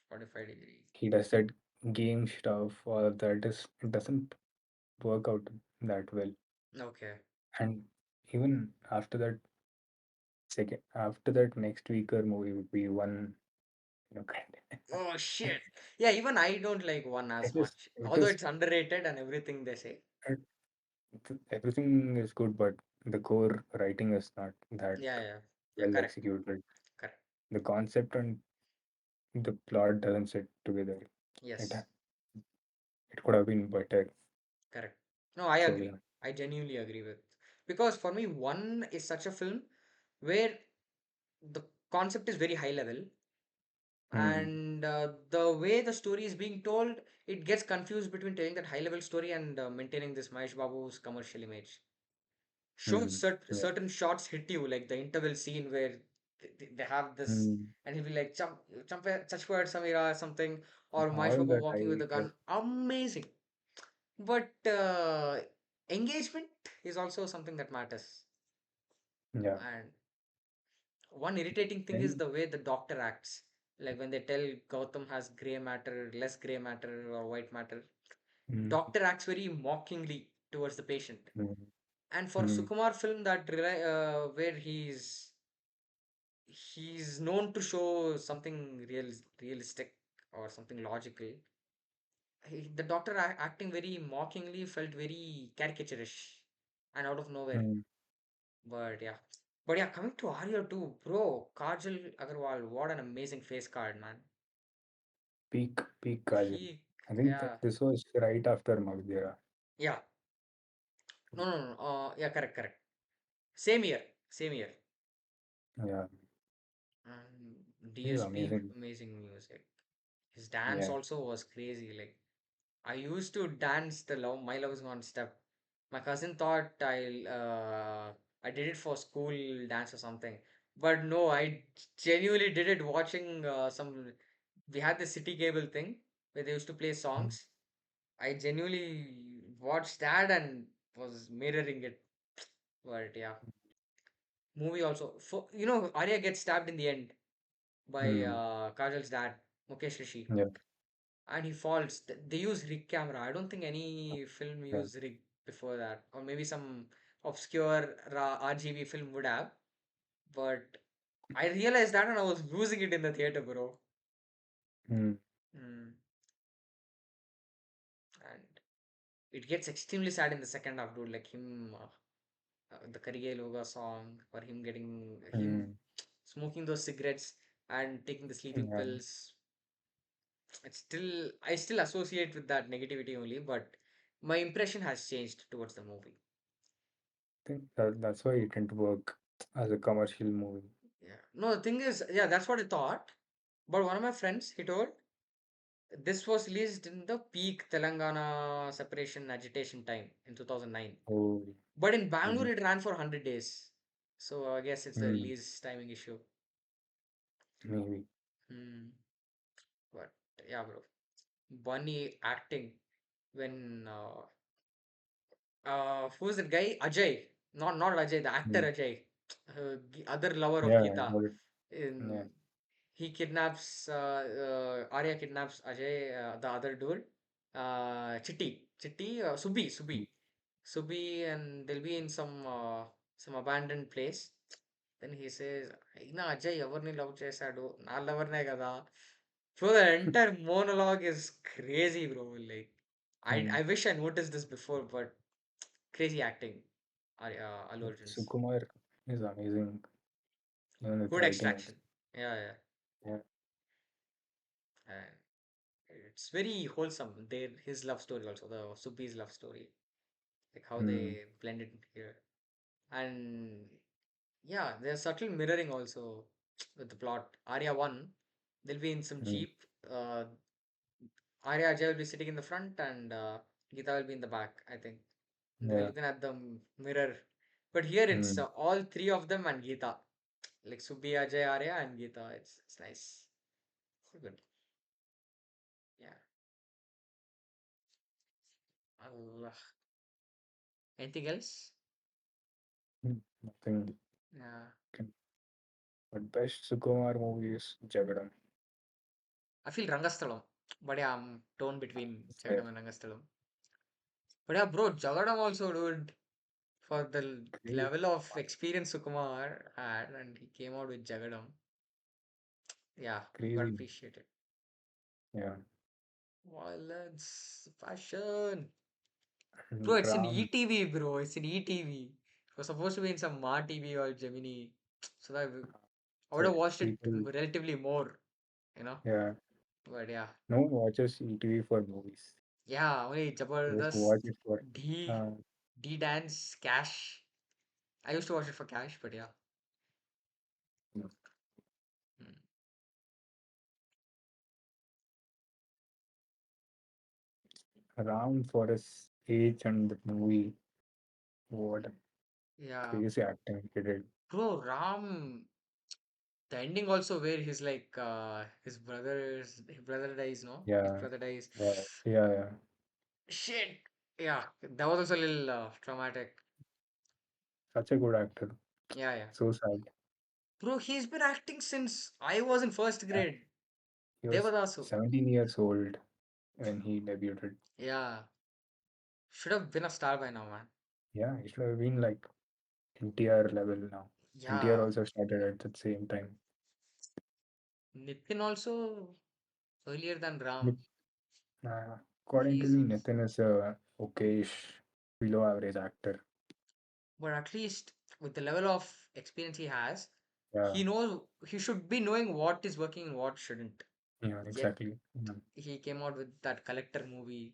Speaker 1: 45 degree.
Speaker 2: he does that game stuff, all of that is it doesn't work out that well.
Speaker 1: Okay.
Speaker 2: And even after that next weaker movie would be one, kind.
Speaker 1: Oh shit. Yeah, even I don't like one as
Speaker 2: It is
Speaker 1: much.
Speaker 2: it
Speaker 1: Although
Speaker 2: is
Speaker 1: it's underrated and everything they say.
Speaker 2: it, everything is good, but the core writing is not that
Speaker 1: Yeah, yeah. Yeah,
Speaker 2: well
Speaker 1: correct.
Speaker 2: executed.
Speaker 1: Correct.
Speaker 2: The concept and the plot doesn't sit together. It
Speaker 1: Yes.
Speaker 2: it could have been better.
Speaker 1: Correct. No, I
Speaker 2: So
Speaker 1: agree.
Speaker 2: yeah.
Speaker 1: I genuinely agree with. Because for me, one is such a film where the concept is very high level
Speaker 2: Hmm.
Speaker 1: and the way the story is being told, it gets confused between telling that high level story and maintaining this Mahesh Babu's commercial image. Showing
Speaker 2: Hmm. Yeah.
Speaker 1: certain shots hit you, like the interval scene where they have this,
Speaker 2: Hmm.
Speaker 1: and he'll be like, Chachwad Samira, something, or Mahesh
Speaker 2: All
Speaker 1: Babu
Speaker 2: that
Speaker 1: walking with
Speaker 2: I
Speaker 1: a
Speaker 2: get.
Speaker 1: gun. Amazing. But engagement is also something that matters.
Speaker 2: Yeah.
Speaker 1: And one irritating thing is
Speaker 2: Then.
Speaker 1: the way the doctor acts. Like when they tell Gautam has gray matter, less gray matter, or white matter,
Speaker 2: Hmm.
Speaker 1: doctor acts very mockingly towards the patient.
Speaker 2: Hmm.
Speaker 1: And for a
Speaker 2: Hmm.
Speaker 1: Sukumar film where he's known to show something realistic or something logical, the doctor acting very mockingly felt very caricaturish and out of nowhere.
Speaker 2: Hmm.
Speaker 1: But yeah, coming to Arya too, bro, Kajal Agarwal, what an amazing face card, man.
Speaker 2: Peak Kajal.
Speaker 1: He,
Speaker 2: I think that
Speaker 1: yeah,
Speaker 2: this was right after Magdira.
Speaker 1: yeah, no, yeah, correct, correct. Same year, same year.
Speaker 2: Yeah. He's
Speaker 1: DSP,
Speaker 2: amazing.
Speaker 1: amazing music. His dance
Speaker 2: Yeah.
Speaker 1: also was crazy. Like I used to dance the love, My Love Is Gone step. My cousin thought I did it for school dance or something, but no, I genuinely did it watching some. We had the city cable thing where they used to play
Speaker 2: Hmm.
Speaker 1: songs. I genuinely watched that and was mirroring it. But yeah, movie also. For Arya gets stabbed in the end by
Speaker 2: Hmm.
Speaker 1: Kajal's dad, Mukesh Rishi,
Speaker 2: Yeah.
Speaker 1: and he falls. They use rig camera. I don't think any film
Speaker 2: Yeah.
Speaker 1: used rig before that, or maybe some obscure RGB film would have. But I realized that and I was losing it in the theater, bro.
Speaker 2: Hmm.
Speaker 1: Mm. And it gets extremely sad in the second half, dude. Like him. the Karige Loga song, or him getting him
Speaker 2: Mm,
Speaker 1: smoking those cigarettes and taking the sleeping
Speaker 2: yeah,
Speaker 1: pills. It's still I still associate with that negativity only, but my impression has changed towards the movie.
Speaker 2: I think that's why it didn't work as a commercial movie.
Speaker 1: Yeah. No, the thing is, yeah, that's what I thought. But one of my friends, he told this was released in the peak Telangana separation agitation time in 2009.
Speaker 2: Oh,
Speaker 1: But in Bangalore,
Speaker 2: maybe.
Speaker 1: it ran for 100 days. So I guess it's the
Speaker 2: Mm,
Speaker 1: release timing issue.
Speaker 2: maybe.
Speaker 1: Hmm. But yeah, bro. Bunny acting when who's that guy? Ajay. Not Ajay, the actor
Speaker 2: Mm,
Speaker 1: Ajay. Other lover of
Speaker 2: yeah, I
Speaker 1: Geeta.
Speaker 2: got it. Yeah.
Speaker 1: In he kidnaps Arya kidnaps Ajay, the other dude. Chitti,
Speaker 2: Mm,
Speaker 1: Subi, and they'll be in some abandoned place. Then he says, "అయినా అజయ్ ఎవరిని love చేశాడు నా లవర్నే కదా." So the entire monologue is crazy, bro. Like,
Speaker 2: mm.
Speaker 1: I wish I noticed this before, but crazy acting. Allu Arjun's
Speaker 2: Sukumar is amazing. Even with
Speaker 1: good
Speaker 2: writing also.
Speaker 1: extraction. Yeah, yeah.
Speaker 2: Yeah.
Speaker 1: And it's very wholesome. His love story also, the Subi's love story, like how
Speaker 2: Mm,
Speaker 1: they blended here, and yeah, there's subtle mirroring also with the plot. Arya one, they'll be in some
Speaker 2: mm,
Speaker 1: jeep. Arya Ajay will be sitting in the front, and Geeta will be in the back. I think they'll be
Speaker 2: yeah.
Speaker 1: looking at the mirror. But here it's
Speaker 2: Mm.
Speaker 1: all three of them and Geeta, like Subi, Ajay, Arya, and Geeta. It's nice. So good. Yeah. Allah. Anything else?
Speaker 2: Nothing.
Speaker 1: Yeah.
Speaker 2: Can, but best Sukumar movie is Jagadam.
Speaker 1: I feel Rangasthalam. But yeah, I'm torn between
Speaker 2: Fair.
Speaker 1: Jagadam and Rangasthalam. But yeah, bro, Jagadam also, dude, for the
Speaker 2: Crazy.
Speaker 1: level of experience Sukumar had, and he came out with Jagadam. Yeah, gotta
Speaker 2: Crazy.
Speaker 1: appreciate it.
Speaker 2: Yeah.
Speaker 1: Violence, passion. Bro,
Speaker 2: And
Speaker 1: it's in
Speaker 2: Ram.
Speaker 1: ETV, bro. It's in ETV. It was supposed to be in some Ma TV or Gemini. So that I would
Speaker 2: So
Speaker 1: have watched it
Speaker 2: people,
Speaker 1: relatively more, you know.
Speaker 2: yeah.
Speaker 1: But yeah.
Speaker 2: No one watches ETV for movies.
Speaker 1: Yeah, only
Speaker 2: They just watch
Speaker 1: Jabardast,
Speaker 2: it for.
Speaker 1: D,
Speaker 2: Uh,
Speaker 1: D Dance, Cash. I used to watch it for Cash, but yeah.
Speaker 2: you know,
Speaker 1: Hmm.
Speaker 2: Ram for his age and the movie. What a
Speaker 1: Yeah.
Speaker 2: crazy acting he did.
Speaker 1: Bro, Ram, the ending also where he's like, his brother dies, no? His
Speaker 2: Yeah.
Speaker 1: brother dies.
Speaker 2: Yeah. Yeah. Yeah.
Speaker 1: Shit. Yeah, that was also a little traumatic.
Speaker 2: Such a good actor.
Speaker 1: Yeah, yeah.
Speaker 2: So sad.
Speaker 1: Bro, he's been acting since I was in first
Speaker 2: Yeah.
Speaker 1: grade.
Speaker 2: He was
Speaker 1: Devadasu.
Speaker 2: 17 years old when he debuted.
Speaker 1: Yeah. Should have been a star by now, man.
Speaker 2: Yeah, he should have been like NTR level now. NTR
Speaker 1: Yeah.
Speaker 2: also started at the same time.
Speaker 1: Nitin also earlier than
Speaker 2: Nit-
Speaker 1: Ram.
Speaker 2: According to
Speaker 1: He's
Speaker 2: me,
Speaker 1: also,
Speaker 2: Nitin is a okayish, below average actor.
Speaker 1: but at least with the level of experience he has,
Speaker 2: Yeah,
Speaker 1: he should be knowing what is working and what shouldn't.
Speaker 2: yeah,
Speaker 1: Yet
Speaker 2: exactly.
Speaker 1: he came out with that collector movie.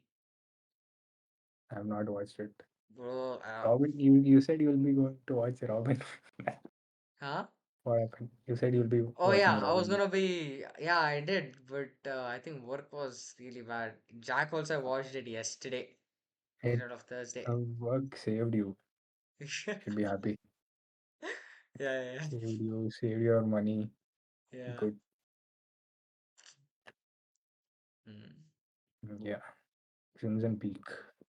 Speaker 2: I have not watched it.
Speaker 1: Bro,
Speaker 2: Robin, you said you'll be going to watch Robin.
Speaker 1: huh?
Speaker 2: What happened? You said you'll be
Speaker 1: Oh
Speaker 2: watching
Speaker 1: yeah, I was
Speaker 2: Robin.
Speaker 1: gonna be. Yeah, I did, but I think work was really bad. Jack also watched it yesterday
Speaker 2: It
Speaker 1: instead of Thursday.
Speaker 2: work saved you.
Speaker 1: Yeah,
Speaker 2: Should be happy.
Speaker 1: yeah,
Speaker 2: Saved you, saved your money.
Speaker 1: yeah.
Speaker 2: Good.
Speaker 1: Hmm.
Speaker 2: Yeah. Crimson Peak.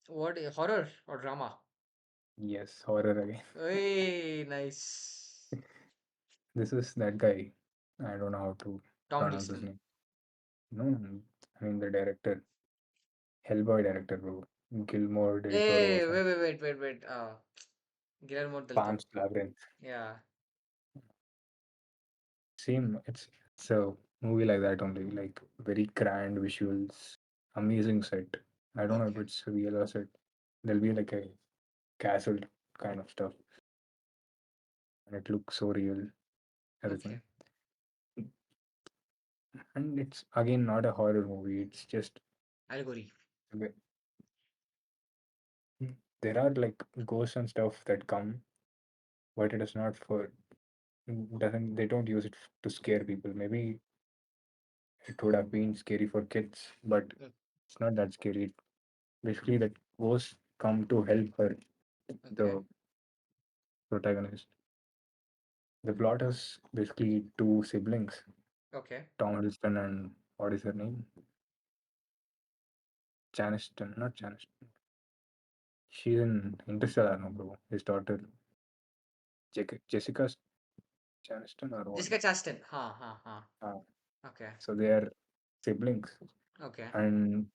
Speaker 1: What horror or drama?
Speaker 2: Yes, horror again.
Speaker 1: Hey, nice.
Speaker 2: This is that guy. I don't know how to
Speaker 1: Tom
Speaker 2: pronounce his
Speaker 1: Hiddleston.
Speaker 2: name. No, I mean the director, Hellboy director, bro. Gilmore del Toro or
Speaker 1: Hey,
Speaker 2: something.
Speaker 1: wait. Guillermo del Toro.
Speaker 2: Pan's Labyrinth.
Speaker 1: Yeah.
Speaker 2: Same. It's a movie like that only. Like very grand visuals, amazing set. I don't know if
Speaker 1: Okay.
Speaker 2: it's real or set. There'll be like a castle kind of stuff. and it looks so real,
Speaker 1: Okay.
Speaker 2: everything. And it's again not a horror movie. It's just
Speaker 1: Allegory.
Speaker 2: there are like ghosts and stuff that come, but it is not for doesn't they don't use it to scare people. Maybe it would have been scary for kids, but
Speaker 1: Mm,
Speaker 2: it's not that scary. Basically, the ghosts come to help her,
Speaker 1: okay.
Speaker 2: the protagonist. The plot is basically two siblings,
Speaker 1: Okay.
Speaker 2: Tom Hiddleston and what is her name? Chaniston, not Chaniston. She's in Interstellar, no, bro. His daughter, Jessica Chaniston, or what?
Speaker 1: Jessica Chastain. Ha ha ha.
Speaker 2: Uh,
Speaker 1: Okay.
Speaker 2: so they are siblings,
Speaker 1: Okay.
Speaker 2: and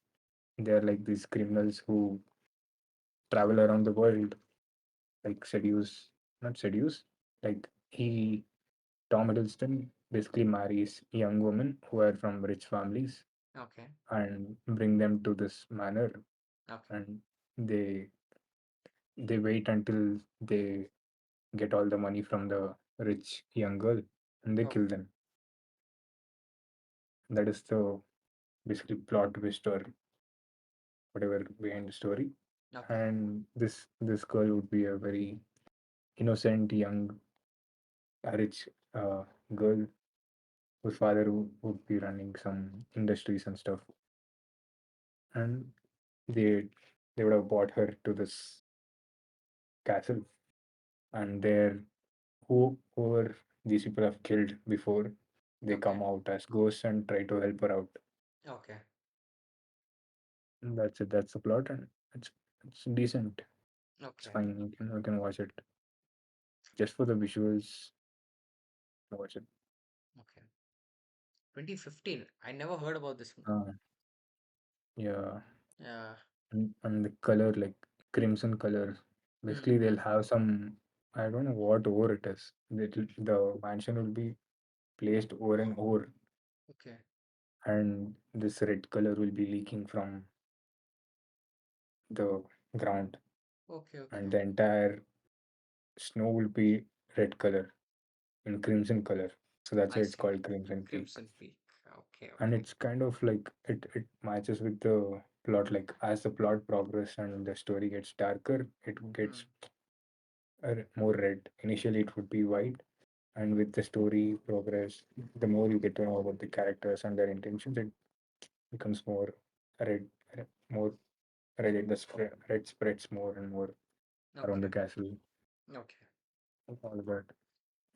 Speaker 2: they are like these criminals who travel around the world, like not seduce. Like Tom Hiddleston basically marries young women who are from rich families
Speaker 1: Okay.
Speaker 2: and bring them to this manor,
Speaker 1: Okay.
Speaker 2: and they they wait until they get all the money from the rich young girl and they kill
Speaker 1: Okay.
Speaker 2: them. That is the basically plot twist or whatever behind the story.
Speaker 1: Okay.
Speaker 2: And this girl would be a very innocent young rich girl whose father would be running some industries and stuff, and they they would have brought her to this castle, and there whoever these people have killed before, they
Speaker 1: Okay.
Speaker 2: come out as ghosts and try to help her out.
Speaker 1: Okay.
Speaker 2: And that's it. That's the plot, and it's decent. It's
Speaker 1: Okay.
Speaker 2: fine. You can watch it just for the visuals. Watch it.
Speaker 1: Okay. 2015. I never heard about this one.
Speaker 2: Uh, yeah,
Speaker 1: Yeah.
Speaker 2: and the color like crimson color. Basically,
Speaker 1: Mm-hmm.
Speaker 2: they'll have some. I don't know what ore it is. The mansion will be placed over an ore,
Speaker 1: Okay.
Speaker 2: and this red color will be leaking from the ground,
Speaker 1: Okay.
Speaker 2: and
Speaker 1: Okay.
Speaker 2: the entire snow will be red color in crimson color. So that's
Speaker 1: I
Speaker 2: why it's
Speaker 1: see.
Speaker 2: called Crimson Peak.
Speaker 1: Crimson Peak. Okay.
Speaker 2: And
Speaker 1: Okay.
Speaker 2: it's kind of like it matches with the plot. Like as the plot progresses and the story gets darker, it gets
Speaker 1: Mm.
Speaker 2: more red. Initially, it would be white, and with the story progress, the more you get to know about the characters and their intentions, it becomes more red, more red. The red spreads more and more around the
Speaker 1: Okay.
Speaker 2: castle,
Speaker 1: Okay.
Speaker 2: all of that,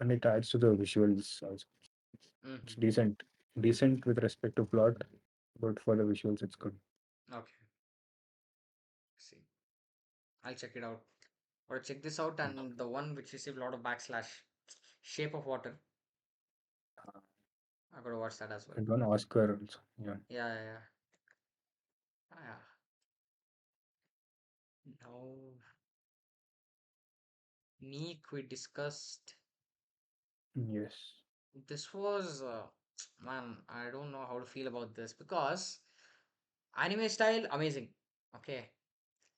Speaker 2: and it adds to the visuals also. It's
Speaker 1: Mm-hmm.
Speaker 2: decent with respect to plot, but for the visuals, it's good.
Speaker 1: Okay. See. I'll check it out. Or check this out and the one which received a lot of backslash. Shape of Water.
Speaker 2: Uh,
Speaker 1: I gotta watch that as well.
Speaker 2: it won Oscar also. Yeah.
Speaker 1: Yeah, yeah, yeah. Ah, yeah. Now, Neek we discussed.
Speaker 2: Yes.
Speaker 1: This was, man, I don't know how to feel about this because anime style, amazing. Okay.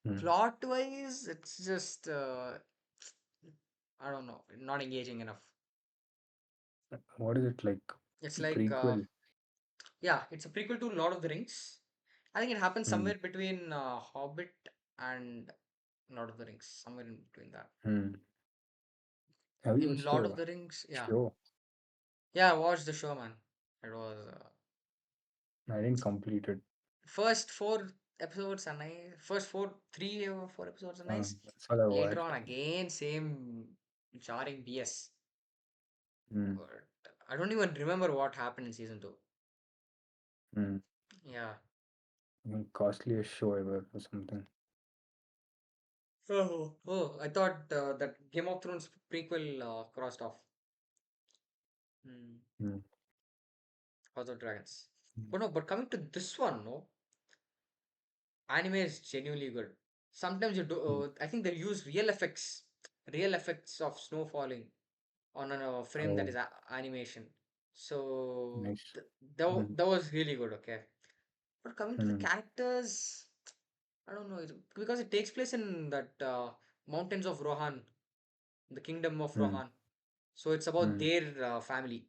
Speaker 2: Hmm.
Speaker 1: Plot wise, it's just, I don't know, not engaging enough.
Speaker 2: What is it like?
Speaker 1: It's like,
Speaker 2: Prequel?
Speaker 1: yeah, it's a prequel to Lord of the Rings. I think it happens
Speaker 2: Hmm.
Speaker 1: somewhere between Hobbit and Lord of the Rings, somewhere in between that.
Speaker 2: Hmm. Have you
Speaker 1: In
Speaker 2: watched
Speaker 1: Lord of
Speaker 2: the
Speaker 1: the Rings, yeah,
Speaker 2: show?
Speaker 1: yeah, I watched the show, man. It was
Speaker 2: I didn't complete it.
Speaker 1: first four episodes are nice. First three or four episodes are nice.
Speaker 2: That's all I
Speaker 1: Later
Speaker 2: watched.
Speaker 1: on, again, same jarring BS.
Speaker 2: Hmm.
Speaker 1: But I don't even remember what happened in season two.
Speaker 2: Hmm.
Speaker 1: Yeah.
Speaker 2: Costliest show ever or something.
Speaker 1: Oh, I thought that Game of Thrones prequel crossed off. Hmm.
Speaker 2: Hmm.
Speaker 1: House of Dragons.
Speaker 2: Hmm.
Speaker 1: But no, but coming to this one, no, anime is genuinely good. Sometimes you do.
Speaker 2: Hmm.
Speaker 1: I think they use real effects of snow falling on a frame that
Speaker 2: Oh,
Speaker 1: is animation. So
Speaker 2: nice. Hmm.
Speaker 1: that was really good. Okay, but coming to the
Speaker 2: Hmm.
Speaker 1: characters, I don't know because it takes place in that mountains of Rohan, the kingdom of
Speaker 2: Hmm.
Speaker 1: Rohan. So it's about
Speaker 2: mm,
Speaker 1: their family.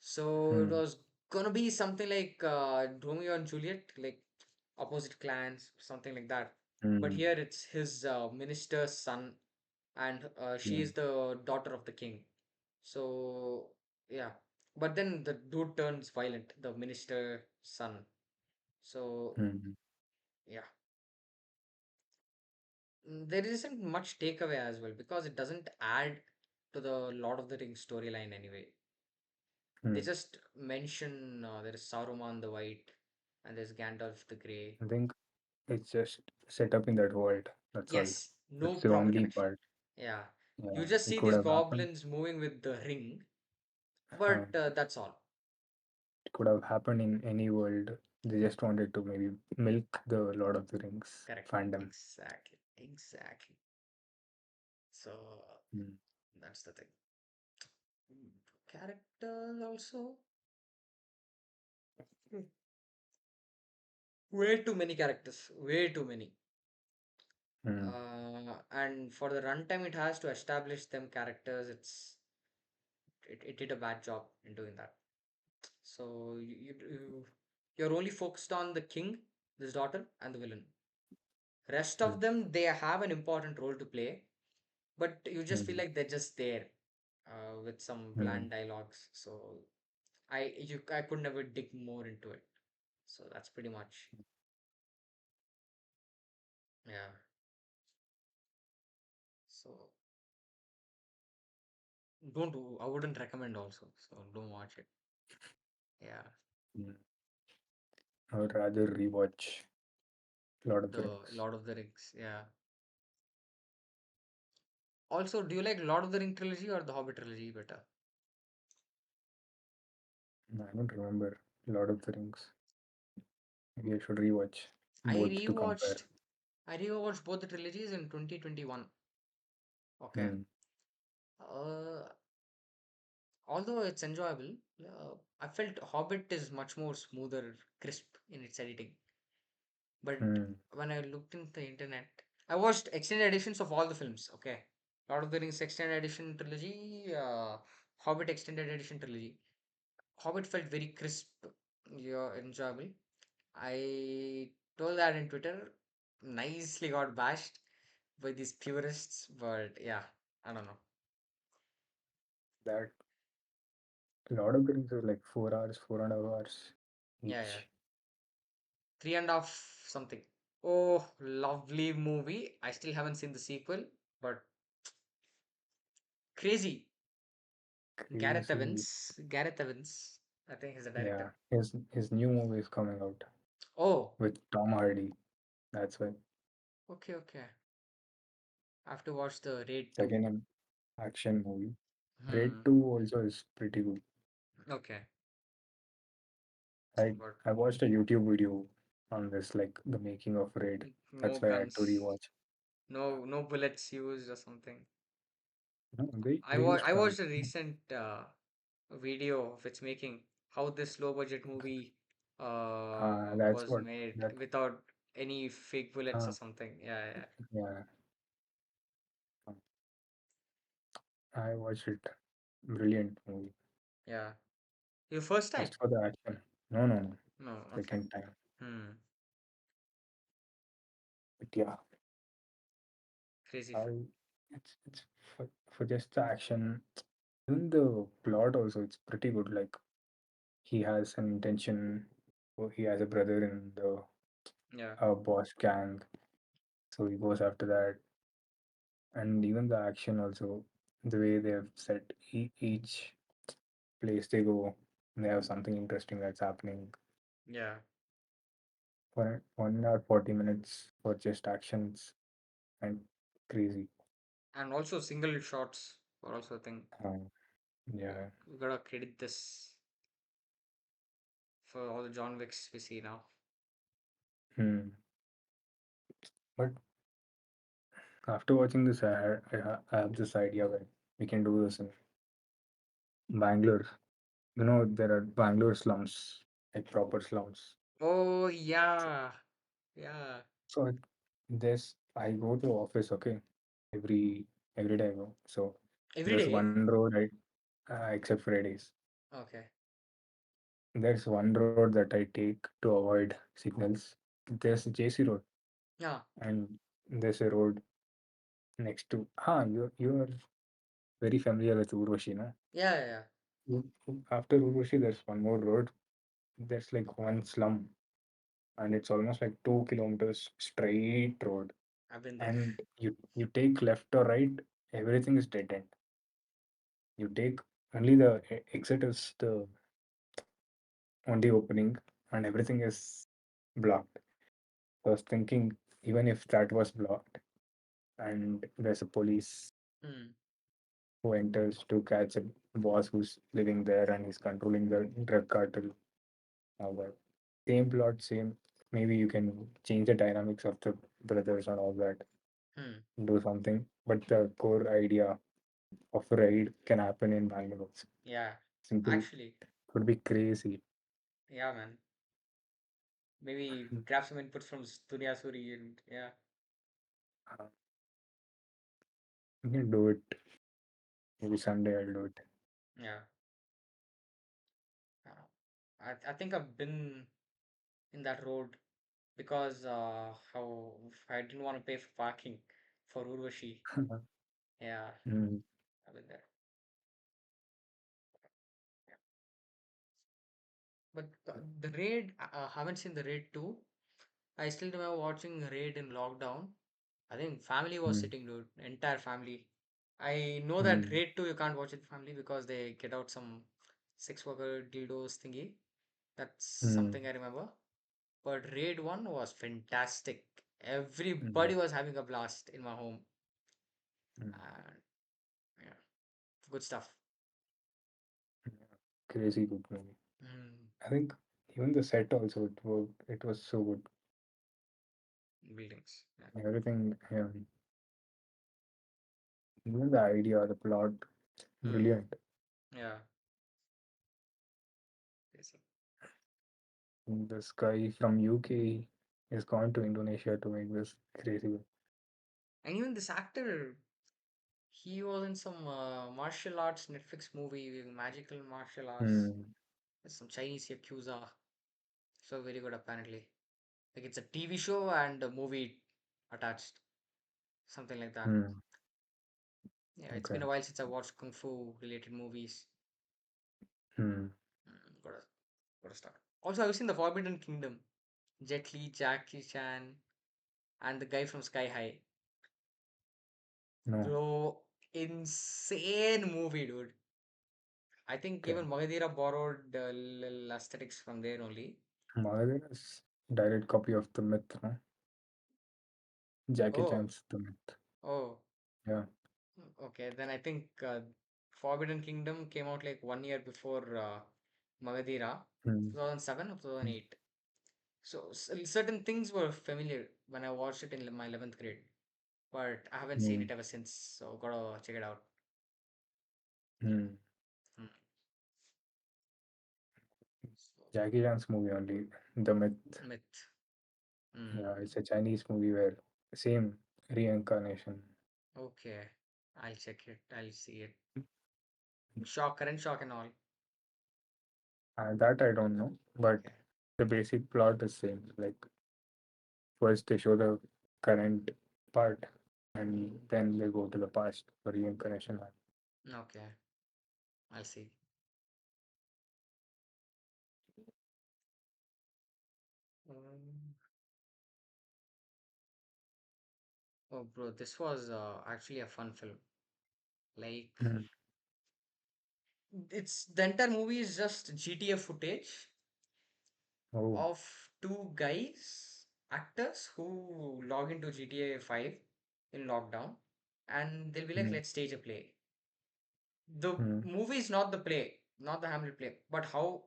Speaker 1: So it
Speaker 2: mm,
Speaker 1: was gonna be something like Romeo and Juliet, like opposite clans, something like that. But
Speaker 2: mm,
Speaker 1: here it's his minister's son, and she is
Speaker 2: mm,
Speaker 1: the daughter of the king. So yeah, but then the dude turns violent, the minister's son. So
Speaker 2: mm,
Speaker 1: yeah. There isn't much takeaway as well because it doesn't add to the Lord of the Rings storyline anyway. They
Speaker 2: mm.
Speaker 1: just mention there is Saruman the White and there's Gandalf the Grey.
Speaker 2: I think it's just set up in that world. That's all.
Speaker 1: Yes, no
Speaker 2: That's the
Speaker 1: proper
Speaker 2: only
Speaker 1: connection.
Speaker 2: part.
Speaker 1: Yeah, you
Speaker 2: Yeah,
Speaker 1: just
Speaker 2: it
Speaker 1: see
Speaker 2: could
Speaker 1: these
Speaker 2: have happened.
Speaker 1: goblins moving with the ring,
Speaker 2: Uh,
Speaker 1: but that's all.
Speaker 2: it could have happened in any world. They just wanted to maybe milk the Lord of the Rings
Speaker 1: Correct.
Speaker 2: fandom.
Speaker 1: Exactly. Exactly. So
Speaker 2: Mm,
Speaker 1: that's the thing. Characters also. Hmm. Way too many characters. Way too many.
Speaker 2: mm,
Speaker 1: And for the runtime it has to establish them characters, it did a bad job in doing that. So you're only focused on the king, his daughter, and the villain. Rest
Speaker 2: mm,
Speaker 1: of them, they have an important role to play, but you just feel
Speaker 2: mm,
Speaker 1: like they're just there with some
Speaker 2: mm.
Speaker 1: bland dialogues. So I could never dig more into it. So that's pretty much, yeah. So don't do. I wouldn't recommend also. So don't watch it. Yeah.
Speaker 2: Mm. I would rather rewatch Lord of the
Speaker 1: The
Speaker 2: Rings.
Speaker 1: Lord of the Rings. Yeah. Also, do you like Lord of the Ring trilogy or the Hobbit trilogy better?
Speaker 2: I don't remember Lord of the Rings. Maybe I should rewatch
Speaker 1: I
Speaker 2: both to compare.
Speaker 1: rewatched I rewatched both the trilogies in 2021. Okay.
Speaker 2: Mm,
Speaker 1: Uh, Although it's enjoyable, I felt Hobbit is much more smoother, crisp in its editing. But
Speaker 2: mm,
Speaker 1: when I looked into the internet, I watched extended editions of all the films. Okay. Lord of the Rings extended edition trilogy, Hobbit extended edition trilogy. Hobbit felt very crisp, yeah, enjoyable. I told that in Twitter, nicely got bashed by these purists, but yeah, I don't know.
Speaker 2: that Lord of the Rings are like 4 hours, 4.5 hours
Speaker 1: Yeah, yeah,
Speaker 2: each.
Speaker 1: three and a half something. Oh, lovely movie. I still haven't seen the sequel, but crazy.
Speaker 2: Crazy.
Speaker 1: Gareth Evans, I think he's the
Speaker 2: Yeah,
Speaker 1: director.
Speaker 2: his new movie is coming out
Speaker 1: Oh,
Speaker 2: with Tom Hardy. That's why.
Speaker 1: okay, okay. I have to watch the Raid 2.
Speaker 2: Second an action movie. Raid
Speaker 1: Hmm.
Speaker 2: 2 also is pretty good.
Speaker 1: Okay,
Speaker 2: I
Speaker 1: but
Speaker 2: I watched a YouTube video on this, like the making of Raid.
Speaker 1: no
Speaker 2: That's why I had to
Speaker 1: guns,
Speaker 2: rewatch.
Speaker 1: no bullets used or something.
Speaker 2: No, they used
Speaker 1: I watched
Speaker 2: guns.
Speaker 1: a recent video of its making, how this low budget movie
Speaker 2: That's
Speaker 1: was
Speaker 2: what
Speaker 1: made
Speaker 2: that.
Speaker 1: without any fake bullets or
Speaker 2: Uh,
Speaker 1: something. Yeah, yeah,
Speaker 2: yeah, I watched it. Brilliant movie.
Speaker 1: yeah. Your first time?
Speaker 2: Just for the action. No, no, no.
Speaker 1: No, okay.
Speaker 2: Second time.
Speaker 1: Hmm.
Speaker 2: But yeah,
Speaker 1: Crazy
Speaker 2: I
Speaker 1: film.
Speaker 2: it's for just the action. Even the plot also, it's pretty good. Like he has an intention. He has a brother in the
Speaker 1: Yeah,
Speaker 2: boss gang, so he goes after that. And even the action also, the way they have set each place they go, they have something interesting that's happening.
Speaker 1: yeah.
Speaker 2: For 1 hour 40 minutes for just actions and crazy.
Speaker 1: And also single shots were also a thing.
Speaker 2: Um, yeah.
Speaker 1: We gotta credit this for all the John Wicks we see now.
Speaker 2: Hmm. But after watching this, I have this idea where we can do this in Bangalore. You know, there are Bangalore slums, like proper slums.
Speaker 1: Oh yeah, yeah.
Speaker 2: So this, I go to office, okay, every day I go. So
Speaker 1: Every
Speaker 2: There's
Speaker 1: day?
Speaker 2: one road, except Fridays.
Speaker 1: Okay.
Speaker 2: There's one road that I take to avoid signals. There's a JC road,
Speaker 1: Yeah.
Speaker 2: and there's a road next to. You're very familiar with Urvashi, no?
Speaker 1: Yeah, yeah, yeah.
Speaker 2: After Urvashi, there's one more road. There's like one slum, and it's almost like 2 kilometers straight road.
Speaker 1: I've been there.
Speaker 2: And you take left or right, everything is dead end. You take only the exit is the only opening, and everything is blocked. I was thinking, even if that was blocked, and there's a police
Speaker 1: Hmm.
Speaker 2: who enters to catch a boss who's living there and he's controlling the drug cartel, all that. Same plot, same. Maybe you can change the dynamics of the brothers and all that,
Speaker 1: Hmm.
Speaker 2: do something. But the core idea of a raid can happen in Bangalore.
Speaker 1: Yeah.
Speaker 2: Simple.
Speaker 1: Actually,
Speaker 2: Would be crazy.
Speaker 1: yeah, man. Maybe grab some inputs from Dunya Suri and yeah,
Speaker 2: Uh, you can do it. Maybe Sunday I'll do it.
Speaker 1: yeah. Uh, I think I've been in that road because how I didn't want to pay for parking for Urvashi. Yeah,
Speaker 2: Mm,
Speaker 1: I've been there. Yeah. But the raid, haven't seen the raid 2. I still remember watching raid in lockdown. I think family was
Speaker 2: mm,
Speaker 1: sitting, dude. Entire family. I know that
Speaker 2: mm,
Speaker 1: raid 2 you can't watch it with family because they get out some sex worker dildos thingy. That's
Speaker 2: mm,
Speaker 1: something I remember. But raid 1 was fantastic.
Speaker 2: mm,
Speaker 1: Everybody was having a blast in my home.
Speaker 2: mm.
Speaker 1: And yeah, good stuff.
Speaker 2: Yeah. Crazy good movie.
Speaker 1: Mm,
Speaker 2: I think even the set also it worked. It was so good.
Speaker 1: buildings. Yeah.
Speaker 2: Everything, even the idea, the plot,
Speaker 1: Mm,
Speaker 2: brilliant.
Speaker 1: yeah. Basic.
Speaker 2: This guy from UK is gone to Indonesia to make this crazy good.
Speaker 1: And even this actor, he was in some martial arts Netflix movie with magical martial arts.
Speaker 2: Mm,
Speaker 1: There's some Chinese Yakuza. So very good apparently. Like it's a TV show and a movie attached. Something like that.
Speaker 2: mm,
Speaker 1: Yeah, it's
Speaker 2: okay.
Speaker 1: been a while since I watched Kung Fu related movies.
Speaker 2: Mm,
Speaker 1: Gotta start. Also, I've seen The Forbidden Kingdom. Jet Li, Jackie Chan, and the guy from Sky High.
Speaker 2: no,
Speaker 1: Bro, insane movie, dude. I think
Speaker 2: okay.
Speaker 1: even Magadira borrowed the little aesthetics from there only.
Speaker 2: Mahadev is direct copy of the myth, no? Jackie
Speaker 1: Oh,
Speaker 2: Chan's the myth.
Speaker 1: oh,
Speaker 2: Yeah.
Speaker 1: okay. Then I think Forbidden Kingdom came out like 1 year before Magadira,
Speaker 2: Mm,
Speaker 1: 2007 or
Speaker 2: mm,
Speaker 1: 2008. So certain things were familiar when I watched it in my 11th grade, but I haven't seen
Speaker 2: mm,
Speaker 1: it ever since. So gotta check it out.
Speaker 2: mm.
Speaker 1: Hmm. So,
Speaker 2: Jackie Chan's movie only, the myth.
Speaker 1: myth. Hmm.
Speaker 2: Yeah, it's a Chinese movie where same reincarnation.
Speaker 1: Okay, I'll check it. I'll see it. Shock, current shock and all.
Speaker 2: That I don't know, but
Speaker 1: Okay,
Speaker 2: the basic plot is same. Like first they show the current part, and then they go to the past for reincarnation.
Speaker 1: okay, I'll see. Um, oh, bro, this was actually a fun film. Like,
Speaker 2: Mm.
Speaker 1: it's the entire movie is just GTA footage
Speaker 2: Oh,
Speaker 1: of two guys, actors who log into GTA 5 in lockdown, and they'll be like,
Speaker 2: mm,
Speaker 1: let's stage a play. The
Speaker 2: mm,
Speaker 1: movie is not the play, not the Hamlet play, but how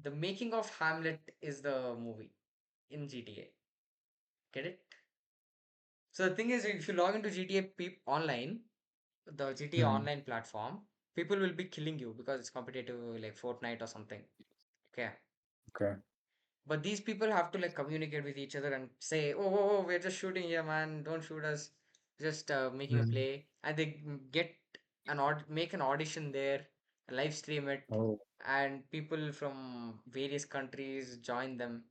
Speaker 1: the making of Hamlet is the movie in GTA. Get it? So the thing is, if you log into GTA online, the GTA
Speaker 2: mm.
Speaker 1: online platform, people will be killing you because it's competitive like Fortnite or something. Okay.
Speaker 2: Okay.
Speaker 1: But these people have to like communicate with each other and say, oh, we're just shooting here, man. Don't shoot us. Just making a
Speaker 2: Mm,
Speaker 1: play. And they get make an audition there, live stream it,
Speaker 2: Oh,
Speaker 1: and people from various countries join them.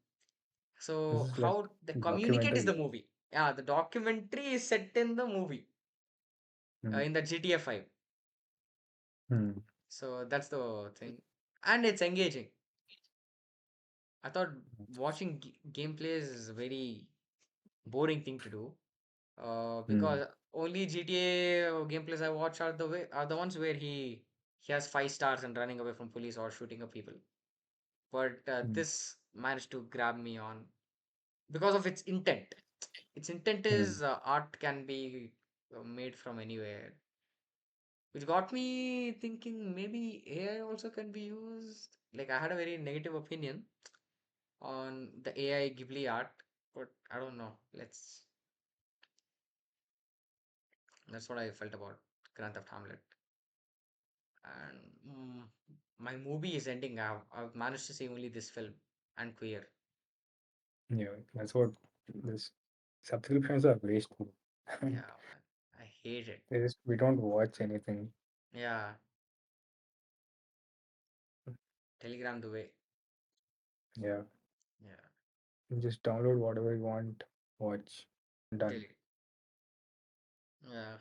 Speaker 2: this
Speaker 1: So
Speaker 2: is like
Speaker 1: how they communicate is
Speaker 2: documentary.
Speaker 1: the movie. Yeah, the documentary is set in the movie,
Speaker 2: Mm,
Speaker 1: in the GTA 5.
Speaker 2: mm,
Speaker 1: So that's the thing, and it's engaging. I thought watching gameplays is a very boring thing to do.
Speaker 2: mm,
Speaker 1: Because only GTA gameplays I watch are the ones where he has 5 stars and running away from police or shooting up people. But
Speaker 2: mm,
Speaker 1: this managed to grab me on because of its intent. Its intent
Speaker 2: mm.
Speaker 1: is art can be made from anywhere, which got me thinking maybe AI also can be used. Like I had a very negative opinion on the AI Ghibli art, but I don't know. That's what I felt about Grand Theft Hamlet. And my movie is ending. I've managed to see only this film and Queer.
Speaker 2: Yeah, that's what this subscriptions are wasteful.
Speaker 1: Yeah, man, I hate it.
Speaker 2: We don't watch anything.
Speaker 1: Yeah, Telegram the way.
Speaker 2: Yeah,
Speaker 1: Yeah,
Speaker 2: you just download whatever you want, watch, done.
Speaker 1: Tele. Yeah,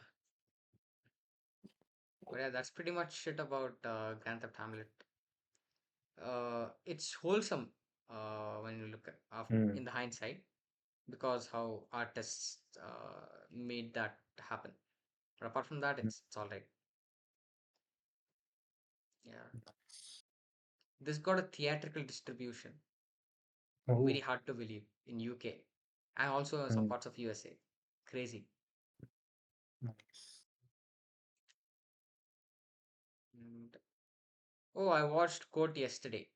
Speaker 1: but yeah, that's pretty much it about Grand Theft Hamlet. It's wholesome when you look at
Speaker 2: Mm,
Speaker 1: in the hindsight because how artists made that happen. But apart from that,
Speaker 2: mm.
Speaker 1: it's all right. Yeah, this got a theatrical distribution. Very
Speaker 2: Oh,
Speaker 1: hard to believe in UK and also in some
Speaker 2: mm,
Speaker 1: parts of USA. Crazy.
Speaker 2: nice.
Speaker 1: And oh, I watched Court yesterday.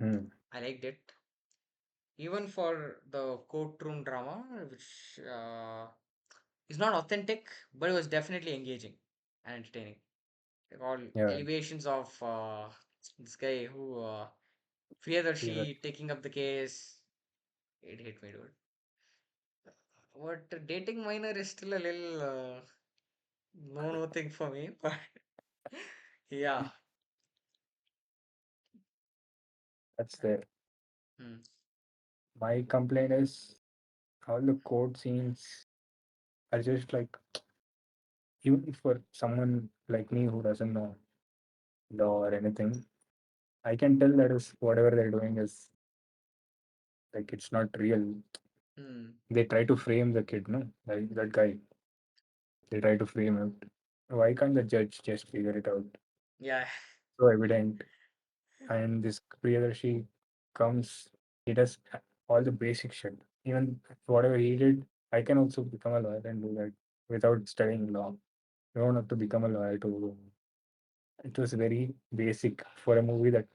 Speaker 2: Mm,
Speaker 1: I liked it. Even for the courtroom drama, which is not authentic, but it was definitely engaging and entertaining. Like all
Speaker 2: yeah,
Speaker 1: elevations of this guy who
Speaker 2: yeah,
Speaker 1: Priyadarshi taking up the case. It hit me, dude. But dating minor is still a little no thing for me. But yeah.
Speaker 2: that's there.
Speaker 1: Hmm.
Speaker 2: My complaint is all the code scenes are just like, even for someone like me who doesn't know law or anything, I can tell that is whatever they're doing is like it's not real.
Speaker 1: Hmm.
Speaker 2: They try to frame the kid, no? Like that guy, they try to frame it. Why can't the judge just figure it out?
Speaker 1: Yeah.
Speaker 2: So evident. And this Priyadarshi comes, he does all the basic shit. Even whatever he did, I can also become a lawyer and do that without studying law. You don't have to become a lawyer to. It was very basic for a movie that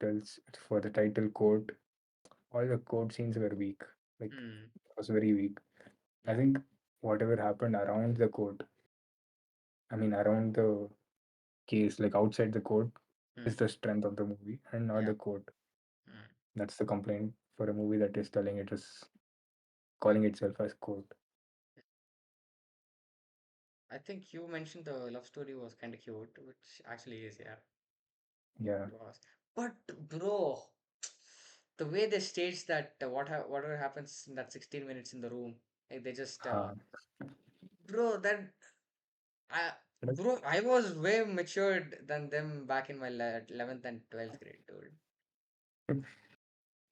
Speaker 2: tells for the title code. All the code scenes were weak. Like
Speaker 1: Hmm.
Speaker 2: it was very weak. I
Speaker 1: Yeah.
Speaker 2: think whatever happened around the court, I mean around the case, like outside the court, is
Speaker 1: Hmm.
Speaker 2: the strength of the movie and not
Speaker 1: Yeah.
Speaker 2: the court.
Speaker 1: Hmm.
Speaker 2: That's the complaint for a movie that is telling it is calling itself as court.
Speaker 1: I think you mentioned the love story was kind of cute, which actually is, yeah,
Speaker 2: Yeah.
Speaker 1: it was. But bro, the way they stage that whatever happens in that 16 minutes in the room, like they just
Speaker 2: Uh,
Speaker 1: bro that I
Speaker 2: it is-
Speaker 1: bro I was way matured than them back in my 11th and 12th grade, dude.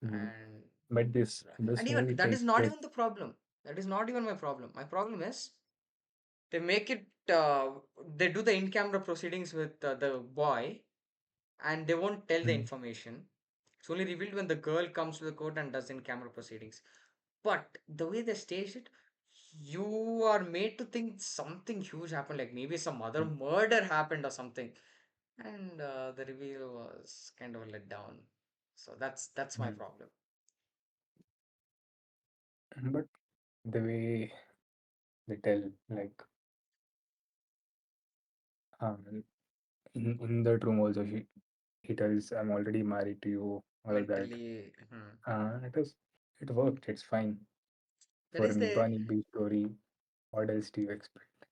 Speaker 2: Mhm.
Speaker 1: And
Speaker 2: But this
Speaker 1: and even
Speaker 2: movie
Speaker 1: that is
Speaker 2: takes
Speaker 1: not
Speaker 2: place.
Speaker 1: even the problem. That is not even my problem. My problem is they make it they do the in-camera proceedings with the boy and they won't tell the
Speaker 2: Mm,
Speaker 1: information. It's only revealed when the girl comes to the court and does in-camera proceedings. But the way they stage it, you are made to think something huge happened, like maybe some other
Speaker 2: mm,
Speaker 1: murder happened or something, and the reveal was kind of a letdown. So that's my
Speaker 2: mm.
Speaker 1: problem.
Speaker 2: But the way they tell, like in that room also, he tells, "I'm already married to you," all of that.
Speaker 1: Mentally,
Speaker 2: It is it worked. It's fine
Speaker 1: that
Speaker 2: for a
Speaker 1: is the
Speaker 2: Nibbani B story. What else do you expect?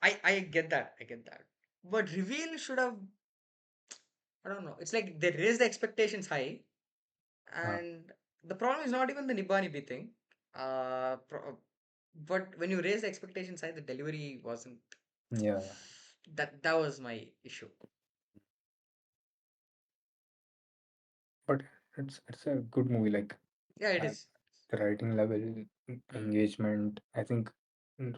Speaker 1: I get that. I get that. But reveal should have, I don't know. It's like they raised the expectations high,
Speaker 2: Uh,
Speaker 1: and the problem is not even the Nibba Nibbi thing. But when you raise the expectations high, the delivery wasn't.
Speaker 2: yeah,
Speaker 1: That was my issue.
Speaker 2: but it's a good movie. Like
Speaker 1: Yeah, it
Speaker 2: uh,
Speaker 1: is.
Speaker 2: the writing level,
Speaker 1: Hmm.
Speaker 2: engagement. I think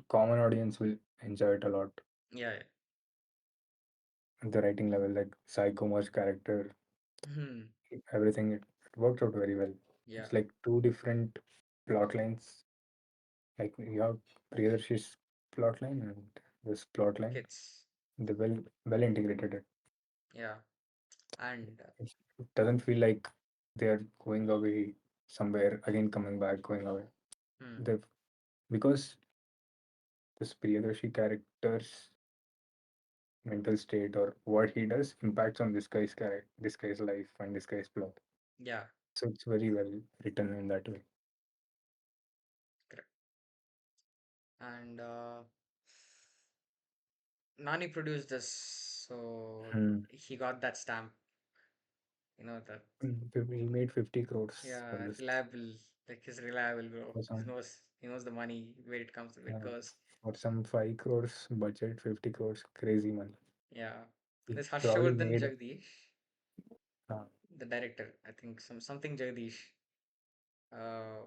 Speaker 2: common audience will enjoy it a lot.
Speaker 1: Yeah, yeah.
Speaker 2: The writing level, like Sai Kumar's character,
Speaker 1: Hmm.
Speaker 2: everything it worked out very well.
Speaker 1: Yeah.
Speaker 2: It's like two different plot lines. Like you have Priyadarshi's plot line and this plot line.
Speaker 1: Kids.
Speaker 2: They well integrated it.
Speaker 1: Yeah. And
Speaker 2: It doesn't feel like they're going away somewhere again, coming back, going away.
Speaker 1: hmm.
Speaker 2: They've because this Priyadarshi character's mental state or what he does impacts on this guy's character, this guy's life, and this guy's plot.
Speaker 1: Yeah.
Speaker 2: So it's very well written in that way.
Speaker 1: Correct. And Nani produced this, so
Speaker 2: Hmm.
Speaker 1: he got that stamp. That.
Speaker 2: He made 50 crores for
Speaker 1: Yeah,
Speaker 2: this.
Speaker 1: reliable. Like he's reliable, bro.
Speaker 2: For
Speaker 1: He
Speaker 2: some,
Speaker 1: knows. He knows the money where it comes, where it
Speaker 2: uh,
Speaker 1: goes.
Speaker 2: for some 5 crores budget, 50 crores, crazy money.
Speaker 1: Yeah.
Speaker 2: He
Speaker 1: There's
Speaker 2: probably
Speaker 1: Harshvardhan
Speaker 2: made,
Speaker 1: Jagdish,
Speaker 2: uh,
Speaker 1: the director. I think something Jagdish. Uh,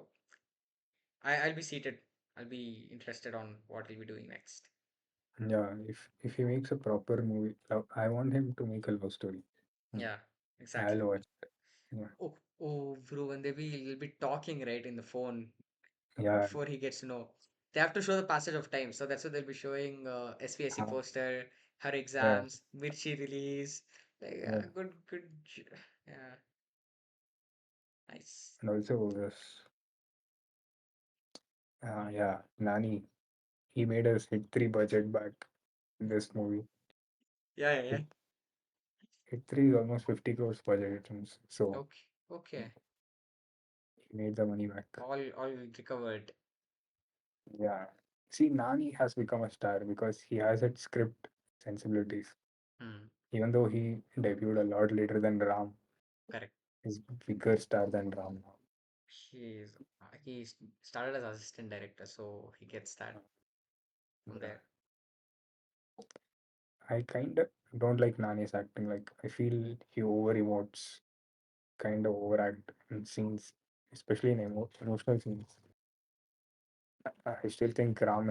Speaker 1: I'll be seated. I'll be interested on what he'll be doing next.
Speaker 2: yeah, if he makes a proper movie, I want him to make a love story. Hmm.
Speaker 1: Yeah,
Speaker 2: I'll
Speaker 1: exactly.
Speaker 2: watch it. Yeah,
Speaker 1: Oh, bro, when he'll be talking right in the phone
Speaker 2: yeah,
Speaker 1: before he gets to know. They have to show the passage of time, so that's what they'll be showing. SVSC
Speaker 2: uh,
Speaker 1: poster, her
Speaker 2: yeah,
Speaker 1: exams, Mirchi release. Like,
Speaker 2: yeah.
Speaker 1: yeah, nice.
Speaker 2: And also this, yeah, Nani. He made us hit 3 budget back in this movie.
Speaker 1: Yeah, yeah, yeah.
Speaker 2: Hit, hit 3 is almost 50 crores budget. It seems. So
Speaker 1: Okay, okay.
Speaker 2: he made the money back.
Speaker 1: All recovered.
Speaker 2: Yeah. See, Nani has become a star because he has that script sensibilities.
Speaker 1: Hmm,
Speaker 2: Even though he debuted a lot later than Ram,
Speaker 1: correct.
Speaker 2: he's bigger star than Ram now.
Speaker 1: He started as assistant director, so he gets that from
Speaker 2: Yeah.
Speaker 1: there.
Speaker 2: I kind of don't like Nani's acting. Like, I feel he over emotes, kind of overact in scenes, especially in emotional scenes. I still think Ram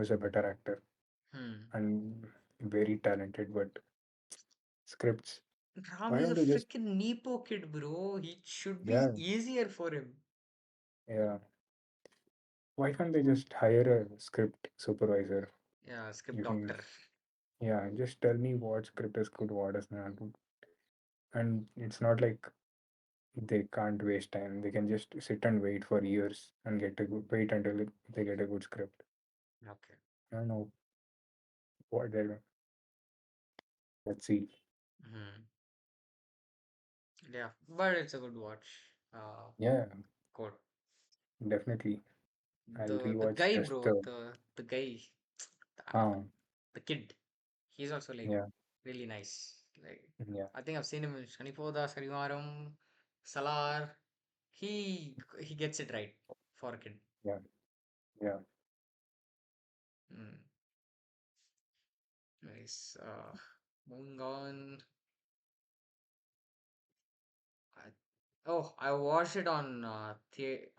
Speaker 2: is a better actor
Speaker 1: Hmm.
Speaker 2: and very talented, but scripts.
Speaker 1: Ram
Speaker 2: Why
Speaker 1: is a
Speaker 2: don't they just,
Speaker 1: freaking Nepo kid, bro. It should be
Speaker 2: yeah,
Speaker 1: easier for him.
Speaker 2: yeah. Why can't they just hire a script supervisor?
Speaker 1: Yeah, script
Speaker 2: You can,
Speaker 1: doctor.
Speaker 2: yeah, just tell me what script is good, what is not good. And it's not like they can't waste time. They can just sit and wait for years and wait until they get a good script.
Speaker 1: Okay.
Speaker 2: I don't know what they're doing. Let's see.
Speaker 1: Hmm. Yeah, but it's a good watch.
Speaker 2: Yeah,
Speaker 1: Good.
Speaker 2: definitely. I'll
Speaker 1: The
Speaker 2: rewatch
Speaker 1: guy,
Speaker 2: just
Speaker 1: bro,
Speaker 2: the.
Speaker 1: the guy, uh,
Speaker 2: Ah,
Speaker 1: the kid, he's also like
Speaker 2: yeah,
Speaker 1: really nice. Like
Speaker 2: yeah,
Speaker 1: I think I've seen him in Shanipoda, Sarivaram, Salar. He gets it right for a kid.
Speaker 2: yeah, yeah.
Speaker 1: Mm, nice. Moving on. I, I watched it on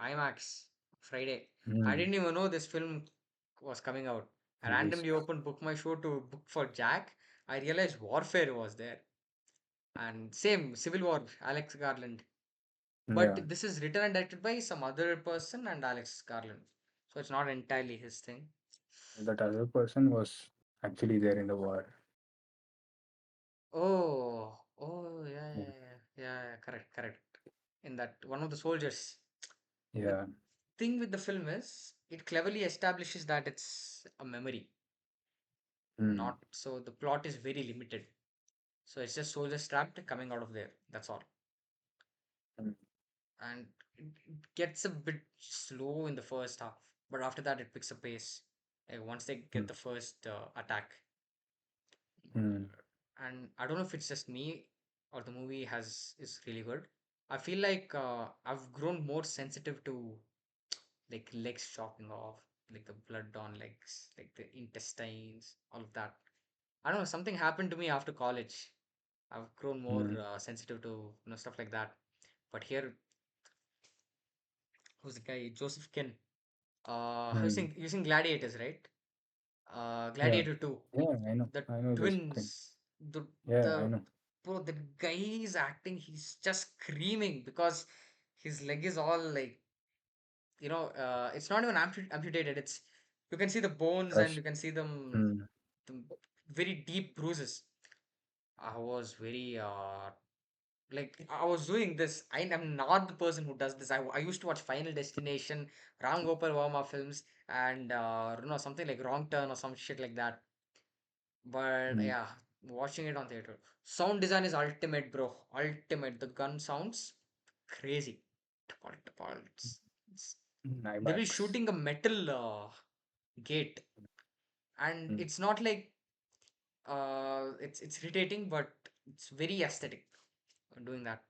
Speaker 1: IMAX Friday. I
Speaker 2: Hmm.
Speaker 1: didn't even know this film was coming out. I
Speaker 2: Released.
Speaker 1: randomly opened Book My Show to book for Jack. I realized Warfare was there. And same, Civil War, Alex Garland.
Speaker 2: Yeah,
Speaker 1: But this is written and directed by some other person and Alex Garland. So it's not entirely his thing.
Speaker 2: that other person was actually there in the war.
Speaker 1: Oh,
Speaker 2: Yeah,
Speaker 1: yeah, correct, correct. In that one of the soldiers. The
Speaker 2: yeah.
Speaker 1: thing with the film is it cleverly establishes that it's a memory,
Speaker 2: Hmm.
Speaker 1: not so the plot is very limited. So it's just soldiers trapped coming out of there. That's all.
Speaker 2: Hmm.
Speaker 1: And it gets a bit slow in the first half, but after that it picks up pace. once they get
Speaker 2: mm,
Speaker 1: the first attack.
Speaker 2: mm,
Speaker 1: And I don't know if it's just me or the movie has is really good. I feel like I've grown more sensitive to like legs chopping off, like the blood on legs, like the intestines, all of that. I don't know, something happened to me after college. I've grown more
Speaker 2: mm,
Speaker 1: sensitive to stuff like that. But here, who's the guy? Joseph Kin.
Speaker 2: mm.
Speaker 1: Using Gladiators, right?
Speaker 2: Yeah,
Speaker 1: Gladiator 2.
Speaker 2: yeah, I know.
Speaker 1: The
Speaker 2: I know this queen.
Speaker 1: twins.
Speaker 2: Yeah, I
Speaker 1: The
Speaker 2: know.
Speaker 1: bro, the guy is acting. He's just screaming because his leg is all like it's not even amputated. It's you can see the bones and
Speaker 2: Crush.
Speaker 1: you can see
Speaker 2: Mm,
Speaker 1: the very deep bruises. I was very like I was doing this. I am not the person who does this. I used to watch Final Destination, Ram Gopal Varma films, and something like Wrong Turn or some shit like that. But
Speaker 2: mm,
Speaker 1: yeah, watching it on theater. Sound design is ultimate, bro. Ultimate. The gun sounds crazy. Tapal, tapal. They'll be
Speaker 2: IMAX.
Speaker 1: shooting a metal gate, and
Speaker 2: Mm,
Speaker 1: it's not like it's irritating, but it's very aesthetic doing that.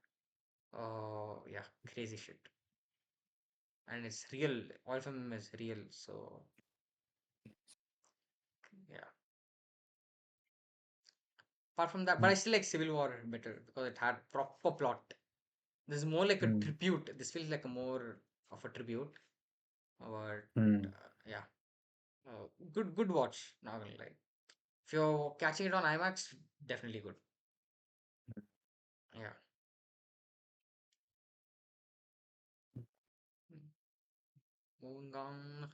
Speaker 1: Yeah, crazy shit. And it's real. All of them is real. So yeah. Apart from that, but I
Speaker 2: mm,
Speaker 1: still like Civil War better because it had proper plot. This is more like a
Speaker 2: mm,
Speaker 1: tribute. This feels like a more of a tribute. But
Speaker 2: mm.
Speaker 1: yeah, good watch. Not gonna lie. If you're catching it on IMAX, definitely good. Yeah. Mm. Moving on.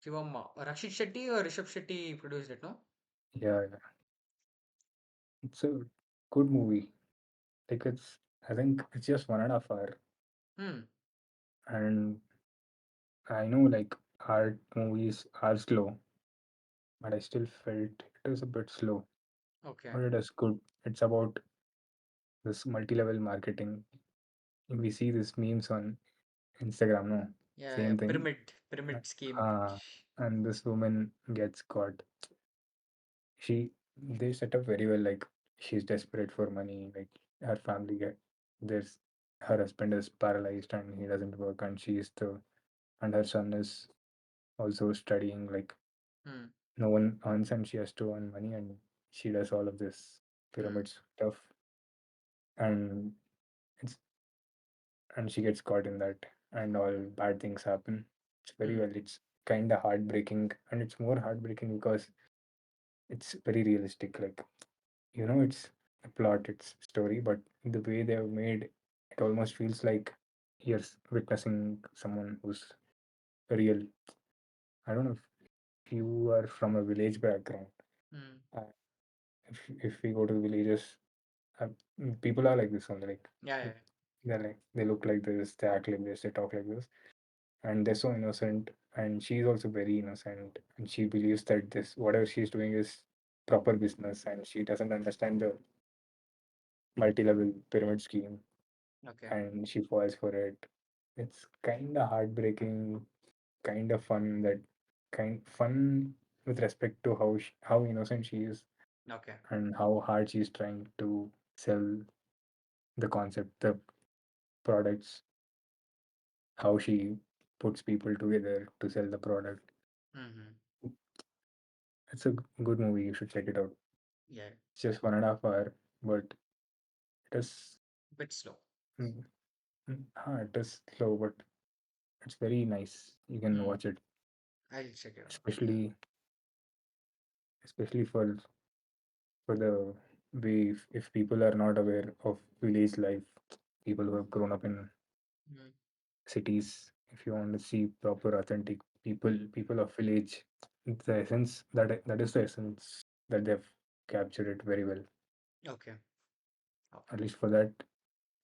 Speaker 1: Shivamma. Rakshit Shetty or Rishabh Shetty produced it, no?
Speaker 2: Yeah, yeah. It's a good movie. Like I think it's just 1.5 hour,
Speaker 1: Hmm.
Speaker 2: and I know like art movies are slow, but I still felt it is a bit slow.
Speaker 1: Okay.
Speaker 2: But it is good. It's about this multi-level marketing. We see these memes on Instagram, no?
Speaker 1: Yeah, yeah.
Speaker 2: Same thing. Uh,
Speaker 1: Pyramid scheme.
Speaker 2: uh, and this woman gets caught. They set up very well. Like she's desperate for money. Like her family there's her husband is paralyzed and he doesn't work, and and her son is also studying. Like
Speaker 1: Hmm.
Speaker 2: no one earns, and she has to earn money, and she does all of this
Speaker 1: Hmm.
Speaker 2: pyramid stuff, and it's and she gets caught in that, and all bad things happen. It's very
Speaker 1: Hmm.
Speaker 2: well. It's kind of heartbreaking, and it's more heartbreaking because it's very realistic. Like it's a plot, it's story, but the way they have made it almost feels like you're witnessing someone who's real. I don't know if you are from a village background.
Speaker 1: Hmm.
Speaker 2: Uh, if we go to villages, uh, people are like this only. Like
Speaker 1: Yeah, yeah.
Speaker 2: they look like this, they act like this, they talk like this, and they're so innocent. And she's also very innocent, and she believes that this whatever she's doing is proper business, and she doesn't understand the multi-level pyramid scheme,
Speaker 1: Okay.
Speaker 2: and she falls for it. It's kind of heartbreaking, kind of fun. That kind fun with respect to how innocent she is
Speaker 1: Okay.
Speaker 2: and how hard she's trying to sell the concept, the products, how she puts people together to sell the product.
Speaker 1: Mm-hmm.
Speaker 2: It's a good movie. You should check it out.
Speaker 1: Yeah.
Speaker 2: It's just 1.5 hour, but it is
Speaker 1: Bit slow.
Speaker 2: it is slow, but it's very nice. You can
Speaker 1: Hmm.
Speaker 2: watch it,
Speaker 1: I'll check it out. Yeah.
Speaker 2: especially especially for the way if people are not aware of village life, people who have grown up in
Speaker 1: Hmm.
Speaker 2: cities. If you want to see proper authentic people of village, the essence that is the essence that they've captured it very well.
Speaker 1: Okay. Okay.
Speaker 2: At least for that,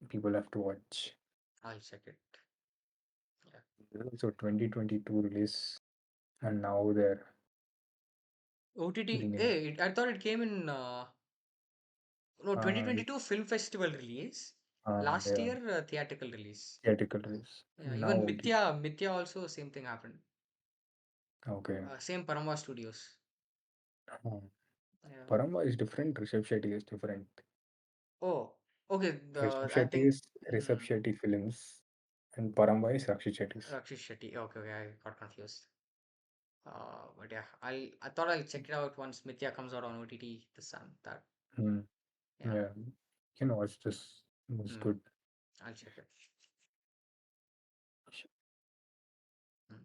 Speaker 2: people have to watch.
Speaker 1: I'll check it. Yeah.
Speaker 2: There's also 2022 release, and now they're
Speaker 1: OTT.
Speaker 2: renaming.
Speaker 1: Hey, I thought it came in no
Speaker 2: Uh,
Speaker 1: 2022 film festival release. Last
Speaker 2: Yeah,
Speaker 1: year, theatrical release.
Speaker 2: theatrical release.
Speaker 1: Yeah,
Speaker 2: Now
Speaker 1: even
Speaker 2: OT.
Speaker 1: Mithya also same thing happened.
Speaker 2: Okay.
Speaker 1: Same Paramount Studios.
Speaker 2: Uh,
Speaker 1: Yeah.
Speaker 2: Paramba is different. Rishabh Shetty is different.
Speaker 1: Oh, okay.
Speaker 2: Rishabh
Speaker 1: I
Speaker 2: Shetty
Speaker 1: think
Speaker 2: is Rishabh Shetty films, and Paramba is Rakshit Shetty's.
Speaker 1: Rakshish Shetty. Okay, okay, I got confused. But yeah, I thought I'll check it out once Mithya comes out on OTT this time. That
Speaker 2: Hmm.
Speaker 1: yeah.
Speaker 2: Yeah, you can watch this. It's
Speaker 1: Mm,
Speaker 2: good.
Speaker 1: I'll check it. Mm.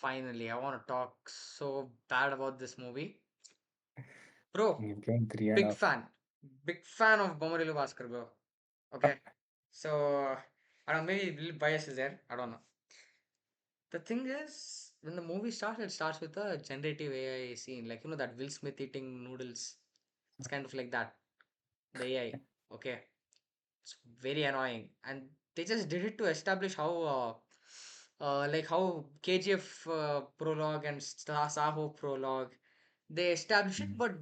Speaker 1: Finally, I want to talk so bad about this movie, bro.
Speaker 2: You've given three and a
Speaker 1: Big
Speaker 2: half.
Speaker 1: fan, big fan of Bomarilu Bhaskar, bro. Okay, so I don't know, maybe a little bias is there. I don't know. The thing is, when the movie starts, it starts with a generative AI scene, like that Will Smith eating noodles. It's kind of like that. The AI. Okay, it's very annoying, and they just did it to establish how, like how KGF prologue and Saho prologue, they establish it,
Speaker 2: Mm,
Speaker 1: but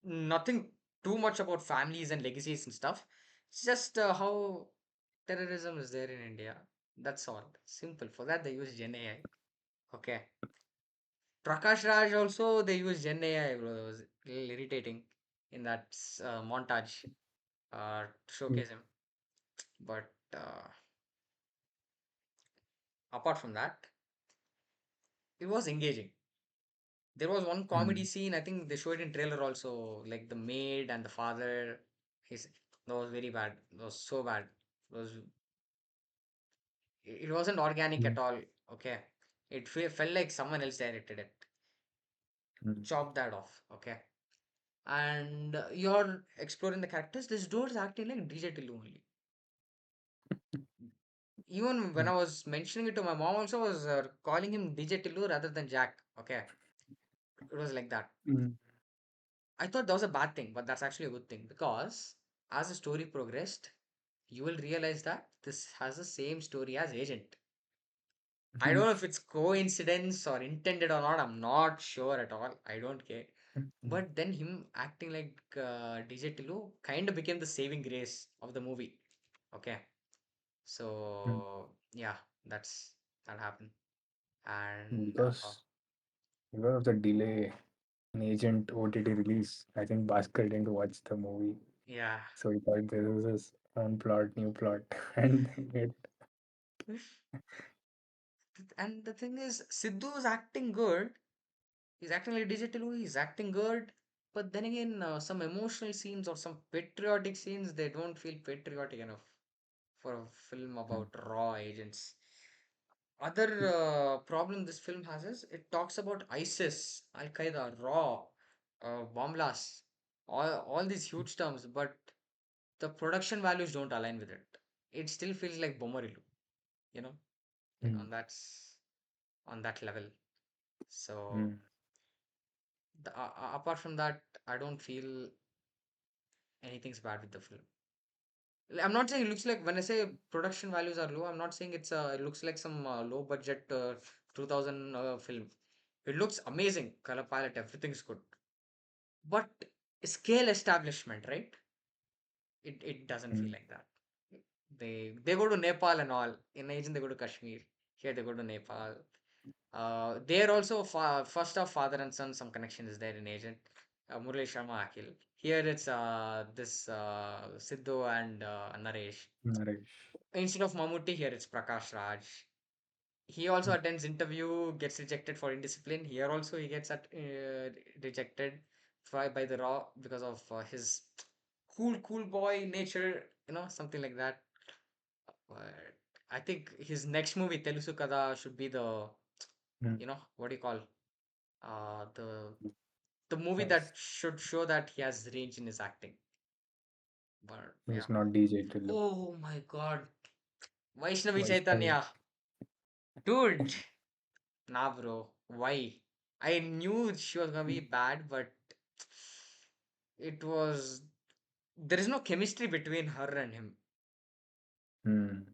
Speaker 1: nothing too much about families and legacies and stuff. It's just how terrorism is there in India. That's all. Simple. For that, they use Gen AI. Okay. Prakash Raj also they use Gen AI, bro. It was a little irritating in that montage to
Speaker 2: mm,
Speaker 1: showcase him. But apart from that, it was engaging. There was one comedy
Speaker 2: mm,
Speaker 1: scene. I think they showed it in trailer also, like the maid and the father. His That was very bad. It was so bad. It wasn't organic
Speaker 2: mm,
Speaker 1: at all. Okay, felt like someone else directed it.
Speaker 2: mm,
Speaker 1: Chop that off. Okay, and you're exploring the characters. This dude's acting like DJ Tillu only. Even when
Speaker 2: mm,
Speaker 1: I was mentioning it to my mom, also was calling him DJ Tillu rather than Jack. Okay, it was like that.
Speaker 2: mm,
Speaker 1: I thought that was a bad thing, but that's actually a good thing because as the story progressed, you will realize that this has the same story as Agent. I don't
Speaker 2: mm,
Speaker 1: know if it's coincidence or intended or not. I'm not sure at all. I don't care.
Speaker 2: mm,
Speaker 1: But then him acting like DJ Tillu kind of became the saving grace of the movie. Okay,
Speaker 2: mm.
Speaker 1: so yeah, that happened, and
Speaker 2: Because of the delay in Agent OTT release, I think Bhaskar didn't watch the movie,
Speaker 1: yeah.
Speaker 2: so he thought this was his own plot, new plot, and it.
Speaker 1: And the thing is, Sidhu is acting good. He's acting like digital. He's acting good. But then again, some emotional scenes or some patriotic scenes, they don't feel patriotic enough for a film
Speaker 2: Mm,
Speaker 1: about raw agents. Other problem this film has is it talks about ISIS, Al Qaeda, raw, bomb blasts, all these huge terms, but the production values don't align with it. It still feels like Bomarilu, you know,
Speaker 2: mm,
Speaker 1: on that level. So
Speaker 2: mm,
Speaker 1: apart from that, I don't feel anything's bad with the film. I'm not saying it looks like when I say production values are low. I'm not saying it looks like some low budget 2000 film. It looks amazing, color palette, everything's good, but scale establishment, right? It doesn't feel
Speaker 2: mm,
Speaker 1: like that. They go to Nepal and all. In Asian they go to Kashmir. Here they go to Nepal. There also first of father and son, some connection is there in Agent. Murali Sharma Akhil. Here it's this Sidhu and Naresh.
Speaker 2: Naresh.
Speaker 1: Instead of Mammootty, here it's Prakash Raj. He also attends interview, gets rejected for indiscipline. Here also he gets rejected by the Raw because of his cool boy nature, something like that. But I think his next movie, Telusu Kada, should be
Speaker 2: Mm,
Speaker 1: what do you call, the movie that
Speaker 2: yes.
Speaker 1: should show that he has range in his acting. But yeah.
Speaker 2: He's not DJ Tillu.
Speaker 1: Oh my God, Vaishnavi
Speaker 2: Vaishnavi.
Speaker 1: Chaitanya, dude. Nah, bro. Why? I knew she was gonna be bad, but it was. There is no chemistry between her and him.
Speaker 2: Mm,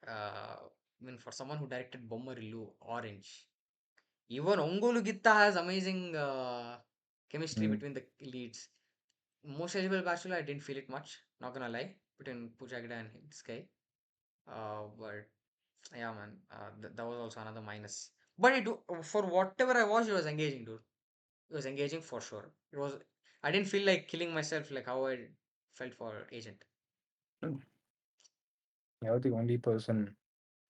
Speaker 1: I mean, for someone who directed Bommarillu, Orange, even Ongolu Gitta has amazing chemistry
Speaker 2: mm,
Speaker 1: between the leads. Most eligible bachelor, I didn't feel it much. Not gonna lie, between Pooja Hegde and this guy. But yeah, man, that was also another minus. But for whatever I watched, it was engaging, dude. It was engaging for sure. It was. I didn't feel like killing myself like how I felt for Agent.
Speaker 2: Hmm, you're the only person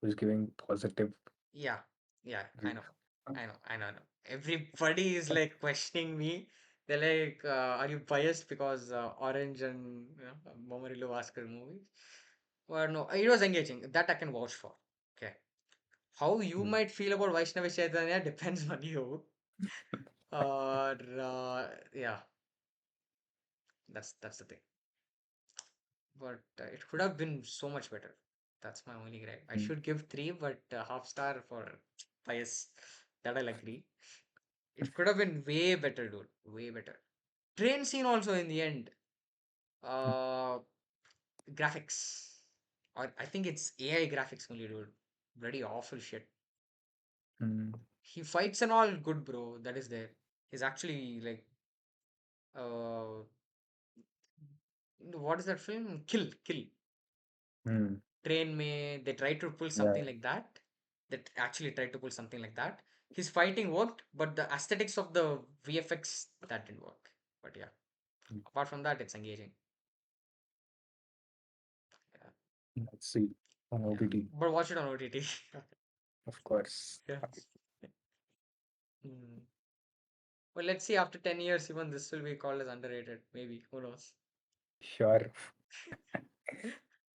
Speaker 2: who's giving positive.
Speaker 1: Yeah, yeah, I know,
Speaker 2: Review.
Speaker 1: I know. Everybody is like questioning me. They're like, "Are you biased because Orange and Momorillo Vaskar movies?" Well, no, it was engaging. That I can vouch for. Okay, how you
Speaker 2: Mm.
Speaker 1: might feel about Vaishnavi Chaitanya depends on you. Yeah, that's the thing. But it could have been so much better. That's my only gripe. I
Speaker 2: Mm.
Speaker 1: should give three, but half star for bias. That I'll agree. It could have been way better, dude. Way better. Train scene also in the end. Uh, graphics. Or I think it's AI graphics only, dude. Bloody awful shit.
Speaker 2: Mm.
Speaker 1: He fights and all good, bro. That is there. He's actually like, uh, what is that film? Kill.
Speaker 2: Mm.
Speaker 1: Train May. They tried to pull
Speaker 2: Yeah.
Speaker 1: something like that. That actually tried to pull something like that. His fighting worked, but the aesthetics of the VFX that didn't work. But yeah,
Speaker 2: Mm.
Speaker 1: apart from that, it's engaging. Yeah.
Speaker 2: Let's see on
Speaker 1: Yeah,
Speaker 2: OTT,
Speaker 1: but watch it on OTT.
Speaker 2: of course.
Speaker 1: Yeah. Mm. Well, let's see. After 10 years, even this will be called as underrated. Maybe. Who knows?
Speaker 2: Sure.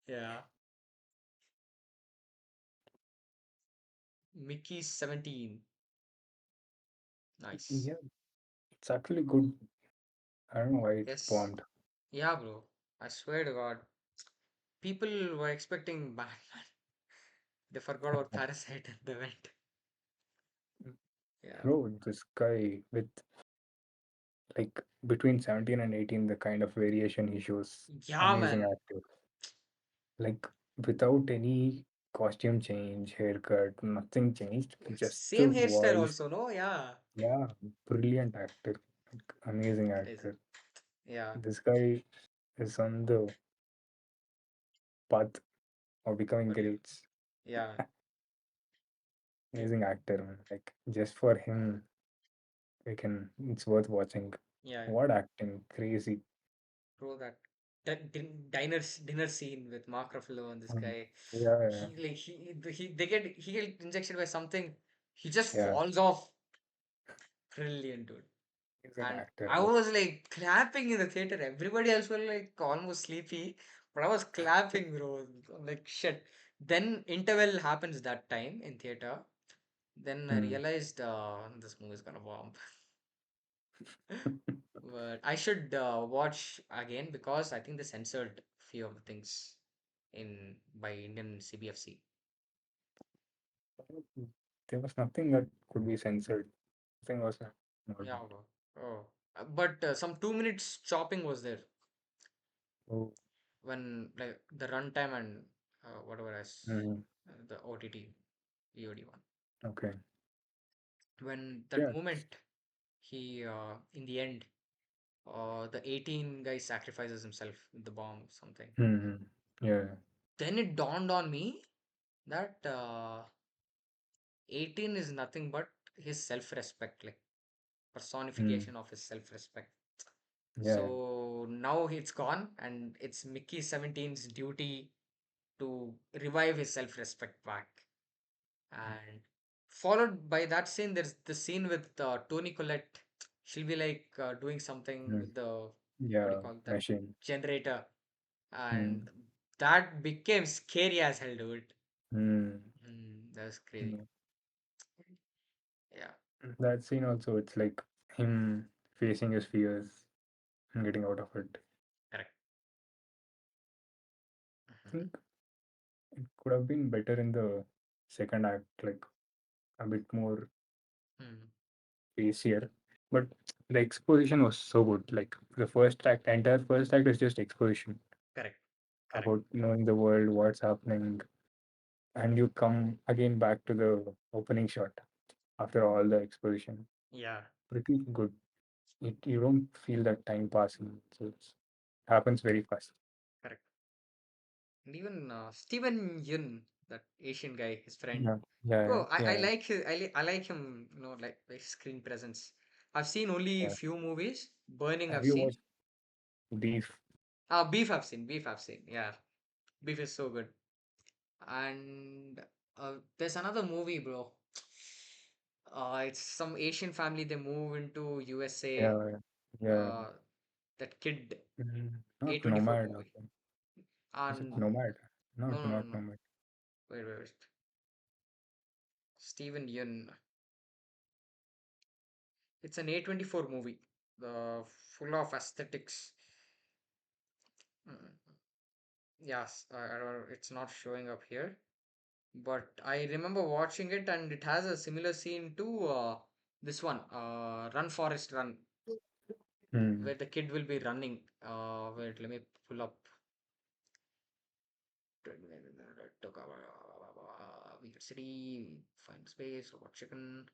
Speaker 1: Yeah. Mickey 17. Nice.
Speaker 2: Yeah, it's actually good. I don't know why it
Speaker 1: Yes.
Speaker 2: bombed.
Speaker 1: Yeah, bro. I swear to God. People were expecting Batman. They forgot about Parasite and they went. Yeah.
Speaker 2: Bro, this guy with like between 17 and 18, the kind of variation he shows,
Speaker 1: Yeah,
Speaker 2: amazing
Speaker 1: man.
Speaker 2: actor. Like without any costume change, haircut, nothing changed. Just the
Speaker 1: Same hairstyle
Speaker 2: voice.
Speaker 1: also, no? Yeah.
Speaker 2: Yeah, brilliant actor. Like, amazing
Speaker 1: Crazy.
Speaker 2: actor.
Speaker 1: Yeah.
Speaker 2: This guy is on the path of becoming
Speaker 1: But yeah.
Speaker 2: great.
Speaker 1: Yeah.
Speaker 2: Amazing actor, man. Like just for him, it's worth watching.
Speaker 1: Yeah.
Speaker 2: What acting, crazy.
Speaker 1: Bro, dinner scene with Mark Ruffalo and this
Speaker 2: Mm.
Speaker 1: guy,
Speaker 2: Yeah, yeah,
Speaker 1: he get injected by something, he just
Speaker 2: yeah.
Speaker 1: falls off. Brilliant, dude.
Speaker 2: Amazing
Speaker 1: And
Speaker 2: actor.
Speaker 1: I
Speaker 2: Like,
Speaker 1: was like clapping in the theater. Everybody else was like almost sleepy, but I was clapping, bro. I'm like shit. Then interval happens that time in theater. Then I
Speaker 2: mm.
Speaker 1: realized this movie is gonna bomb. But I should watch again because I think they censored few of the things in by Indian CBFC.
Speaker 2: There was nothing that could be censored. Nothing was not.
Speaker 1: Yeah, bro. Oh, but some 2 minutes chopping was there
Speaker 2: Oh,
Speaker 1: when like the runtime and whatever as
Speaker 2: mhm.
Speaker 1: the OTT VOD one.
Speaker 2: Okay.
Speaker 1: When that
Speaker 2: Yeah.
Speaker 1: moment he in the end the 18 guy sacrifices himself with the bomb something.
Speaker 2: Hmm. Yeah.
Speaker 1: Then it dawned on me that 18 is nothing but his self-respect, like
Speaker 2: Mm.
Speaker 1: personification of his self-respect.
Speaker 2: Yeah.
Speaker 1: So now it's gone, and it's Mickey 17's duty to revive his self-respect back. And followed by that scene, there's the scene with Tony Collette. She'll be like doing something
Speaker 2: Mm.
Speaker 1: with the what do you
Speaker 2: Yeah.
Speaker 1: call that
Speaker 2: Machine.
Speaker 1: generator, and
Speaker 2: Mm.
Speaker 1: that became scary as hell, dude.
Speaker 2: Mm.
Speaker 1: That was crazy.
Speaker 2: Mm.
Speaker 1: Yeah,
Speaker 2: That scene also, it's like him facing his fears and getting out of it.
Speaker 1: correct.
Speaker 2: I
Speaker 1: Mhm.
Speaker 2: think it could have been better in the second act, like a bit more
Speaker 1: Hmm.
Speaker 2: pacier. But the exposition was so good. Like the first act, entire first act is just exposition
Speaker 1: Correct. Correct.
Speaker 2: about knowing the world, what's happening, and you come again back to the opening shot after all the exposition.
Speaker 1: Yeah.
Speaker 2: Pretty good. You don't feel that time passing. So it happens very fast.
Speaker 1: Correct. And even Steven Yun, that Asian guy, his friend.
Speaker 2: Yeah, yeah,
Speaker 1: Bro,
Speaker 2: yeah,
Speaker 1: I
Speaker 2: yeah,
Speaker 1: like his, I like him, like screen presence. I've seen only
Speaker 2: yeah.
Speaker 1: few movies. Burning
Speaker 2: Have
Speaker 1: I've
Speaker 2: you
Speaker 1: seen.
Speaker 2: watched Beef?
Speaker 1: Beef I've seen. Beef I've seen. Yeah. Beef is so good. And there's another movie, bro. It's some Asian family. They move into USA.
Speaker 2: Yeah, yeah.
Speaker 1: Uh, that kid
Speaker 2: Not
Speaker 1: A24
Speaker 2: Nomad.
Speaker 1: movie.
Speaker 2: Okay. Is it
Speaker 1: And
Speaker 2: Nomad?
Speaker 1: no, no, no,
Speaker 2: Not
Speaker 1: no.
Speaker 2: Nomad.
Speaker 1: Wait. Steven Yeun. It's an A24 movie. Full of aesthetics. Mm, Yes, I don't, it's not showing up here. But I remember watching it, and it has a similar scene to this one, Run Forest Run,
Speaker 2: Hmm.
Speaker 1: where the kid will be running. Wait, let me pull up. Weird city, find space, robot chicken.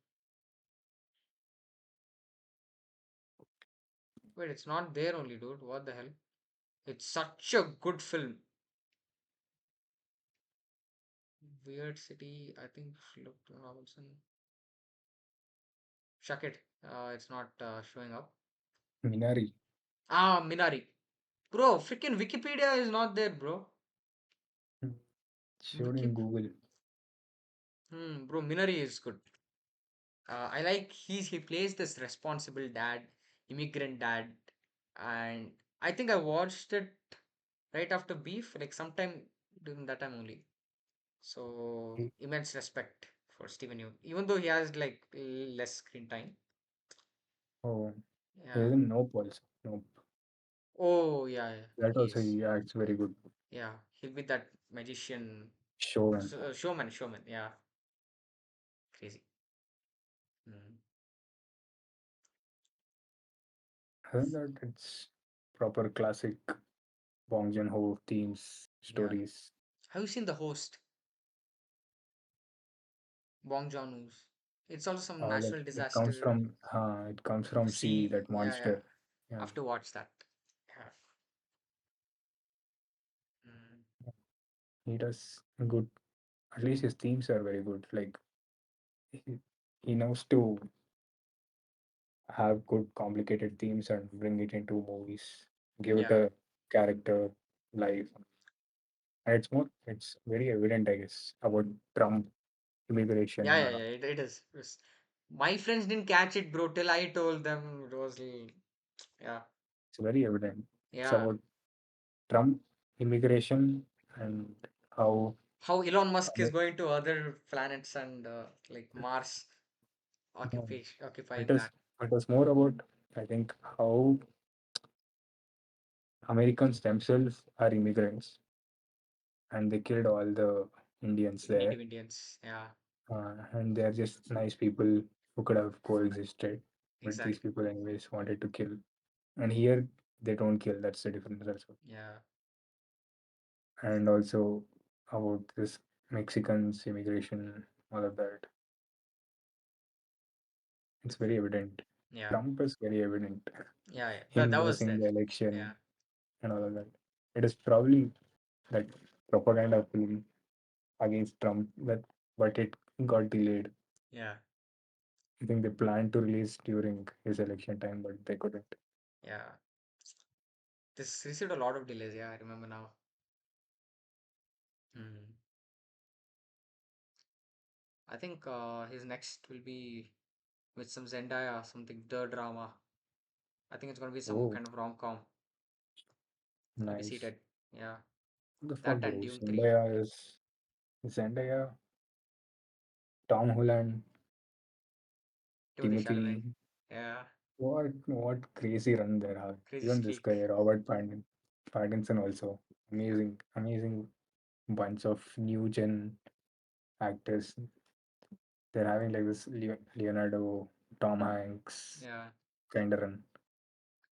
Speaker 1: Wait, it's not there only, dude. What the hell? It's such a good film. Weird city, I think. Look, Robinson. Shuck it. It's not showing up.
Speaker 2: Minari.
Speaker 1: Minari. Bro, freaking Wikipedia is not there, bro.
Speaker 2: Hmm. Showed
Speaker 1: Wiki.
Speaker 2: in Google.
Speaker 1: Bro, Minari is good. I like he plays this responsible dad, immigrant dad, and I think I watched it right after Beef, like sometime during that time only. So
Speaker 2: He-
Speaker 1: immense respect for Steven Yeun, even though he has like less screen time.
Speaker 2: Oh,
Speaker 1: Yeah.
Speaker 2: there's a Nope also. Nope.
Speaker 1: Oh yeah,
Speaker 2: That
Speaker 1: he
Speaker 2: also
Speaker 1: is.
Speaker 2: he acts very good.
Speaker 1: Yeah, he'll be that magician,
Speaker 2: Showman.
Speaker 1: showman. Yeah, crazy. Mm.
Speaker 2: Other than that, it's proper classic Bong Joon-ho themes,
Speaker 1: Yeah.
Speaker 2: stories.
Speaker 1: Have you seen The Host? Bong Joon-ho's. It's also some
Speaker 2: Like
Speaker 1: natural disaster.
Speaker 2: it comes from sea,
Speaker 1: See,
Speaker 2: that
Speaker 1: yeah.
Speaker 2: monster.
Speaker 1: I
Speaker 2: Yeah,
Speaker 1: have to watch that. Yeah. Mm.
Speaker 2: he does good. At least his themes are very good. Like he, he knows to have good complicated themes and bring it into movies, give it
Speaker 1: Yeah.
Speaker 2: a character life. And it's very evident, I guess, about Trump immigration and all.
Speaker 1: It is. My friends didn't catch it, bro, till I told them it was. Yeah.
Speaker 2: It's very evident. It's
Speaker 1: Yeah.
Speaker 2: about Trump immigration and how
Speaker 1: How Elon Musk is
Speaker 2: Amer-
Speaker 1: going to other planets and like Mars,
Speaker 2: no, it
Speaker 1: occupying
Speaker 2: is
Speaker 1: that.
Speaker 2: it was more about, I think, how Americans themselves are immigrants and they killed all the Indians there.
Speaker 1: Native Indians. Yeah.
Speaker 2: And they're just nice people who could have coexisted, but these
Speaker 1: Exactly.
Speaker 2: people anyways wanted to kill. And here they don't kill. That's the difference also.
Speaker 1: Yeah.
Speaker 2: And also about this Mexicans immigration, all of that. It's very evident.
Speaker 1: Yeah.
Speaker 2: Trump is very evident.
Speaker 1: Yeah.
Speaker 2: Him
Speaker 1: That was
Speaker 2: losing
Speaker 1: there.
Speaker 2: the
Speaker 1: Yeah.
Speaker 2: election and all of that. It is probably that propaganda film against Trump that, but it got delayed.
Speaker 1: Yeah.
Speaker 2: I think they planned to release during his election time, but they couldn't.
Speaker 1: Yeah. This received a lot of delays. Yeah, I remember now. Hmm. I think his next will be with some Zendaya, something the drama. I think it's gonna be some
Speaker 2: Oh,
Speaker 1: kind of rom-com. I'll be
Speaker 2: nice.
Speaker 1: seated. Yeah.
Speaker 2: What the fuck,
Speaker 1: That
Speaker 2: bro?
Speaker 1: and Dune 3.
Speaker 2: Zendaya, Tom Holland,
Speaker 1: Timothy Chalamet.
Speaker 2: Timothy.
Speaker 1: Yeah.
Speaker 2: What crazy run there are.
Speaker 1: Crazy
Speaker 2: Even this
Speaker 1: streak.
Speaker 2: guy, Pattinson also. Amazing bunch of new gen actors. They're having like this Leonardo, Tom Hanks
Speaker 1: Yeah.
Speaker 2: kind of run.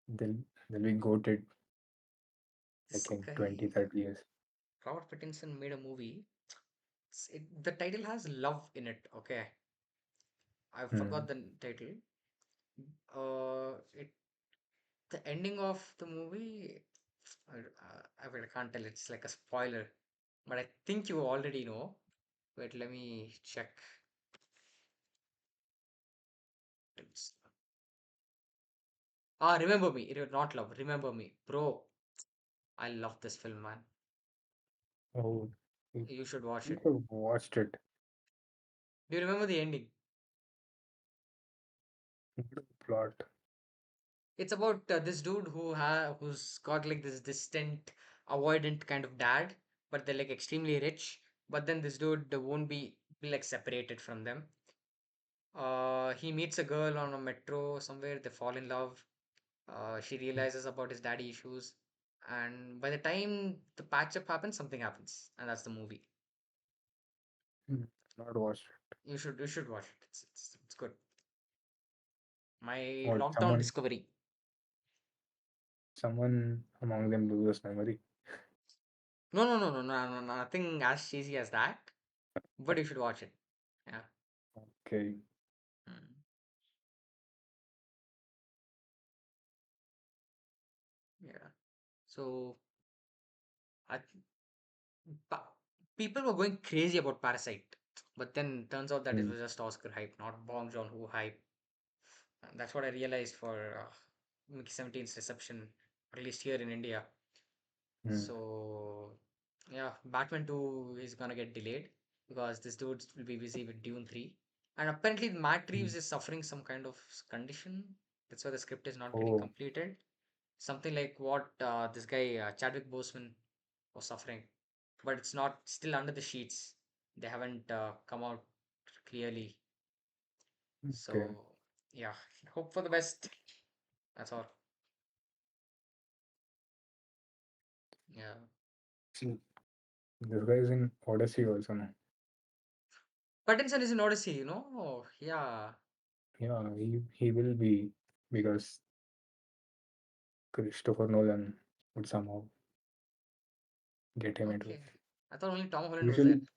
Speaker 2: They'll be goated
Speaker 1: This
Speaker 2: like in
Speaker 1: guy,
Speaker 2: 20, 30 years.
Speaker 1: Robert Pattinson, made a movie. The title has love in it. Okay. I
Speaker 2: Hmm.
Speaker 1: forgot the title. It the ending of the movie. I can't tell. It's like a spoiler, but I think you already know. Wait, let me check. It's, remember me. It was not love. Remember me, bro. I love this film, man.
Speaker 2: Oh, I
Speaker 1: You should watch
Speaker 2: think
Speaker 1: it.
Speaker 2: I've watched it.
Speaker 1: Do you remember the ending?
Speaker 2: What is the plot?
Speaker 1: It's about this dude who's got like this distant, avoidant kind of dad, but they're like extremely rich. But then this dude won't be like separated from them. He meets a girl on a metro somewhere. They fall in love. She realizes about his daddy issues, and by the time the patch up happens, something happens, and that's the movie.
Speaker 2: Hmm, not watched it.
Speaker 1: You should watch it. It's good. My
Speaker 2: What
Speaker 1: lockdown discovery.
Speaker 2: someone among them loses memory.
Speaker 1: No, nothing as cheesy as that. But you should watch it. Yeah.
Speaker 2: Okay.
Speaker 1: Mm. Yeah. So I th- pa- people were going crazy about Parasite, but then turns out that it
Speaker 2: Hmm.
Speaker 1: was just Oscar hype, not Bong Joon-ho hype. And that's what I realized for Mickey 17's reception, at least here in India.
Speaker 2: Hmm.
Speaker 1: So yeah, Batman 2 is gonna get delayed because this dude will be busy with Dune 3. And apparently Matt
Speaker 2: Hmm.
Speaker 1: Reeves is suffering some kind of condition. That's why the script is not getting
Speaker 2: Oh,
Speaker 1: completed. Something like what this guy Chadwick Boseman was suffering, but it's not still under the sheets. They haven't come out clearly.
Speaker 2: okay.
Speaker 1: So yeah, hope for the best. That's all. Yeah,
Speaker 2: See, this guy is in Odyssey also now.
Speaker 1: Pattinson is in Odyssey. Yeah.
Speaker 2: Yeah, he will be because Christopher Nolan would somehow get him into
Speaker 1: Okay.
Speaker 2: it.
Speaker 1: I thought only Tom Holland was there.
Speaker 2: Usually,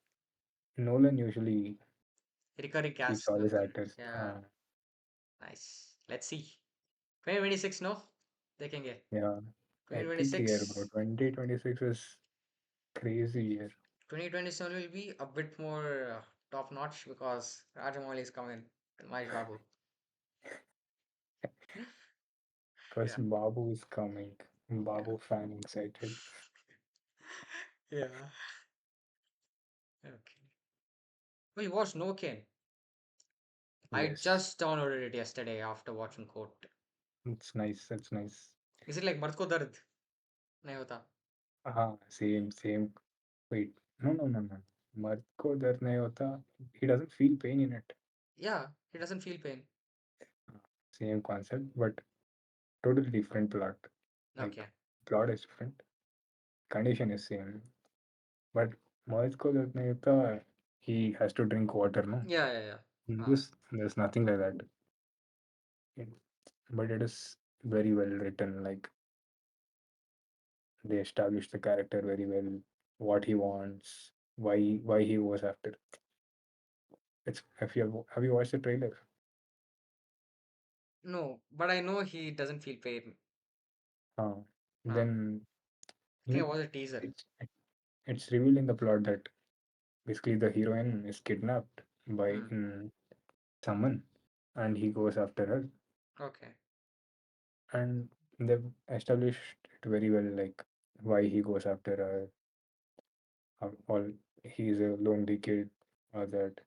Speaker 2: Nolan usually
Speaker 1: Recurring
Speaker 2: keeps
Speaker 1: cast
Speaker 2: all his
Speaker 1: member.
Speaker 2: actors.
Speaker 1: Yeah, nice. Let's see. 2026, no? They can get
Speaker 2: Yeah, epic year, bro.
Speaker 1: 2026.
Speaker 2: 2026 was crazy year.
Speaker 1: 2027 will be a bit more top notch because Rajamouli is coming. And Mahesh Babu.
Speaker 2: Because
Speaker 1: Yeah.
Speaker 2: Babu is coming.
Speaker 1: Yeah.
Speaker 2: Babu fan excited.
Speaker 1: Yeah. Okay. Well, you watched Novocaine. I
Speaker 2: Yes,
Speaker 1: just downloaded it yesterday after watching Court.
Speaker 2: it's nice. That's nice.
Speaker 1: Is it like Mard ko dard? Nahi hota.
Speaker 2: Same. Wait, no. मर्द को दर्द नहीं होता. He doesn't feel pain in it.
Speaker 1: Yeah, he doesn't feel pain.
Speaker 2: Same concept, but totally different plot. Like
Speaker 1: Okay.
Speaker 2: plot is different, condition is same. But मर्द को दर्द नहीं होता. He has to drink water, no?
Speaker 1: Yeah, yeah, yeah.
Speaker 2: In
Speaker 1: Ah,
Speaker 2: this, there's nothing like that. It- But it is very well written. Like they establish the character very well, what he wants, why he was after. It's have you watched the trailer?
Speaker 1: no, but I know he doesn't feel pain.
Speaker 2: Uh,
Speaker 1: Ah,
Speaker 2: then
Speaker 1: I think I
Speaker 2: he
Speaker 1: watched a teaser.
Speaker 2: it's it's revealed in the plot that basically the heroine is kidnapped by
Speaker 1: Hmm.
Speaker 2: someone, and he goes after her,
Speaker 1: Okay.
Speaker 2: and they've established it very well, like why he goes after her. All he's a lonely kid, or that,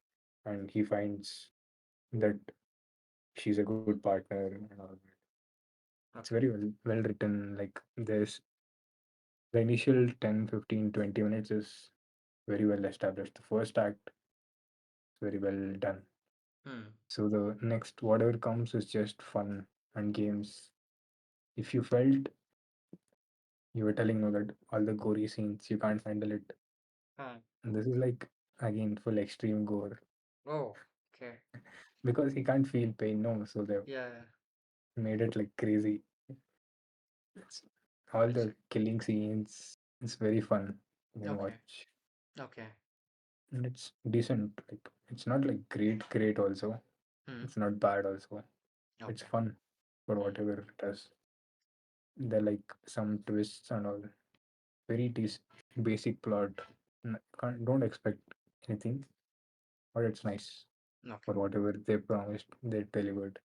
Speaker 2: and he finds that she's a good partner and all that. It's
Speaker 1: Okay.
Speaker 2: very well written. Like there's the initial 10, 15, 20 minutes is very well established. The first act is very well done.
Speaker 1: Hmm.
Speaker 2: So the next whatever comes is just fun and games. If you felt you were telling no that all the gory scenes you can't handle it,
Speaker 1: Ah.
Speaker 2: and this is like again full extreme gore
Speaker 1: Oh, okay.
Speaker 2: because he can't feel pain. No, so they
Speaker 1: Yeah.
Speaker 2: made it like crazy. It's, all
Speaker 1: I
Speaker 2: the
Speaker 1: see.
Speaker 2: killing scenes. It's very fun. You can
Speaker 1: Okay.
Speaker 2: watch,
Speaker 1: Okay.
Speaker 2: and it's decent. Like it's not like great also.
Speaker 1: Hmm.
Speaker 2: It's not bad also. It's
Speaker 1: Okay.
Speaker 2: fun for
Speaker 1: Hmm.
Speaker 2: whatever it does. There like some twists and all. Very basic plot. Don't expect anything, but it's nice
Speaker 1: Okay.
Speaker 2: for whatever they promised. They delivered.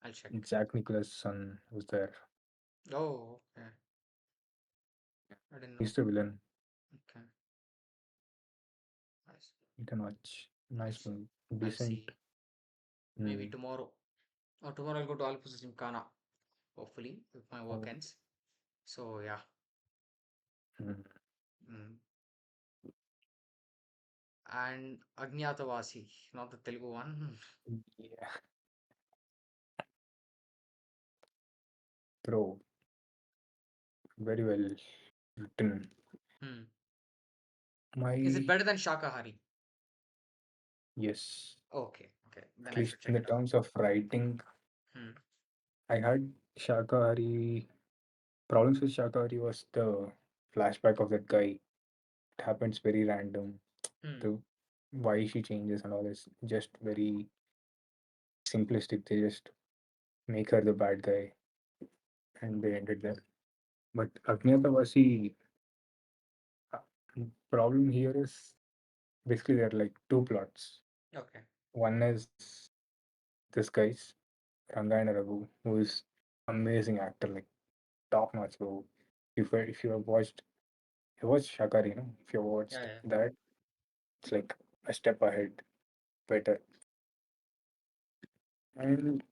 Speaker 1: I'll check.
Speaker 2: Jack Nicklaus' son was there.
Speaker 1: Oh, okay. I didn't know.
Speaker 2: He's the villain.
Speaker 1: Okay. Nice.
Speaker 2: You can watch.
Speaker 1: I'll,
Speaker 2: Nice
Speaker 1: s-
Speaker 2: movie.
Speaker 1: I'll
Speaker 2: Decent.
Speaker 1: see. Maybe
Speaker 2: Mm.
Speaker 1: tomorrow. Or tomorrow I'll go to Alpha Kana. Hopefully, if my work
Speaker 2: Oh,
Speaker 1: ends. So yeah.
Speaker 2: mm.
Speaker 1: Mm. And Agnyathavasi, not the Telugu one.
Speaker 2: Yeah, bro. Very well written.
Speaker 1: Hmm. Is it
Speaker 2: My
Speaker 1: better than Shakahari?
Speaker 2: yes.
Speaker 1: Okay, okay.
Speaker 2: At
Speaker 1: Then I
Speaker 2: least
Speaker 1: should
Speaker 2: in
Speaker 1: check
Speaker 2: the
Speaker 1: it out.
Speaker 2: terms of writing,
Speaker 1: Hmm.
Speaker 2: I had Shakahari. Problems with Shakahari was the flashback of that guy. It happens very random.
Speaker 1: Hmm.
Speaker 2: The why she changes and all is just very simplistic. They just make her the bad guy and they ended there. But Agnyathavasi, uh, problem here is basically there are like two plots.
Speaker 1: Okay.
Speaker 2: One is this guy's Ranga and Raghu, who is amazing actor, like top notch. So if you have watched you watched Shakari, no? If you
Speaker 1: Yeah,
Speaker 2: watched
Speaker 1: yeah.
Speaker 2: that, it's like a step ahead, better. And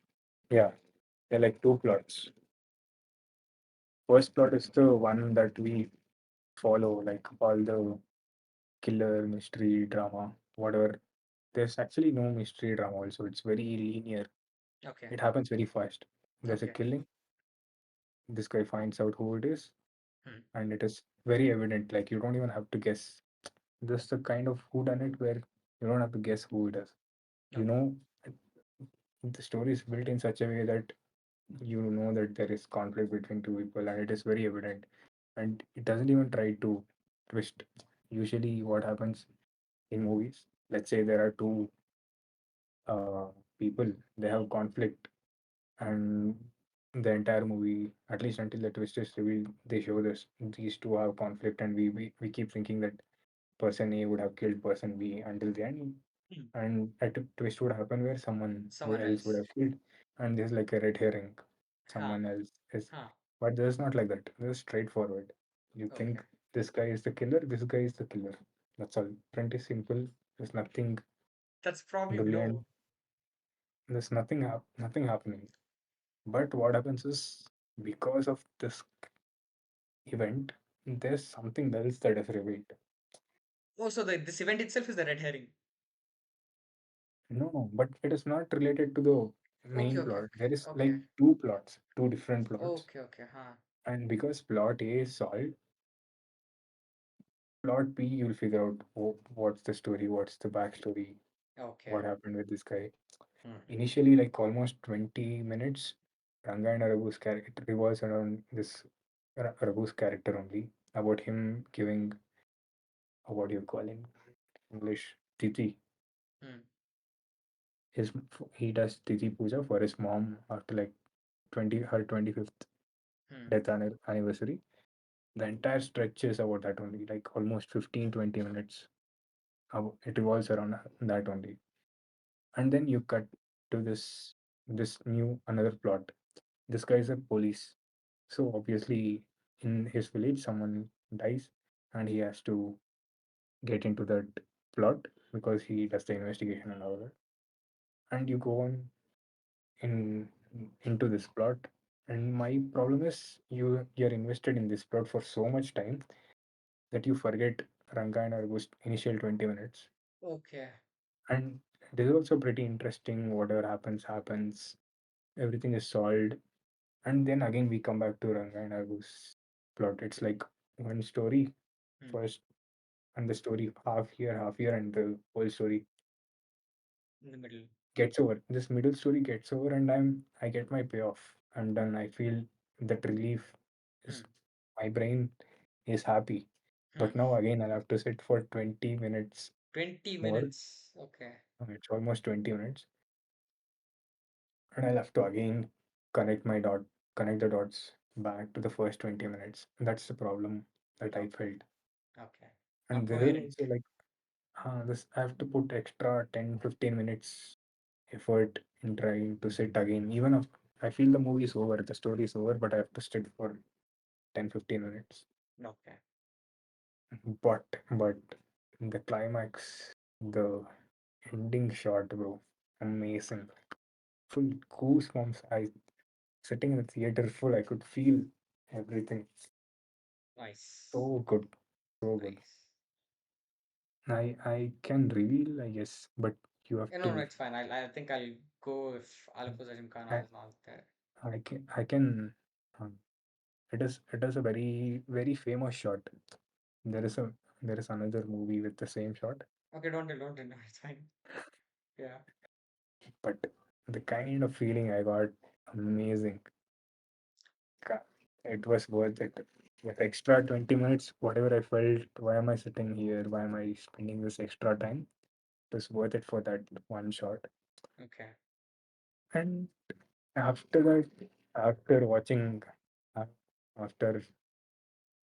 Speaker 2: yeah, they're like two plots. First plot is the one that we follow, like all the killer mystery drama, whatever. There's actually no mystery drama also. It's very linear.
Speaker 1: Okay.
Speaker 2: It happens very fast. There's a
Speaker 1: Okay.
Speaker 2: killing. This guy finds out who it is,
Speaker 1: Hmm.
Speaker 2: and it is very evident. Like you don't even have to guess. This is the kind of who done it where you don't have to guess who it is. You
Speaker 1: Okay.
Speaker 2: know, the story is built in such a way that you know that there is conflict between two people, and it is very evident. And it doesn't even try to twist. Usually, what happens in movies, let's say there are two people, they have conflict, and the entire movie, at least until the twist is revealed, they show this these two have conflict, and we keep thinking that person A would have killed person B until the end,
Speaker 1: Hmm.
Speaker 2: and twist would happen where someone
Speaker 1: Someone
Speaker 2: else would
Speaker 1: else.
Speaker 2: have killed, and there's like a red herring,
Speaker 1: Huh.
Speaker 2: someone else is,
Speaker 1: Huh.
Speaker 2: but there's not like that. There's straightforward. You
Speaker 1: Okay.
Speaker 2: think this guy is the killer, this guy is the killer. That's all. Pretty simple. There's nothing
Speaker 1: That's probably
Speaker 2: brilliant.
Speaker 1: no.
Speaker 2: There's nothing happening. But what happens is because of this event, there's something else that is revealed.
Speaker 1: Oh, so this event itself is the red herring.
Speaker 2: No, no, but it is not related to the
Speaker 1: Okay,
Speaker 2: main
Speaker 1: okay,
Speaker 2: plot. There is like
Speaker 1: okay.
Speaker 2: two plots, two different plots.
Speaker 1: Okay, okay, huh.
Speaker 2: And because plot A is solved, plot B, you'll figure out what's the story, what's the backstory,
Speaker 1: Okay.
Speaker 2: what happened with this guy.
Speaker 1: Hmm.
Speaker 2: Initially, like almost 20 minutes, Ranga and Raghu's character revolves around this Raghu's character only, about him giving, what do you call him? English, Titi.
Speaker 1: Hmm.
Speaker 2: His he does Titi Puja for his mom after like 25th
Speaker 1: Hmm.
Speaker 2: death anniversary. The entire stretch is about that only, like almost 15-20 minutes. It revolves around that only. And then you cut to this new another plot. This guy is a police. So obviously in his village someone dies and he has to get into that plot because he does the investigation and all that. And you go on in into this plot. And my problem is you're invested in this plot for so much time that you forget Ranga and Argo's initial 20 minutes.
Speaker 1: Okay.
Speaker 2: And this is also pretty interesting. Whatever happens. Everything is solved. And then again, we come back to Ranga and Argo's plot. It's like one story
Speaker 1: Hmm.
Speaker 2: first, and the story half here, and the whole story
Speaker 1: In the middle.
Speaker 2: gets over. This middle story gets over, and I get my payoff. I'm done. I feel that relief
Speaker 1: Hmm.
Speaker 2: is my brain is happy.
Speaker 1: Hmm.
Speaker 2: But now again, I'll have to sit for 20 minutes
Speaker 1: 20
Speaker 2: more.
Speaker 1: minutes. Okay.
Speaker 2: It's almost 20 minutes. and I'll have to again connect my dot connect the dots back to the first 20 minutes. That's the problem that I
Speaker 1: Okay.
Speaker 2: felt.
Speaker 1: Okay.
Speaker 2: And
Speaker 1: Not
Speaker 2: there is
Speaker 1: coherent.
Speaker 2: also like this I have to put extra 10-15 minutes effort in trying to sit again. Even if I feel the movie is over, the story is over, but I have to sit for 10-15 minutes.
Speaker 1: Okay.
Speaker 2: But the climax, the ending shot, bro, amazing. Full goosebumps. I sitting in the theater full, I could feel everything.
Speaker 1: Nice.
Speaker 2: So good. So good.
Speaker 1: Nice.
Speaker 2: I can reveal, I guess, but you have
Speaker 1: No, no,
Speaker 2: to
Speaker 1: it's fine. I think I'll go if Alapuzha Gymkhana
Speaker 2: I,
Speaker 1: is not there.
Speaker 2: I can um, it is a very famous shot. There is a there is another movie with the same shot,
Speaker 1: Okay, don't tell. No, it's fine. Yeah.
Speaker 2: but the kind of feeling I got, amazing. Ca- It was worth it. With extra 20 minutes, whatever I felt, why am I sitting here? Why am I spending this extra time? It was worth it for that one shot.
Speaker 1: Okay.
Speaker 2: And after that, after watching, uh, after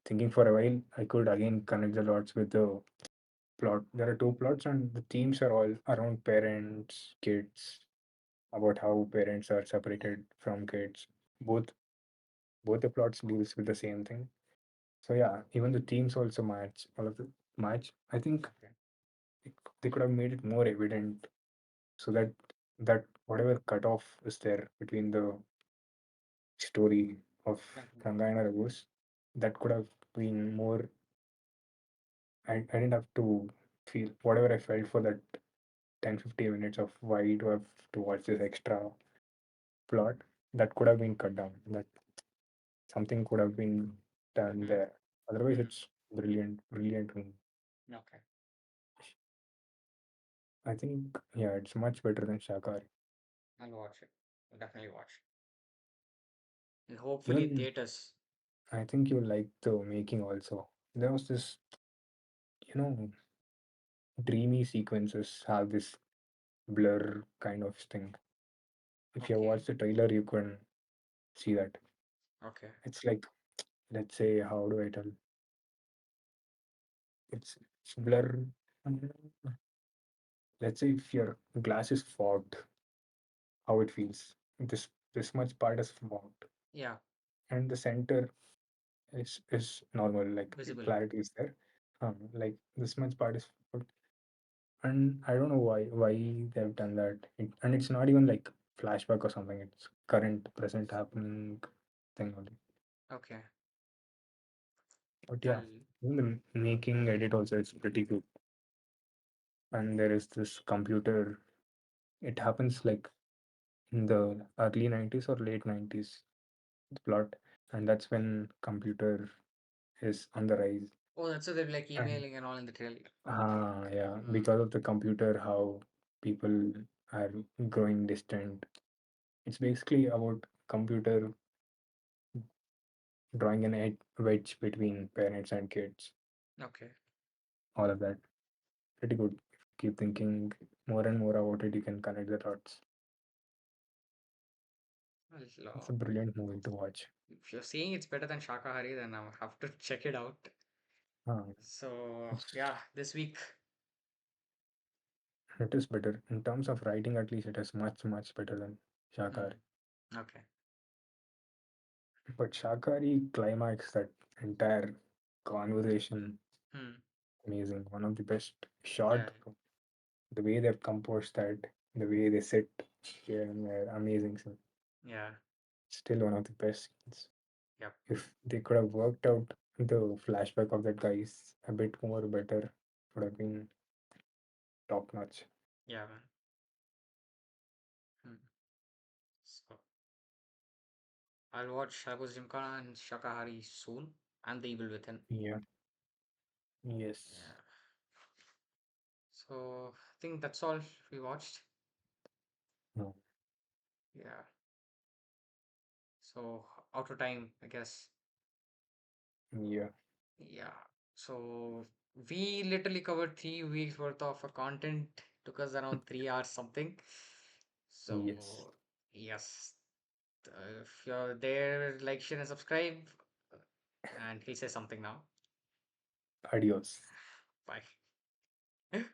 Speaker 2: thinking for a while, I could again connect the dots with the plot. There are two plots, and the themes are all around parents, kids, about how parents are separated from kids. Both both the plots deals with the same thing. So yeah, even the themes also match. All of the match. I think
Speaker 1: Okay.
Speaker 2: they could have made it more evident so that whatever cutoff is there between the story of
Speaker 1: Okay.
Speaker 2: Rangayana Raghu's, that could have been more. I didn't have to feel whatever I felt for that 10-15 minutes of why do I have to watch this extra plot. That could have been cut down. That something could have been done
Speaker 1: Mm-hmm.
Speaker 2: there. Otherwise,
Speaker 1: Mm-hmm.
Speaker 2: it's brilliant, brilliant movie.
Speaker 1: Okay.
Speaker 2: I think yeah, it's much better than Shakar.
Speaker 1: I'll watch it. I'll definitely watch it. And hopefully in
Speaker 2: Even
Speaker 1: theaters.
Speaker 2: I think you like the making also. There was this, you know, dreamy sequences have this blur kind of thing. If you
Speaker 1: Okay.
Speaker 2: watch the trailer, you can see that.
Speaker 1: Okay.
Speaker 2: It's like, let's say, how do I tell? It's blur. Let's say if your glass is fogged, how it feels. This much part is fogged,
Speaker 1: Yeah.
Speaker 2: and the center is normal, like
Speaker 1: Visible.
Speaker 2: clarity is there. Like this much part is fogged, and I don't know why they've done that. And it's not even like flashback or something. It's current, present happening thing only.
Speaker 1: Okay.
Speaker 2: But yeah,
Speaker 1: I'll.
Speaker 2: even the making edit also is pretty good. And there is this computer. It happens like in the early 90s or late 90s, the plot, and that's when computer is on the rise.
Speaker 1: Oh, that's so they're like
Speaker 2: And
Speaker 1: emailing and all in the trailer.
Speaker 2: yeah,
Speaker 1: Mm.
Speaker 2: because of the computer, how people are growing distant. It's basically about computer drawing an wedge between parents and kids.
Speaker 1: Okay.
Speaker 2: All of that, pretty good. If you keep thinking more and more about it, you can connect the dots.
Speaker 1: Well,
Speaker 2: It's a brilliant movie to watch.
Speaker 1: if you're saying it's better than Shakahari, then I'll have to check it out.
Speaker 2: Uh,
Speaker 1: So
Speaker 2: it's,
Speaker 1: yeah, this week.
Speaker 2: it is better in terms of writing. At least it is much better than Shakar.
Speaker 1: Mm. Okay.
Speaker 2: But Shakari climax, that entire conversation,
Speaker 1: Hmm.
Speaker 2: amazing. One of the best shot.
Speaker 1: Yeah.
Speaker 2: The way they've composed that, the way they sit here and there, amazing. So
Speaker 1: Yeah.
Speaker 2: still one of the best scenes.
Speaker 1: Yep.
Speaker 2: If they could have worked out the flashback of that guy's a bit more better, would have been top notch.
Speaker 1: Yeah, man. Hmm. So I'll watch Shabu's Gymkhana and Shakahari soon, and The Evil Within.
Speaker 2: Yeah. Yes.
Speaker 1: Yeah. So I think that's all we watched.
Speaker 2: No.
Speaker 1: Yeah. So out of time, I guess.
Speaker 2: Yeah.
Speaker 1: Yeah. So we literally covered 3 weeks worth of content. Took us around 3 hours something.
Speaker 2: Yes.
Speaker 1: So Yes. If you're there, like, share, and subscribe. uh, And he'll say something now.
Speaker 2: Adios.
Speaker 1: Bye.